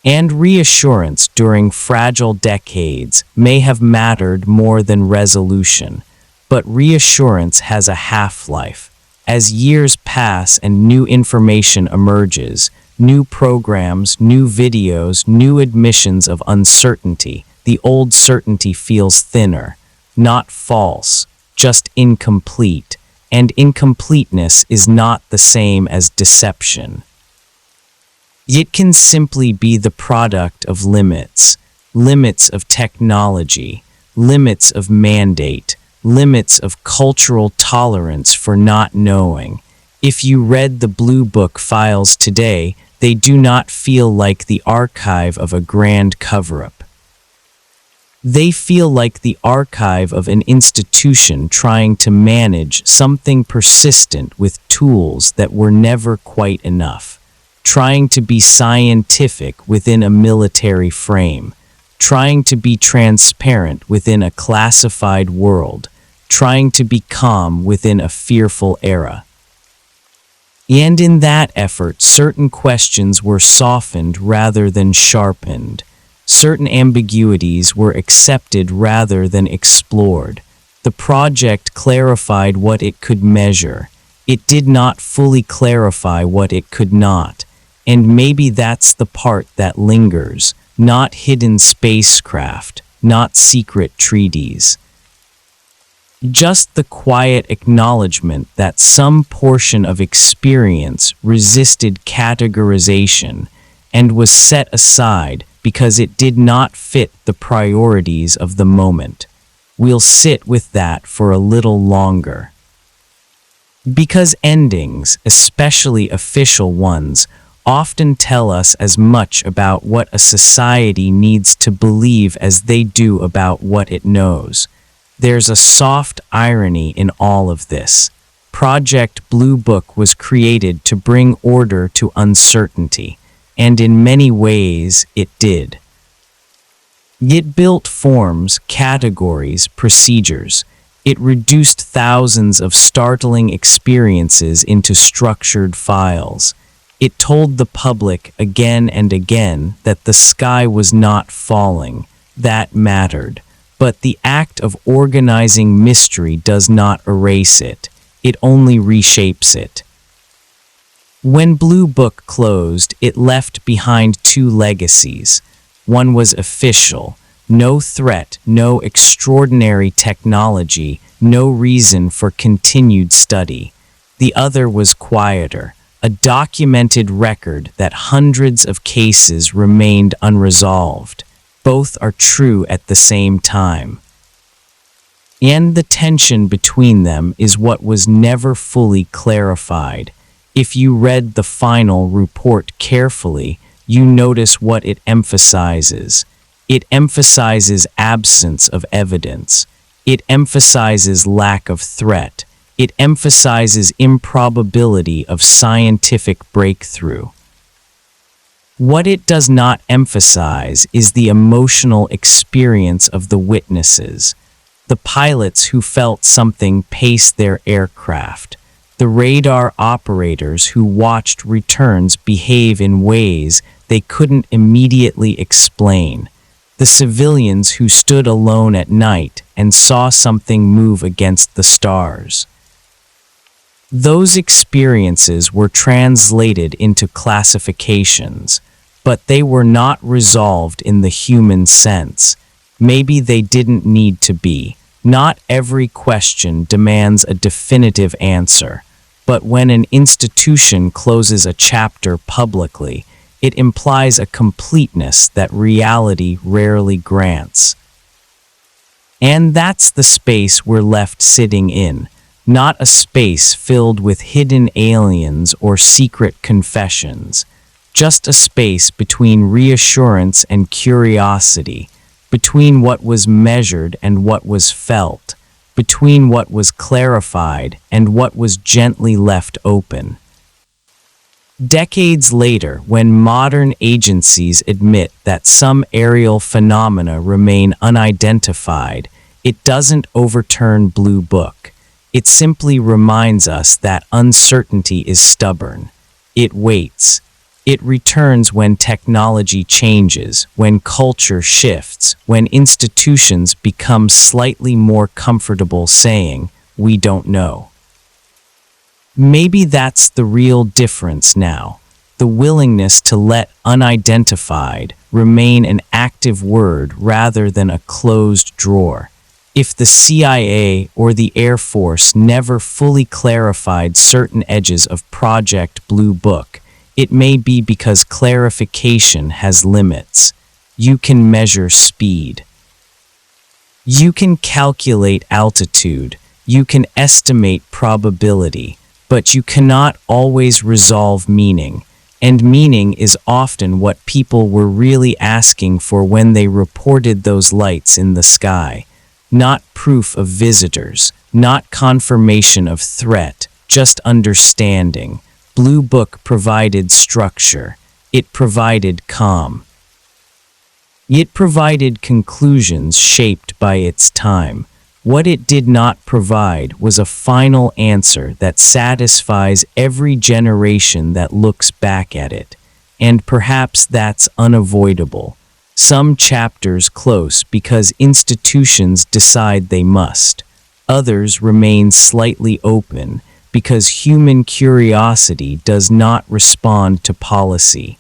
And reassurance during fragile decades may have mattered more than resolution. But reassurance has a half-life. As years pass and new information emerges, new programs, new videos, new admissions of uncertainty, the old certainty feels thinner, not false, just incomplete, and incompleteness is not the same as deception. It can simply be the product of limits, limits of technology, limits of mandate, limits of cultural tolerance for not knowing. If you read the Blue Book files today, they do not feel like the archive of a grand cover-up. They feel like the archive of an institution trying to manage something persistent with tools that were never quite enough, trying to be scientific within a military frame, trying to be transparent within a classified world, trying to be calm within a fearful era. And in that effort, certain questions were softened rather than sharpened. Certain ambiguities were accepted rather than explored. The project clarified what it could measure. It did not fully clarify what it could not. And maybe that's the part that lingers, not hidden spacecraft, not secret treaties. Just the quiet acknowledgement that some portion of experience resisted categorization and was set aside because it did not fit the priorities of the moment. We'll sit with that for a little longer. Because endings, especially official ones, often tell us as much about what a society needs to believe as they do about what it knows. There's a soft irony in all of this. Project Blue Book was created to bring order to uncertainty, and in many ways it did. It built forms, categories, procedures. It reduced thousands of startling experiences into structured files. It told the public again and again that the sky was not falling. That mattered. But the act of organizing mystery does not erase it. It only reshapes it. When Blue Book closed, it left behind two legacies. One was official, no threat, no extraordinary technology, no reason for continued study. The other was quieter, a documented record that hundreds of cases remained unresolved. Both are true at the same time. And the tension between them is what was never fully clarified. If you read the final report carefully, you notice what it emphasizes. It emphasizes absence of evidence. It emphasizes lack of threat. It emphasizes improbability of scientific breakthrough. What it does not emphasize is the emotional experience of the witnesses, the pilots who felt something pace their aircraft, the radar operators who watched returns behave in ways they couldn't immediately explain, the civilians who stood alone at night and saw something move against the stars. Those experiences were translated into classifications, but they were not resolved in the human sense. Maybe they didn't need to be. Not every question demands a definitive answer, but when an institution closes a chapter publicly, it implies a completeness that reality rarely grants. And that's the space we're left sitting in. Not a space filled with hidden aliens or secret confessions, just a space between reassurance and curiosity, between what was measured and what was felt, between what was clarified and what was gently left open. Decades later, when modern agencies admit that some aerial phenomena remain unidentified, it doesn't overturn Blue Book. It simply reminds us that uncertainty is stubborn. It waits. It returns when technology changes, when culture shifts, when institutions become slightly more comfortable saying, "We don't know." Maybe that's the real difference now, the willingness to let unidentified remain an active word rather than a closed drawer. If the CIA or the Air Force never fully clarified certain edges of Project Blue Book, it may be because clarification has limits. You can measure speed. You can calculate altitude. You can estimate probability, but you cannot always resolve meaning. And meaning is often what people were really asking for when they reported those lights in the sky. Not proof of visitors, not confirmation of threat, just understanding. Blue Book provided structure. It provided calm. It provided conclusions shaped by its time. What it did not provide was a final answer that satisfies every generation that looks back at it. And perhaps that's unavoidable. Some chapters close because institutions decide they must. Others remain slightly open because human curiosity does not respond to policy.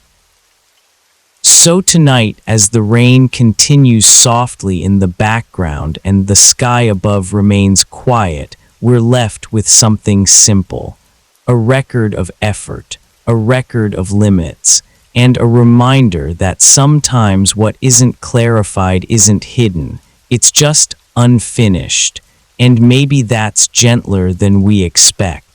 So tonight, as the rain continues softly in the background and the sky above remains quiet, we're left with something simple. A record of effort, a record of limits, and a reminder that sometimes what isn't clarified isn't hidden, it's just unfinished, and maybe that's gentler than we expect.